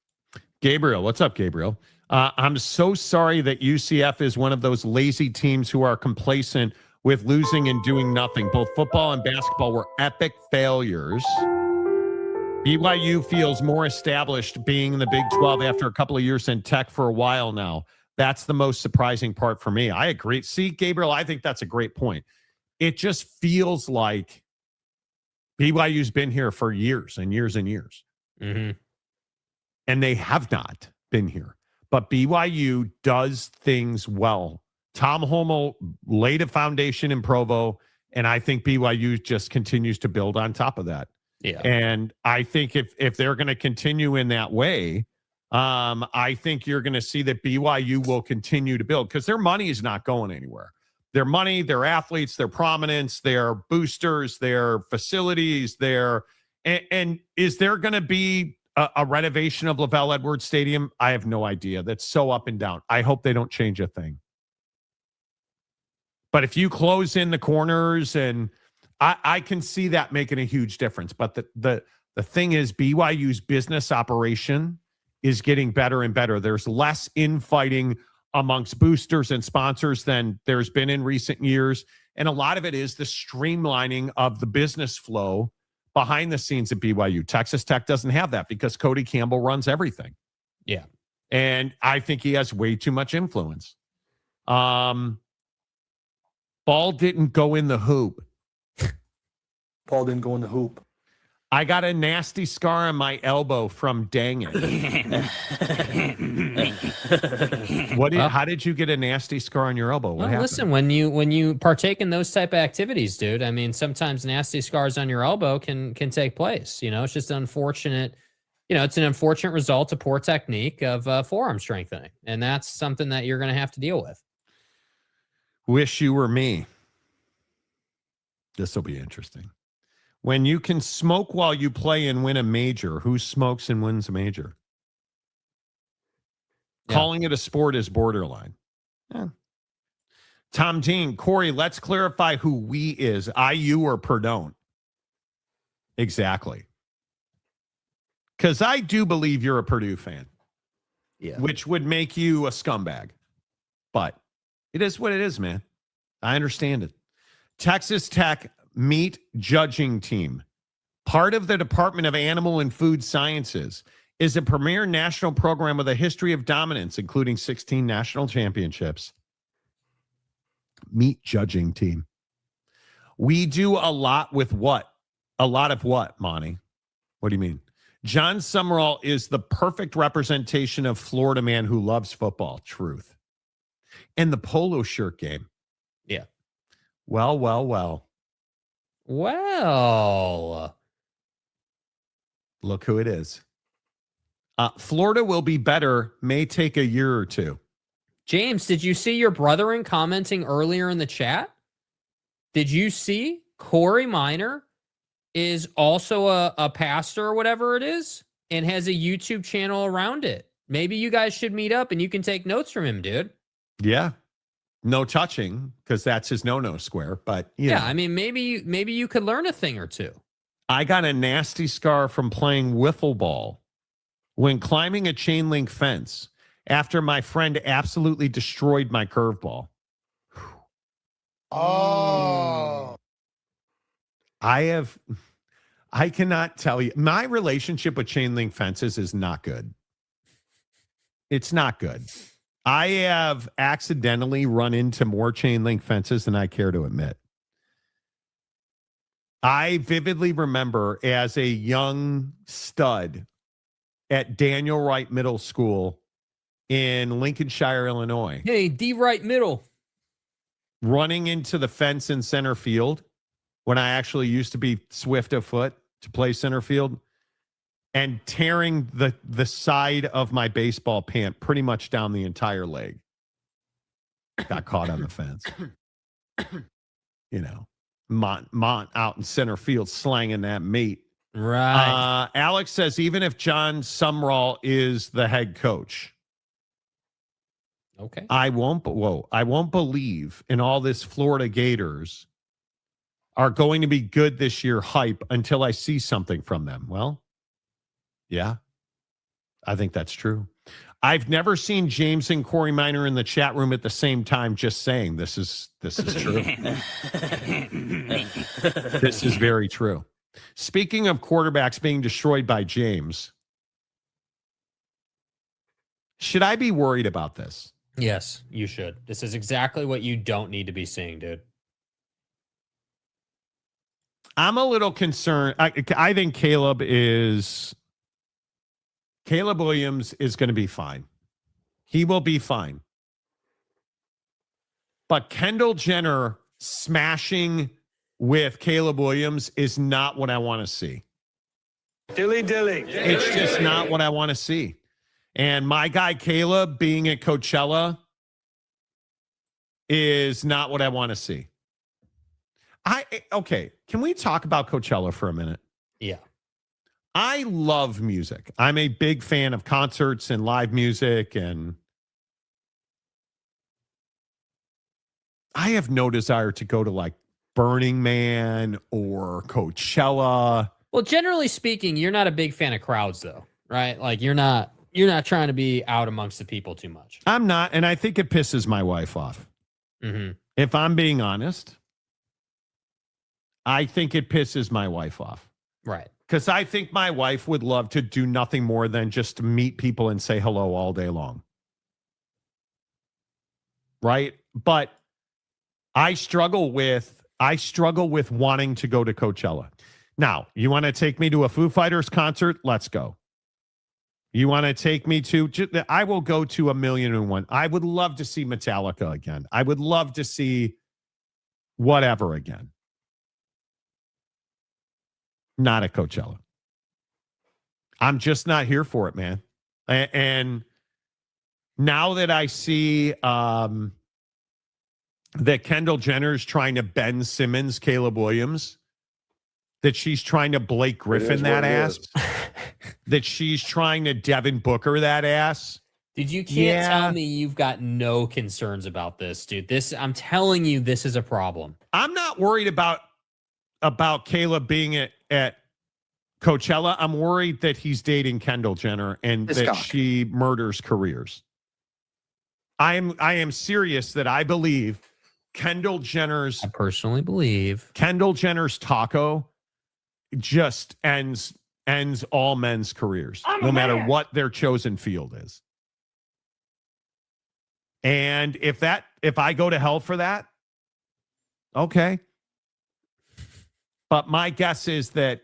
Gabriel, what's up, Gabriel? I'm so sorry that UCF is one of those lazy teams who are complacent with losing and doing nothing. Both football and basketball were epic failures. BYU feels more established being in the Big 12 after a couple of years in Tech for a while now. That's the most surprising part for me. I agree. See, Gabriel, I think that's a great point. It just feels like BYU's been here for years and years and years. Mm-hmm. And they have not been here. But BYU does things well. Tom Holmoe laid a foundation in Provo, and I think BYU just continues to build on top of that. Yeah. And I think if they're going to continue in that way, I think you're going to see that BYU will continue to build because their money is not going anywhere. Their money, their athletes, their prominence, their boosters, their facilities, and is there going to be a renovation of LaVell Edwards Stadium? I have no idea. That's so up and down. I hope they don't change a thing. But if you close in the corners, and I can see that making a huge difference. But the thing is, BYU's business operation is getting better and better. There's less infighting amongst boosters and sponsors than there's been in recent years. And a lot of it is the streamlining of the business flow behind the scenes at BYU. Texas Tech doesn't have that because Cody Campbell runs everything. Yeah. And I think he has way too much influence. Ball didn't go in the hoop. Ball didn't go in the hoop. I got a nasty scar on my elbow from dang it. How did you get a nasty scar on your elbow? What happened? Listen, when you partake in those type of activities, dude, I mean, sometimes nasty scars on your elbow can take place. You know, it's just unfortunate. You know, it's an unfortunate result of poor technique of forearm strengthening. And that's something that you're going to have to deal with. Wish you were me. This will be interesting. When you can smoke while you play and win a major, who smokes and wins a major? Yeah. Calling it a sport is borderline. Yeah. Tom Dean, Corey, let's clarify who we is, IU or Perdone. Exactly. Because I do believe you're a Purdue fan. Yeah. Which would make you a scumbag. But it is what it is, man. I understand it. Texas Tech meat judging team, part of the Department of Animal and Food Sciences, is a premier national program with a history of dominance, including 16 national championships. Meat judging team. We do a lot with what? A lot of what, Monty? What do you mean? John Summerall is the perfect representation of Florida man who loves football. Truth. And the polo shirt game. Yeah. Well. Look who it is. Florida will be better, may take a year or two. James, did you see your brethren commenting earlier in the chat? Did you see Corey Minor is also a pastor or whatever it is and has a YouTube channel around it? Maybe you guys should meet up and you can take notes from him, dude. Yeah. No touching, because that's his no-no square. But you know. I mean, maybe you could learn a thing or two. I got a nasty scar from playing wiffle ball when climbing a chain link fence after my friend absolutely destroyed my curveball. Oh. I cannot tell you. My relationship with chain link fences is not good. It's not good. I have accidentally run into more chain link fences than I care to admit. I vividly remember as a young stud at Daniel Wright Middle School in Lincolnshire, Illinois. Hey, D. Wright Middle. Running into the fence in center field when I actually used to be swift of foot to play center field, and tearing the side of my baseball pant pretty much down the entire leg. Got caught on the fence. You know, Mont out in center field slanging that meat. Right. Alex says, even if John Sumrall is the head coach, okay, I won't believe in all this Florida Gators are going to be good this year hype until I see something from them. Well, yeah, I think that's true. I've never seen James and Corey Minor in the chat room at the same time just saying this is true. This is very true. Speaking of quarterbacks being destroyed by James, should I be worried about this? Yes, you should. This is exactly what you don't need to be seeing, dude. I'm a little concerned. I think Caleb Williams is going to be fine. He will be fine. But Kendall Jenner smashing with Caleb Williams is not what I want to see. Dilly. It's just not what I want to see. And my guy Caleb being at Coachella is not what I want to see. Okay, can we talk about Coachella for a minute? Yeah. I love music. I'm a big fan of concerts and live music, and I have no desire to go to like Burning Man or Coachella. Well, generally speaking, you're not a big fan of crowds though, right? Like you're not trying to be out amongst the people too much. I'm not, and I think it pisses my wife off. Mm-hmm. If I'm being honest, I think it pisses my wife off. Right. Because I think my wife would love to do nothing more than just to meet people and say hello all day long. Right? But I struggle with wanting to go to Coachella. Now, you want to take me to a Foo Fighters concert? Let's go. You want to take me to, I will go to 1,000,001. I would love to see Metallica again. I would love to see whatever again. Not at Coachella. I'm just not here for it, man. And now that I see that Kendall Jenner's trying to Ben Simmons, Caleb Williams, that she's trying to Blake Griffin that ass, that she's trying to Devin Booker that ass. Dude, you can't tell me you've got no concerns about this, dude. I'm telling you, this is a problem. I'm not worried about Caleb being at Coachella. I'm worried that he's dating Kendall Jenner and that she murders careers. I am serious that I believe Kendall Jenner's. I personally believe Kendall Jenner's taco just ends all men's careers, no matter what their chosen field is. And if I go to hell for that, okay. But my guess is that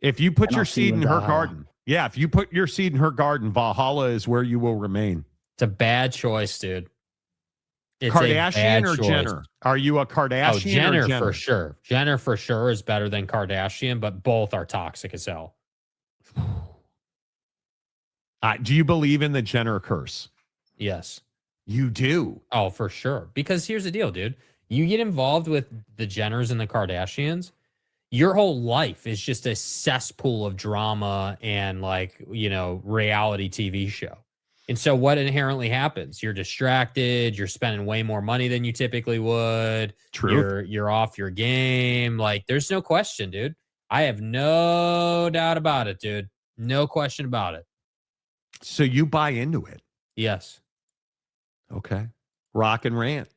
if you put your seed in her garden, if you put your seed in her garden, Valhalla is where you will remain. It's a bad choice, dude. It's Kardashian or Jenner? Are you a Kardashian? Oh, Jenner, or Jenner for sure. Jenner for sure is better than Kardashian, but both are toxic as hell. Do you believe in the Jenner curse? Yes. You do? Oh, for sure. Because here's the deal, dude. You get involved with the Jenners and the Kardashians, your whole life is just a cesspool of drama and reality TV show. And so what inherently happens? You're distracted. You're spending way more money than you typically would. True. You're off your game. Like, there's no question, dude. I have no doubt about it, dude. No question about it. So you buy into it? Yes. Okay. Rock and rant.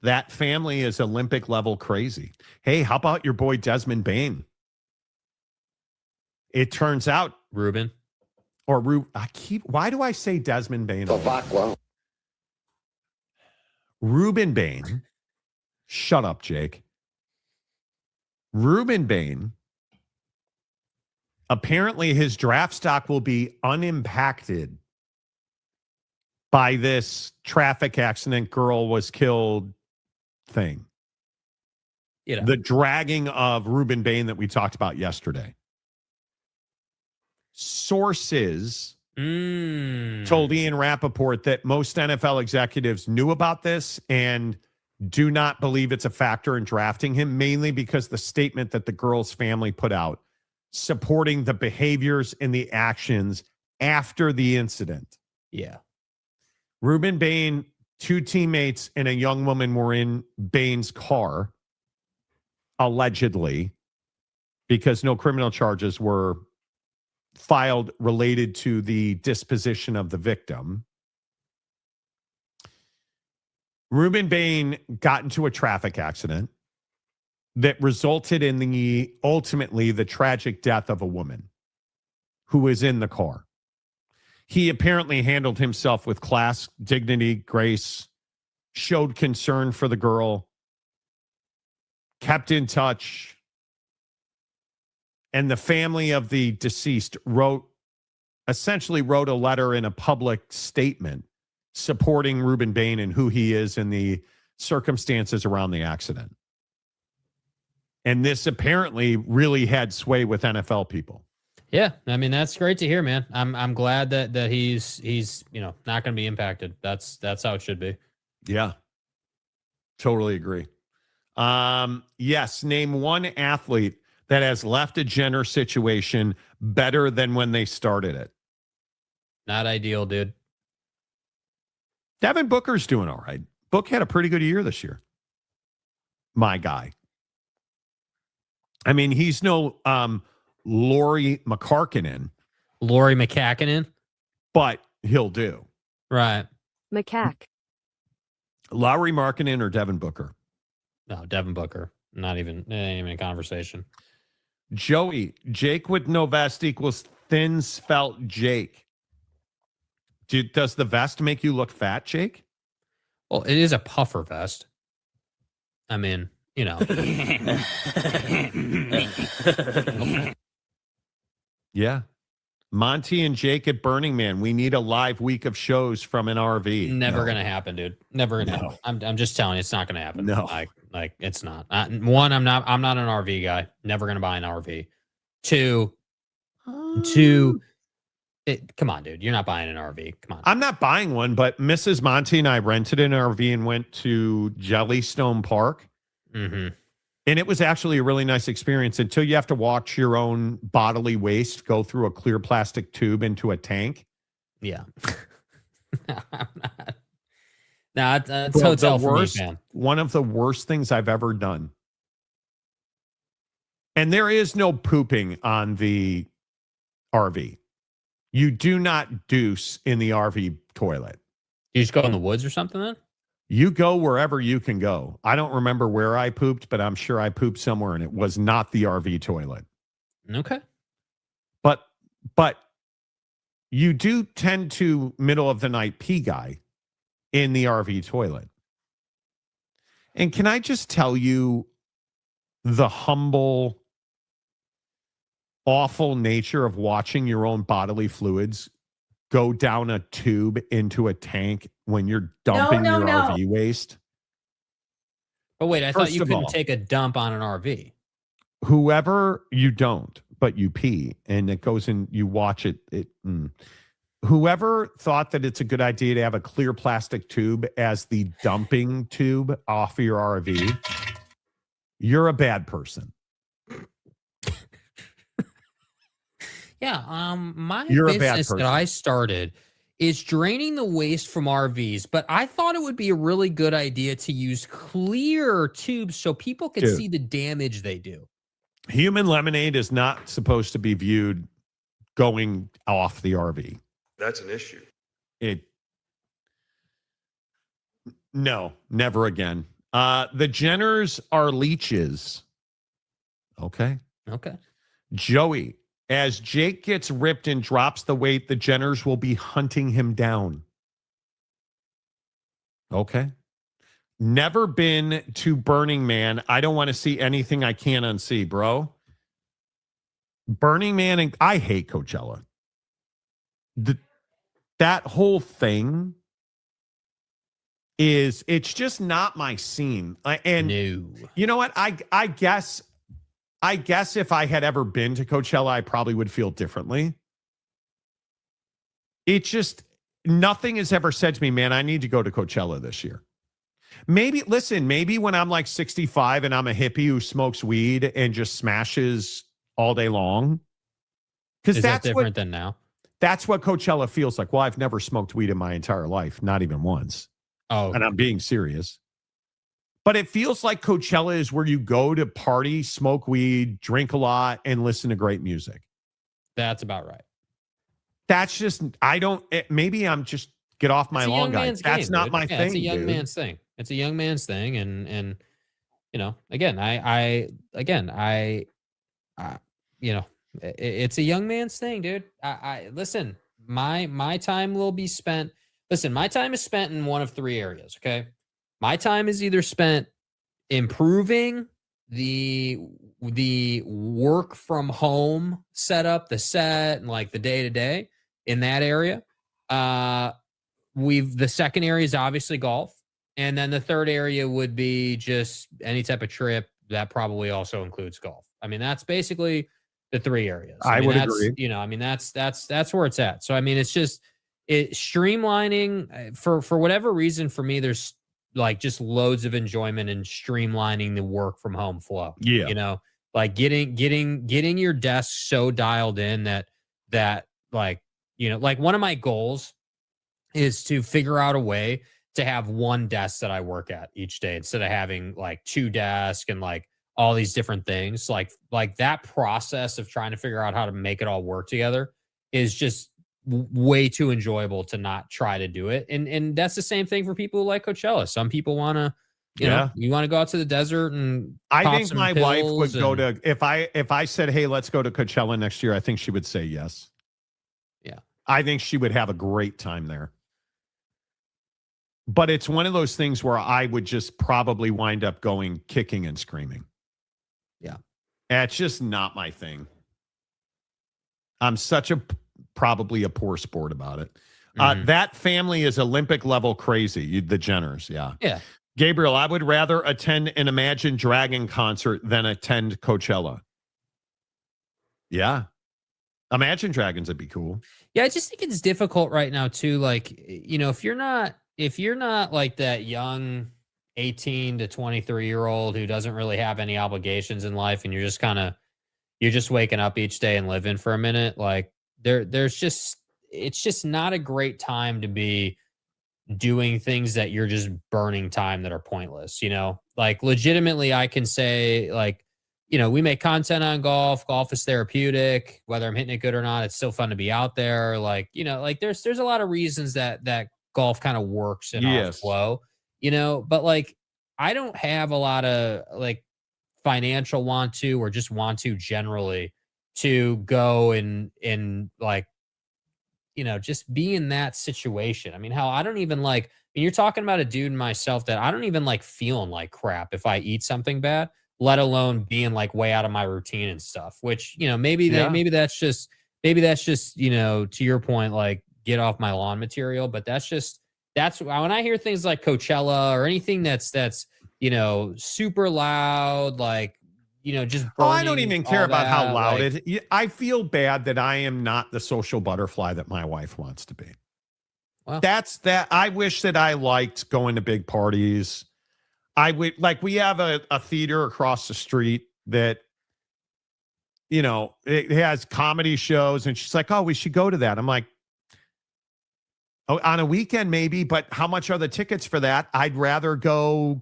That family is Olympic level crazy. Hey, how about your boy Desmond Bain? It turns out Ruben. Or why do I say Desmond Bain? Ruben Bain. Shut up, Jake. Ruben Bain. Apparently his draft stock will be unimpacted by this traffic accident, girl was killed thing. The dragging of Ruben Bain that we talked about yesterday. Sources told Ian Rappaport that most NFL executives knew about this and do not believe it's a factor in drafting him, mainly because the statement that the girl's family put out supporting the behaviors and the actions after the incident. Yeah. Ruben Bain, two teammates and a young woman were in Bain's car allegedly, because no criminal charges were filed related to the disposition of the victim. Reuben Bain got into a traffic accident that resulted in ultimately the tragic death of a woman who was in the car. He apparently handled himself with class, dignity, grace, showed concern for the girl, kept in touch, and the family of the deceased essentially wrote a letter in a public statement supporting Reuben Bain and who he is and the circumstances around the accident. And this apparently really had sway with NFL people. Yeah, I mean, that's great to hear, man. I'm glad that he's not going to be impacted. That's how it should be. Yeah. Totally agree. Yes, name one athlete that has left a Jenner situation better than when they started it. Not ideal, dude. Devin Booker's doing all right. Book had a pretty good year this year. My guy. I mean, he's no Laurie McCarkinen. Laurie McCackinen? But he'll do. Right. Macaque. Laurie Markkinen or Devin Booker? No, Devin Booker. Not even a conversation. Joey, Jake with no vest equals thin svelte Jake. Does the vest make you look fat, Jake? Well, it is a puffer vest. I mean, Yeah. Monty and Jake at Burning Man. We need a live week of shows from an RV. Never gonna happen, dude. Never gonna happen. I'm just telling you, it's not gonna happen. No. Like it's not. One, I'm not an RV guy. Never gonna buy an RV. Two, come on, dude. You're not buying an RV. Come on. I'm not buying one, but Mrs. Monty and I rented an RV and went to Jellystone Park. Mm-hmm. And it was actually a really nice experience until you have to watch your own bodily waste go through a clear plastic tube into a tank. Yeah. No, I'm not. No, it's hotel for me, man. One of the worst things I've ever done. And there is no pooping on the RV. You do not deuce in the RV toilet. You just go in the woods or something then? You go wherever you can go. I don't remember where I pooped, but I'm sure I pooped somewhere and it was not the RV toilet. Okay. But you do tend to middle of the night pee guy in the RV toilet. And can I just tell you the humble, awful nature of watching your own bodily fluids go down a tube into a tank when you're dumping your RV waste? Oh, wait, I thought you couldn't take a dump on an RV. Whoever you don't, but you pee and it goes in, you watch it. Whoever thought that it's a good idea to have a clear plastic tube as the dumping tube off of your RV, you're a bad person. Yeah, my business that I started is draining the waste from RVs, but I thought it would be a really good idea to use clear tubes so people can see the damage they do. Human lemonade is not supposed to be viewed going off the RV. That's an issue. No, never again. The Jenners are leeches. Okay. Joey, as Jake gets ripped and drops the weight, the Jenners will be hunting him down. Okay. Never been to Burning Man. I don't want to see anything I can't unsee, bro. Burning Man, and I hate Coachella. That whole thing it's just not my scene. And you know what? I guess if I had ever been to Coachella, I probably would feel differently. It's just nothing has ever said to me, man, I need to go to Coachella this year. Maybe when I'm like 65 and I'm a hippie who smokes weed and just smashes all day long. Because that's different than now. That's what Coachella feels like. Well, I've never smoked weed in my entire life, not even once. Oh. And I'm being serious. But it feels like Coachella is where you go to party, smoke weed, drink a lot, and listen to great music. That's about right. That's just, maybe I'm just get off my lawn, guy. That's not my thing. It's a young man's thing. It's a young man's thing. And again, it's a young man's thing, dude. I listen, my time will be spent. Listen, my time is spent in one of three areas. Okay. My time is either spent improving the work from home setup, the set, and like the day to day in that area. The second area is obviously golf. And then the third area would be just any type of trip that probably also includes golf. I mean, that's basically the three areas. I would agree. agree. That's where it's at. So, I mean, it's just streamlining for whatever reason. For me, there's like just loads of enjoyment in streamlining the work from home flow. Yeah. Like getting your desk so dialed in that like one of my goals is to figure out a way to have one desk that I work at each day instead of having like two desks and like all these different things. Like that process of trying to figure out how to make it all work together is just way too enjoyable to not try to do it. And that's the same thing for people who like Coachella. Some people want to, you want to go out to the desert and I think my wife would go to, if I said, hey, let's go to Coachella next year, I think she would say yes. Yeah. I think she would have a great time there. But it's one of those things where I would just probably wind up going kicking and screaming. Yeah. It's just not my thing. I'm probably a poor sport about it. That family is Olympic level crazy. The Jenners. Yeah. Yeah. Gabriel, I would rather attend an Imagine Dragon concert than attend Coachella. Yeah. Imagine Dragons would be cool. Yeah. I just think it's difficult right now too. Like, if you're not like that young 18 to 23-year-old who doesn't really have any obligations in life and you're just waking up each day and living for a minute, like it's just not a great time to be doing things that you're just burning time that are pointless, like legitimately I can say like, we make content on golf. Golf is therapeutic, whether I'm hitting it good or not. It's still fun to be out there. Like, like there's a lot of reasons that golf kind of works in our flow, but like, I don't have a lot of like financial want to, or just want to generally to go and like, just be in that situation. I mean, I don't even like, you're talking about a dude and myself that I don't even like feeling like crap if I eat something bad, let alone being like way out of my routine and stuff, which, maybe that's just, to your point, like get off my lawn material. But that's when I hear things like Coachella or anything that's super loud, like, just I don't even care about how loud it. I feel bad that I am not the social butterfly that my wife wants to be. Well, that's that. I wish that I liked going to big parties. I would like, we have a theater across the street that, it has comedy shows, and she's like, oh, we should go to that. I'm like, oh, on a weekend maybe, but how much are the tickets for that? I'd rather go.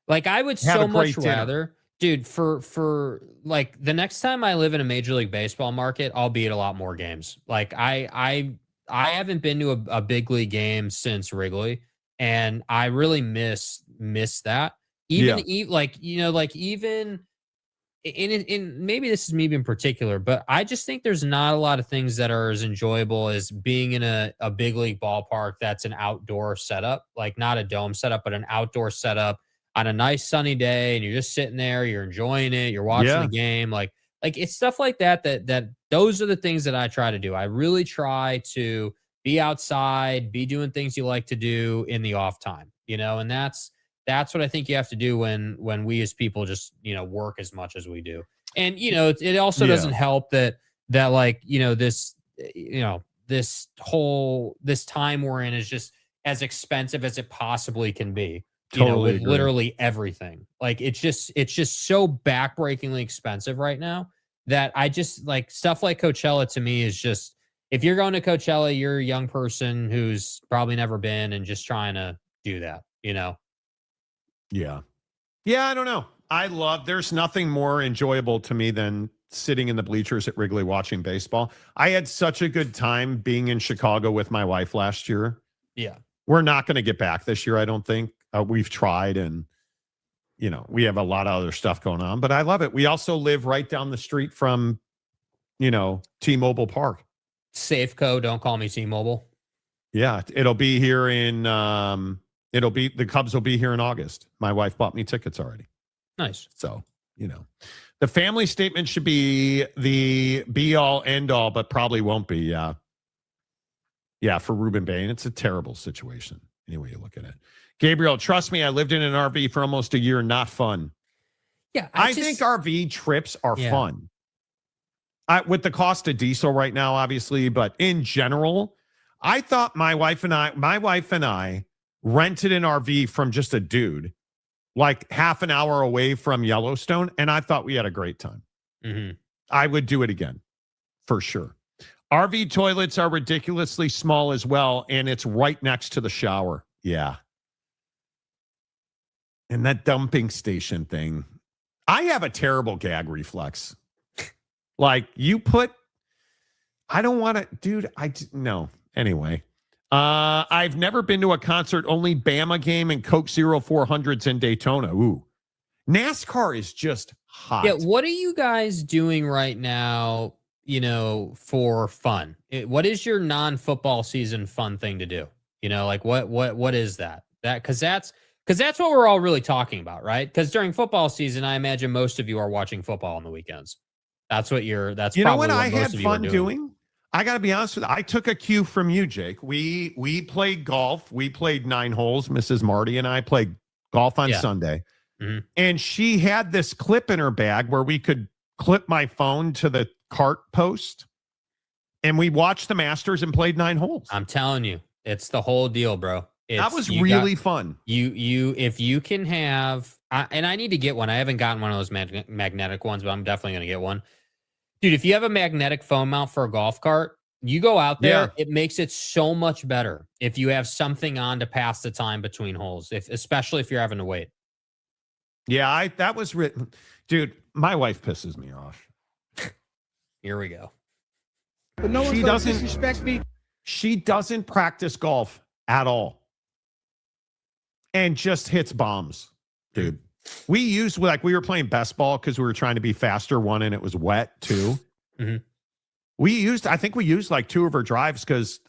Like, I would so much rather, dude, for like the next time I live in a Major League Baseball market, I'll be at a lot more games. Like I haven't been to a big league game since Wrigley, and I really miss that. Even in maybe this is me in particular, but I just think there's not a lot of things that are as enjoyable as being in a big league ballpark that's an outdoor setup, like not a dome setup, but an outdoor setup on a nice sunny day, and you're just sitting there, you're enjoying it, you're watching the game. Like it's stuff like that those are the things that I try to do. I really try to be outside, be doing things you like to do in the off time, and that's what I think you have to do when we as people just, work as much as we do. And, it also doesn't help that like, this time we're in is just as expensive as it possibly can be, Totally with agree. literally everything. Like it's just so backbreakingly expensive right now that I just like stuff like Coachella to me is just, if you're going to Coachella, you're a young person who's probably never been and just trying to do that, Yeah. Yeah, I don't know. There's nothing more enjoyable to me than sitting in the bleachers at Wrigley watching baseball. I had such a good time being in Chicago with my wife last year. Yeah. We're not going to get back this year, I don't think. We've tried, and, we have a lot of other stuff going on, but I love it. We also live right down the street from, T-Mobile Park. Safeco, don't call me T-Mobile. Yeah, it'll be here in, the Cubs will be here in August. My wife bought me tickets already. Nice. So, the family statement should be the be-all, end-all, but probably won't be. Yeah. Yeah, for Ruben Bain, it's a terrible situation. Anyway, you look at it. Gabriel, trust me, I lived in an RV for almost a year. Not fun. Yeah, I think RV trips are fun. With the cost of diesel right now, obviously, but in general, I thought my wife and I rented an RV from just a dude, like half an hour away from Yellowstone, and I thought we had a great time. Mm-hmm. I would do it again, for sure. RV toilets are ridiculously small as well, and it's right next to the shower. Yeah. And that dumping station thing. I have a terrible gag reflex. Like, I don't want to, dude, no. Anyway. I've never been to a concert, only Bama game and Coke Zero 400s in Daytona. Ooh. NASCAR is just hot. Yeah, what are you guys doing right now, for fun? What is your non-football season fun thing to do? What is that? Because that's what we're all really talking about, right? Because during football season, I imagine most of you are watching football on the weekends. That's what I had fun doing? I got to be honest with you. I took a cue from you, Jake. We played golf. We played 9 holes. Mrs. Marty and I played golf on Sunday. Mm-hmm. And she had this clip in her bag where we could clip my phone to the cart post. And we watched the Masters and played 9 holes. I'm telling you, it's the whole deal, bro. That was really fun. If you can have, and I need to get one. I haven't gotten one of those magnetic ones, but I'm definitely going to get one. Dude, if you have a magnetic phone mount for a golf cart, you go out there, it makes it so much better if you have something on to pass the time between holes, especially if you're having to wait. Yeah, that was written. Dude, my wife pisses me off. Here we go. But no one doesn't disrespect me. She doesn't practice golf at all. And just hits bombs, dude. We were playing best ball because we were trying to be faster, one, and it was wet, too. Mm-hmm. I think we used like 2 of her drives because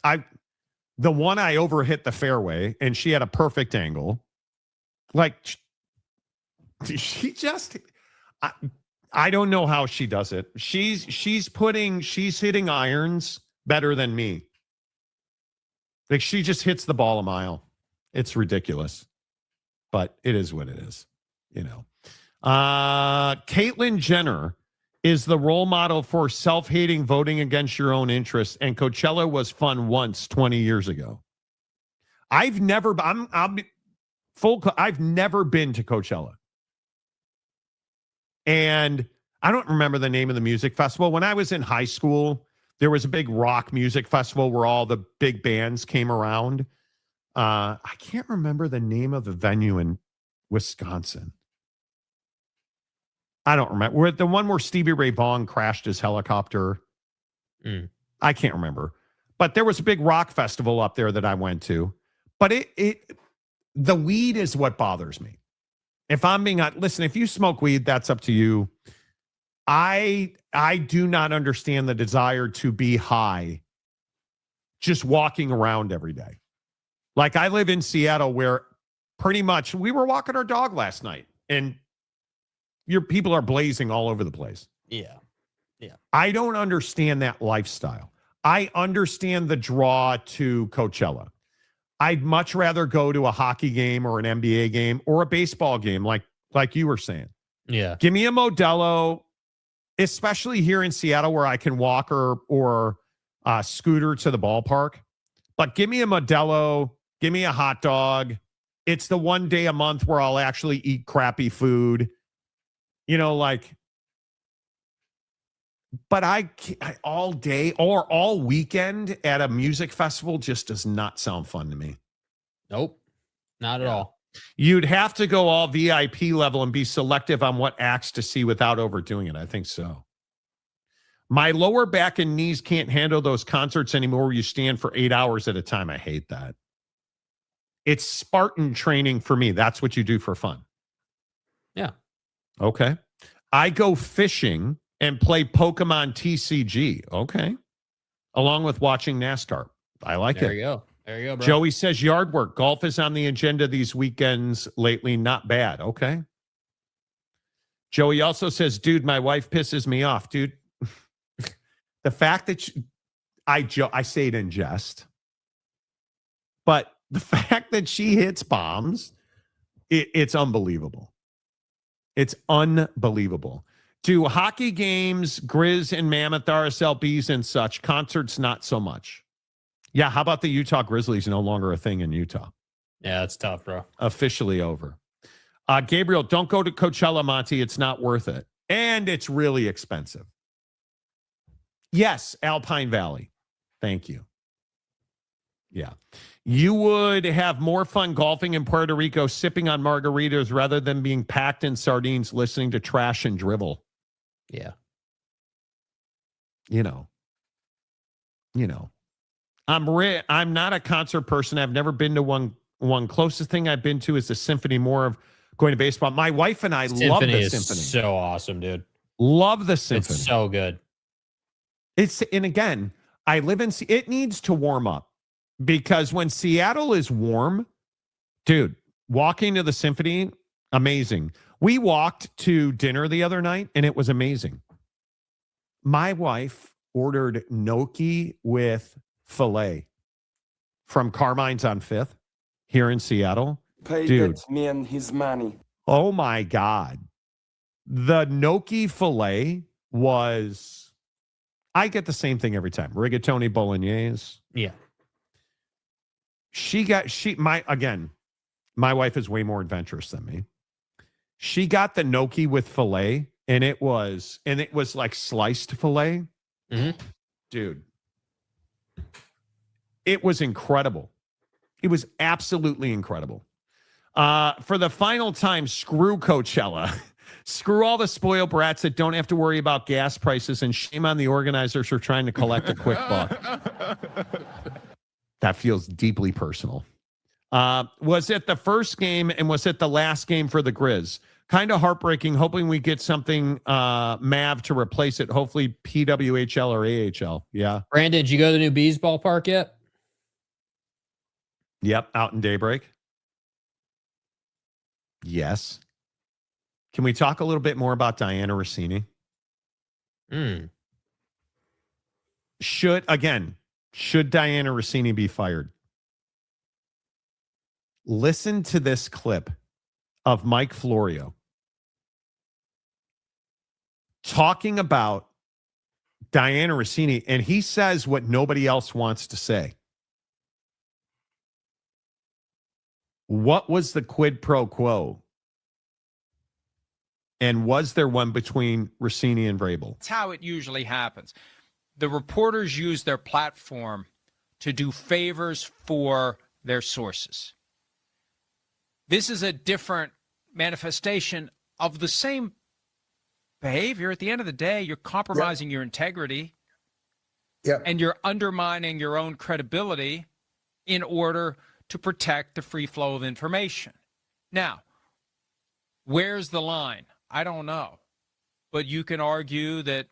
the one I overhit the fairway and she had a perfect angle. Like, she just, I don't know how she does it. She's hitting irons better than me. Like, she just hits the ball a mile. It's ridiculous, but it is what it is. Caitlyn Jenner is the role model for self-hating, voting against your own interests, and Coachella was fun once 20 years ago. I've never been to Coachella. And I don't remember the name of the music festival. When I was in high school, there was a big rock music festival where all the big bands came around. I can't remember the name of the venue in Wisconsin. I don't remember. We're the one where Stevie Ray Vaughan crashed his helicopter. I can't remember. But there was a big rock festival up there that I went to. But the weed is what bothers me. If I'm being listen, if you smoke weed, that's up to you. I do not understand the desire to be high just walking around every day. Like, I live in Seattle where pretty much we were walking our dog last night and your people are blazing all over the place. Yeah. I don't understand that lifestyle. I understand the draw to Coachella. I'd much rather go to a hockey game or an NBA game or a baseball game, like you were saying. Yeah. Give me a Modelo, especially here in Seattle where I can walk or scooter to the ballpark. But give me a Modelo, give me a hot dog. It's the one day a month where I'll actually eat crappy food. But I all day or all weekend at a music festival just does not sound fun to me. Nope. Not at all. You'd have to go all VIP level and be selective on what acts to see without overdoing it. I think so. My lower back and knees can't handle those concerts anymore where you stand for 8 hours at a time. I hate that. It's Spartan training for me. That's what you do for fun. Yeah. Okay. I go fishing and play Pokemon TCG. Okay. Along with watching NASCAR. I like it. There you go. There you go, bro. Joey says yard work. Golf is on the agenda these weekends lately. Not bad. Okay. Joey also says, dude, my wife pisses me off, dude. The fact that I say it in jest, but the fact that she hits bombs, it's unbelievable. It's unbelievable. Do hockey games, Grizz and Mammoth, RSLBs and such, concerts, not so much. Yeah, how about the Utah Grizzlies? No longer a thing in Utah. Yeah, that's tough, bro. Officially over. Gabriel, don't go to Coachella, Monty. It's not worth it. And it's really expensive. Yes, Alpine Valley. Thank you. Yeah. You would have more fun golfing in Puerto Rico, sipping on margaritas rather than being packed in sardines, listening to trash and drivel. Yeah. You know. I'm not a concert person. I've never been to one. Closest thing I've been to is the symphony, more of going to baseball. My wife and I love the symphony. So awesome, dude. Love the symphony. It's so good. And again, I live in, it needs to warm up because when Seattle is warm, dude, walking to the symphony, amazing. We walked to dinner the other night and it was amazing. My wife ordered gnocchi with filet from Carmine's on 5th here in Seattle. Pay Dude, that man his money. Oh my God. The gnocchi filet was, I get the same thing every time. Rigatoni bolognese. Yeah. My wife is way more adventurous than me. She got the gnocchi with filet and it was like sliced filet. Mm-hmm. Dude. It was incredible. It was absolutely incredible. For the final time, screw Coachella. Screw all the spoiled brats that don't have to worry about gas prices, and shame on the organizers for trying to collect a quick buck. That feels deeply personal. Was it the first game and was it the last game for the Grizz? Kind of heartbreaking, hoping we get something MAV to replace it. Hopefully PWHL or AHL. Yeah. Brandon, did you go to the new Bees ballpark yet? Yep, out in Daybreak. Yes. Can we talk a little bit more about Diana Rossini? Should Diana Rossini be fired? Listen to this clip of Mike Florio talking about Diana Rossini, and he says what nobody else wants to say. What was the quid pro quo? And was there one between Rossini and Vrabel? That's how it usually happens. The reporters use their platform to do favors for their sources. This is a different manifestation of the same behavior. At the end of the day, you're compromising your integrity and you're undermining your own credibility in order to protect the free flow of information. Now, where's the line? I don't know. But you can argue that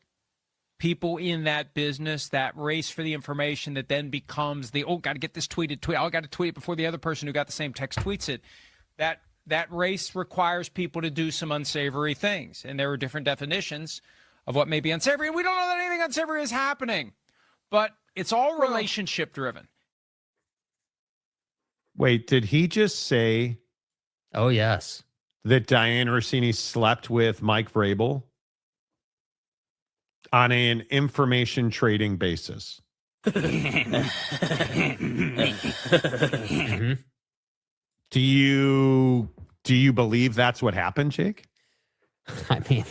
people in that business, that race for the information that then becomes the, got to get this tweeted, I got to tweet it before the other person who got the same text tweets it. That race requires people to do some unsavory things. And there are different definitions of what may be unsavory. And we don't know that anything unsavory is happening. But it's all relationship driven. Wait, did he just say? Oh, yes. That Diana Rossini slept with Mike Vrabel on an information trading basis. Mm-hmm. Do you believe that's what happened, Jake? I mean,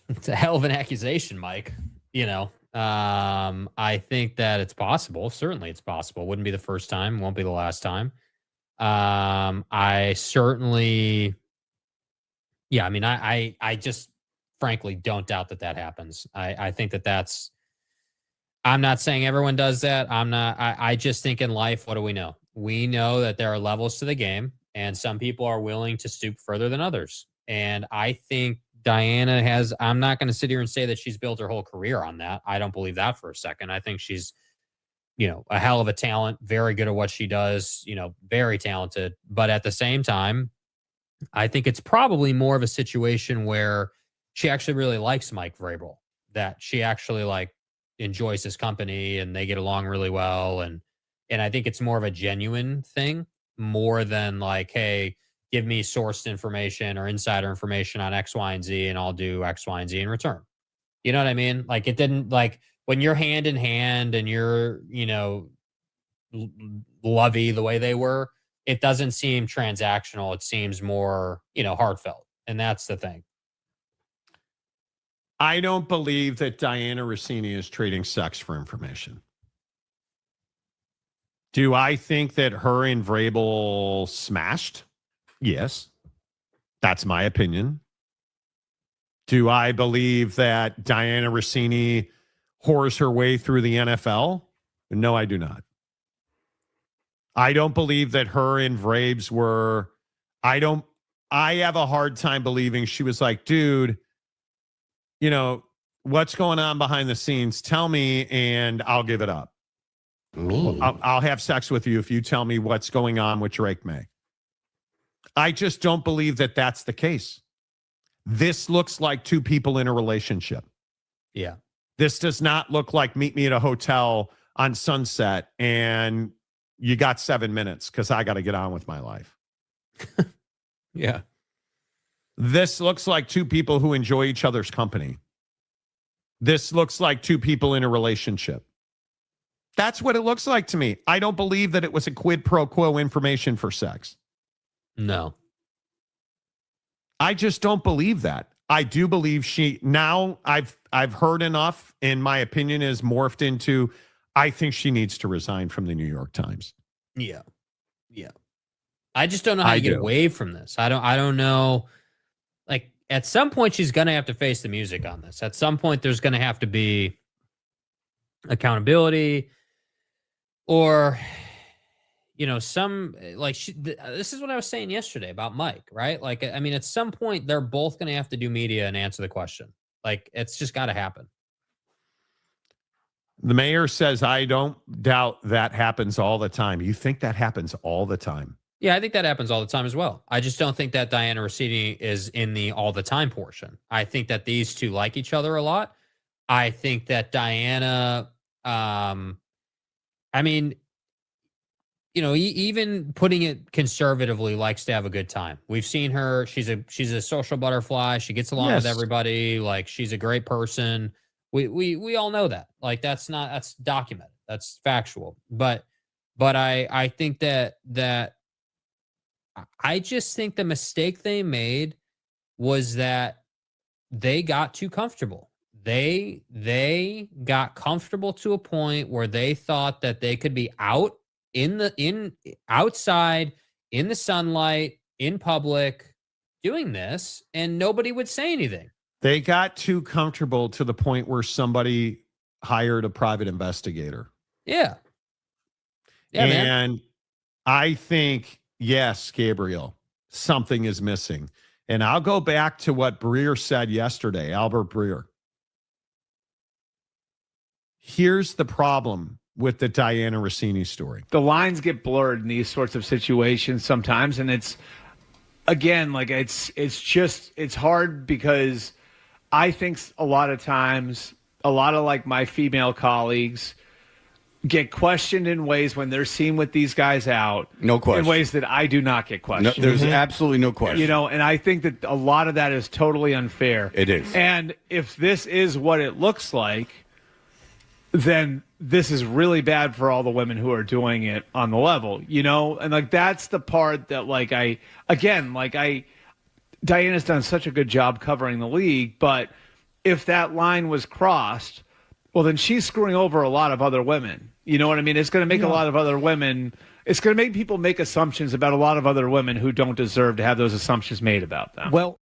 it's a hell of an accusation, Mike. I think that it's possible. Certainly it's possible. Wouldn't be the first time. Won't be the last time. I certainly, yeah, I mean, I just frankly don't doubt that happens. I think that's, I'm not saying everyone does that. I just think in life, what do we know? We know that there are levels to the game, and some people are willing to stoop further than others. And I think Diana has, I'm not going to sit here and say that she's built her whole career on that. I don't believe that for a second. I think she's, a hell of a talent, very good at what she does, very talented. But at the same time, I think it's probably more of a situation where she actually really likes Mike Vrabel, that she actually enjoys his company and they get along really well. And I think it's more of a genuine thing more than hey, give me sourced information or insider information on X, Y, and Z, and I'll do X, Y, and Z in return. You know what I mean? It didn't when you're hand in hand and you're, lovey the way they were, it doesn't seem transactional. It seems more, heartfelt. And that's the thing. I don't believe that Diana Rossini is trading sex for information. Do I think that her and Vrabel smashed? Yes. That's my opinion. Do I believe that Diana Rossini whores her way through the NFL? No, I do not. I don't believe that her and Vrabes were, I have a hard time believing she was like, dude, what's going on behind the scenes? Tell me and I'll give it up. Me? I'll have sex with you if you tell me what's going on with Drake May. I just don't believe that that's the case. This looks like two people in a relationship. Yeah. This does not look like meet me at a hotel on Sunset and you got 7 minutes because I got to get on with my life. Yeah. This looks like two people who enjoy each other's company. This looks like two people in a relationship. That's what it looks like to me. I don't believe that it was a quid pro quo information for sex. No. I just don't believe that. I do believe now I've heard enough, and my opinion is morphed into, I think she needs to resign from the New York Times. Yeah. Yeah. I just don't know how you get away from this. I don't know. At some point, she's going to have to face the music on this. At some point, there's going to have to be accountability or, this is what I was saying yesterday about Mike, right? At some point, they're both going to have to do media and answer the question. It's just got to happen. The mayor says, I don't doubt that happens all the time. You think that happens all the time? Yeah, I think that happens all the time as well. I just don't think that Diana Rossini is in the all the time portion. I think that these two like each other a lot. I think that Diana, even putting it conservatively, likes to have a good time. We've seen her. She's a social butterfly. She gets along with everybody. She's a great person. We all know that. That's documented. That's factual. But I think that I just think the mistake they made was that they got too comfortable. They got comfortable to a point where they thought that they could be outside in the sunlight in public doing this and nobody would say anything. They got too comfortable to the point where somebody hired a private investigator. Yeah. Yeah, and man. I think, yes, Gabriel, something is missing. And I'll go back to what Breer said yesterday, Albert Breer. Here's the problem with the Diana Rossini story. The lines get blurred in these sorts of situations sometimes. And it's, again, it's hard because I think a lot of times, a lot of my female colleagues get questioned in ways when they're seen with these guys out. No question. In ways that I do not get questioned. No, there's absolutely no question. And I think that a lot of that is totally unfair. It is. And if this is what it looks like, then this is really bad for all the women who are doing it on the level, And that's the part that Diana's done such a good job covering the league, but if that line was crossed, well, then she's screwing over a lot of other women. You know what I mean? It's going to make a lot of other women, it's going to make people make assumptions about a lot of other women who don't deserve to have those assumptions made about them. Well,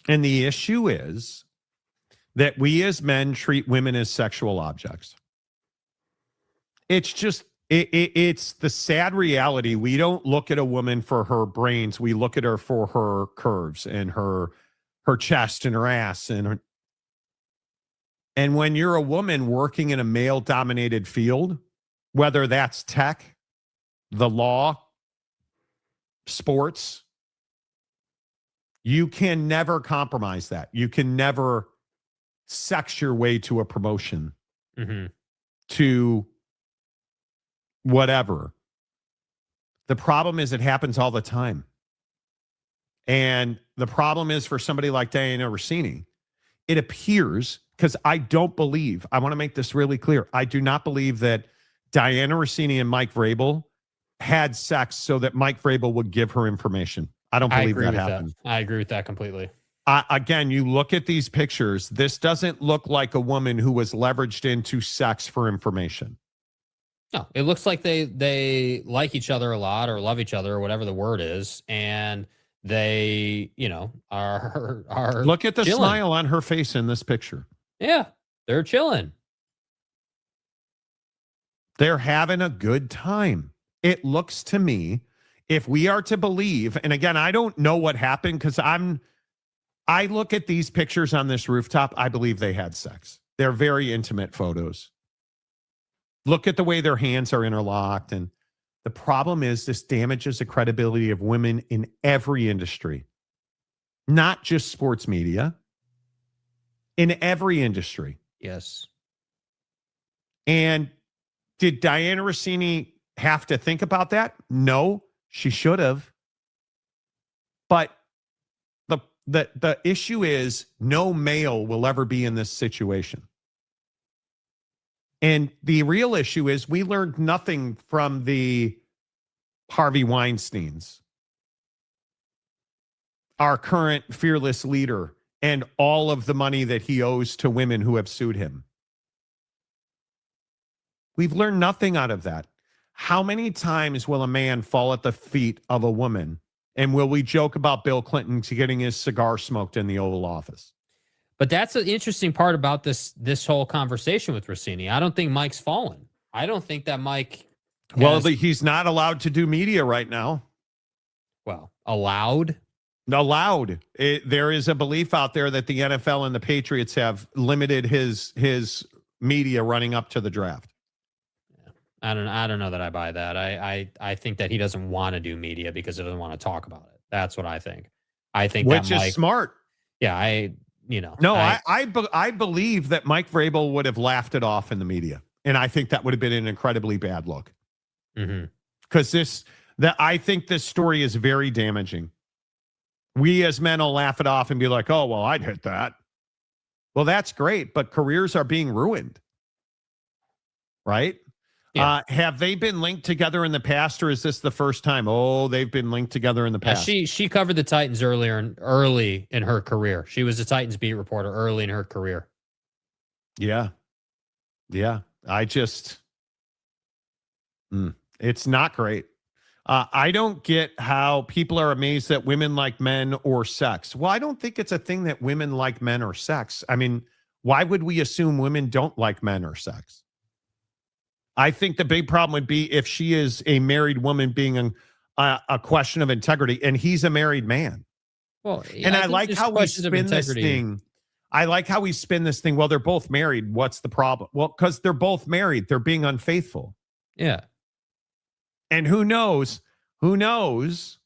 and the issue is that we as men treat women as sexual objects. It's just, it's the sad reality. We don't look at a woman for her brains. We look at her for her curves and her chest and her ass and when you're a woman working in a male-dominated field, whether that's tech, the law, sports, you can never compromise that. You can never sex your way to a promotion, to whatever. The problem is it happens all the time. And the problem is for somebody like Diana Rossini, it appears, because I don't believe, I want to make this really clear, I do not believe that Diana Rossini and Mike Vrabel had sex so that Mike Vrabel would give her information. I don't believe that happened. I agree with that completely. Again, you look at these pictures, this doesn't look like a woman who was leveraged into sex for information. No, it looks like they like each other a lot or love each other or whatever the word is. And they, are look at the chilling. smile on her face in this picture. Yeah, they're chilling. They're having a good time. It looks to me, if we are to believe, and again, I don't know what happened because I look at these pictures on this rooftop, I believe they had sex. They're very intimate photos. Look at the way their hands are interlocked. And the problem is this damages the credibility of women in every industry, not just sports media, in every industry. Yes. And did Diana Rossini have to think about that? No, she should have. But the issue is no male will ever be in this situation. And the real issue is we learned nothing from the Harvey Weinsteins, our current fearless leader, and all of the money that he owes to women who have sued him. We've learned nothing out of that. How many times will a man fall at the feet of a woman? And will we joke about Bill Clinton getting his cigar smoked in the Oval Office? But that's the interesting part about this whole conversation with Rossini. I don't think Mike's fallen. I don't think that Mike Well, he's not allowed to do media right now. Well, allowed? Allowed. There is a belief out there that the NFL and the Patriots have limited his media running up to the draft. I don't know that I buy that. I think that he doesn't want to do media because he doesn't want to talk about it. That's what I think. I think which that Mike, is smart. Yeah, I believe that Mike Vrabel would have laughed it off in the media, and I think that would have been an incredibly bad look. Because I think this story is very damaging. We as men will laugh it off and be like, "Oh, well, I'd hit that." Well, that's great, but careers are being ruined, right? Yeah. Have they been linked together in the past, or is this the first time? Oh, they've been linked together in the past. She covered the Titans early in her career. She was a Titans beat reporter early in her career. Yeah. I just, it's not great. I don't get how people are amazed that women like men or sex. Well, I don't think it's a thing that women like men or sex. I mean, why would we assume women don't like men or sex? I think the big problem would be if she is a married woman being a question of integrity, and he's a married man. Well, and I like how we spin this thing. I like how we spin this thing. Well, they're both married. What's the problem? Well, because they're both married. They're being unfaithful. Yeah. And who knows? Who knows?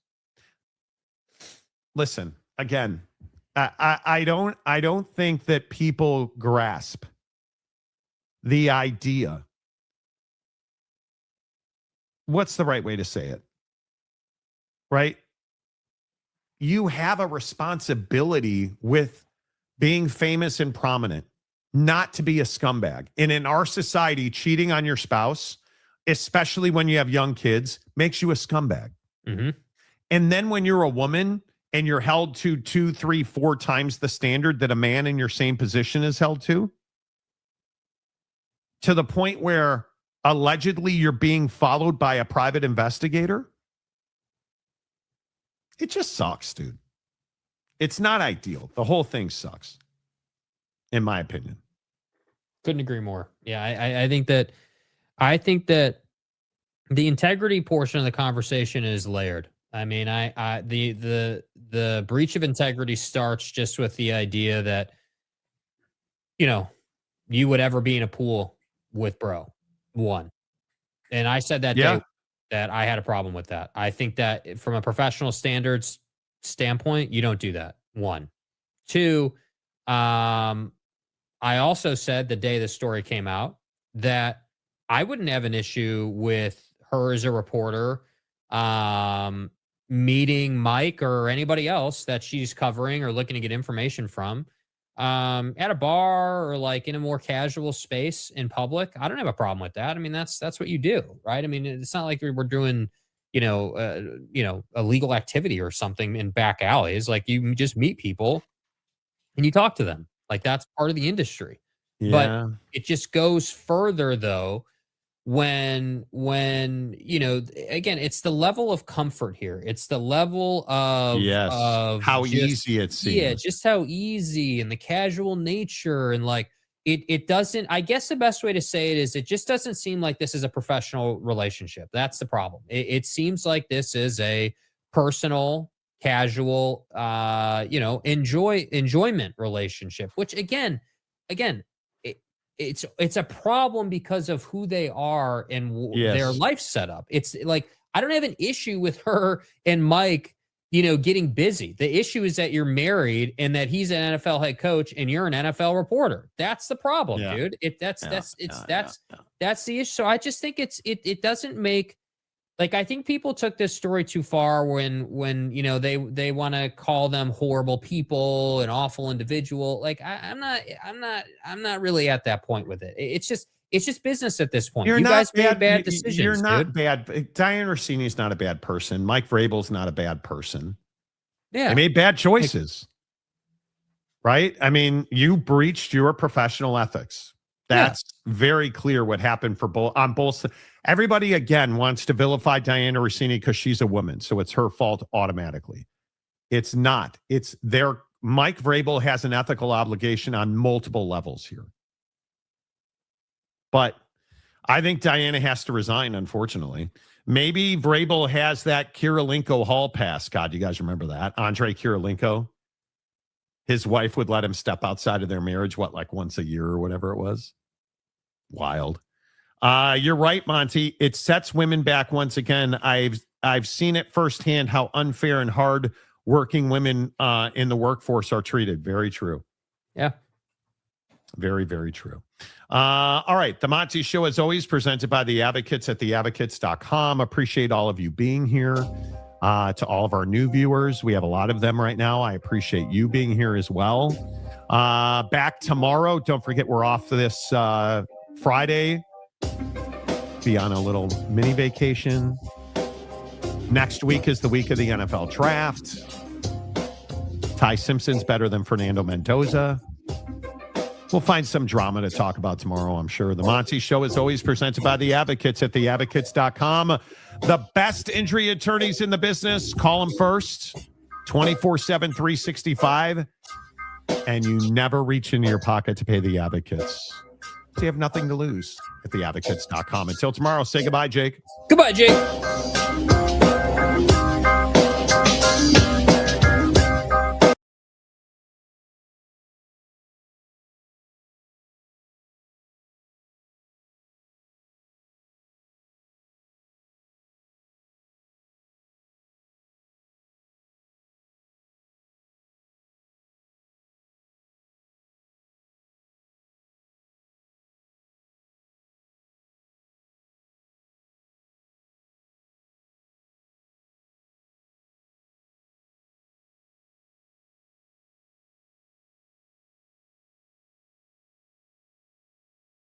Listen, again, I don't think that people grasp the idea. What's the right way to say it? Right? You have a responsibility with being famous and prominent, not to be a scumbag. And in our society, cheating on your spouse, especially when you have young kids, makes you a scumbag. And then when you're a woman and you're held to 2, 3, 4 times the standard that a man in your same position is held to the point where allegedly you're being followed by a private investigator. It just sucks, dude. It's not ideal. The whole thing sucks, in my opinion. Couldn't agree more. Yeah, I think that the integrity portion of the conversation is layered. I mean, the breach of integrity starts just with the idea that, you know, you would ever be in a pool with bro. One. And I said that day that I had a problem with that. I think that from a professional standards standpoint, you don't do that. One. Two, I also said the day the story came out that I wouldn't have an issue with her as a reporter meeting Mike or anybody else that she's covering or looking to get information from at a bar or like in a more casual space in public. I don't have a problem with that. I mean, that's what you do, right? I mean, it's not like we're doing, illegal activity or something in back alleys. Like you just meet people and you talk to them. Like that's part of the industry. Yeah. But it just goes further though when again, it's the level of comfort here. It's the level of how easy it seems. Yeah, just how easy and the casual nature and like it doesn't, I guess the best way to say it is it just doesn't seem like this is a professional relationship. That's the problem. It seems like this is a personal, casual, enjoyment relationship, which again, it's a problem because of who they are and their life setup. It's like, I don't have an issue with her and Mike, getting busy. The issue is that you're married and that he's an NFL head coach and you're an NFL reporter. That's the problem, dude. That's the issue. So I just think it doesn't make, like, I think people took this story too far when they want to call them horrible people and awful individual. Like I'm not really at that point with it. It's just business at this point. You guys made bad decisions. You're not bad. Dianna Russini's not a bad person. Mike Vrabel's not a bad person. Yeah, they made bad choices, right? I mean, you breached your professional ethics. That's very clear what happened on both. Everybody, again, wants to vilify Dianna Russini because she's a woman, so it's her fault automatically. It's not. It's their Mike Vrabel has an ethical obligation on multiple levels here. But I think Dianna has to resign, unfortunately. Maybe Vrabel has that Kirilenko hall pass. God, you guys remember that? Andre Kirilenko. His wife would let him step outside of their marriage, like once a year or whatever it was. Wild. You're right, Monty. It sets women back once again. I've seen it firsthand how unfair and hard working women in the workforce are treated. Very true. Yeah. Very, very true. All right. The Monty Show, as always, presented by the Advocates at theadvocates.com. Appreciate all of you being here. To all of our new viewers, we have a lot of them right now. I appreciate you being here as well. Back tomorrow. Don't forget, we're off this Friday. Be on a little mini vacation. Next week is the week of the NFL draft. Ty Simpson's better than Fernando Mendoza. We'll find some drama to talk about tomorrow, I'm sure. The Monty Show is always presented by the Advocates at theadvocates.com. The best injury attorneys in the business. Call them first. 24/7, 365. And you never reach into your pocket to pay the Advocates. So you have nothing to lose at theadvocates.com. Until tomorrow, say goodbye, Jake. Goodbye, Jake.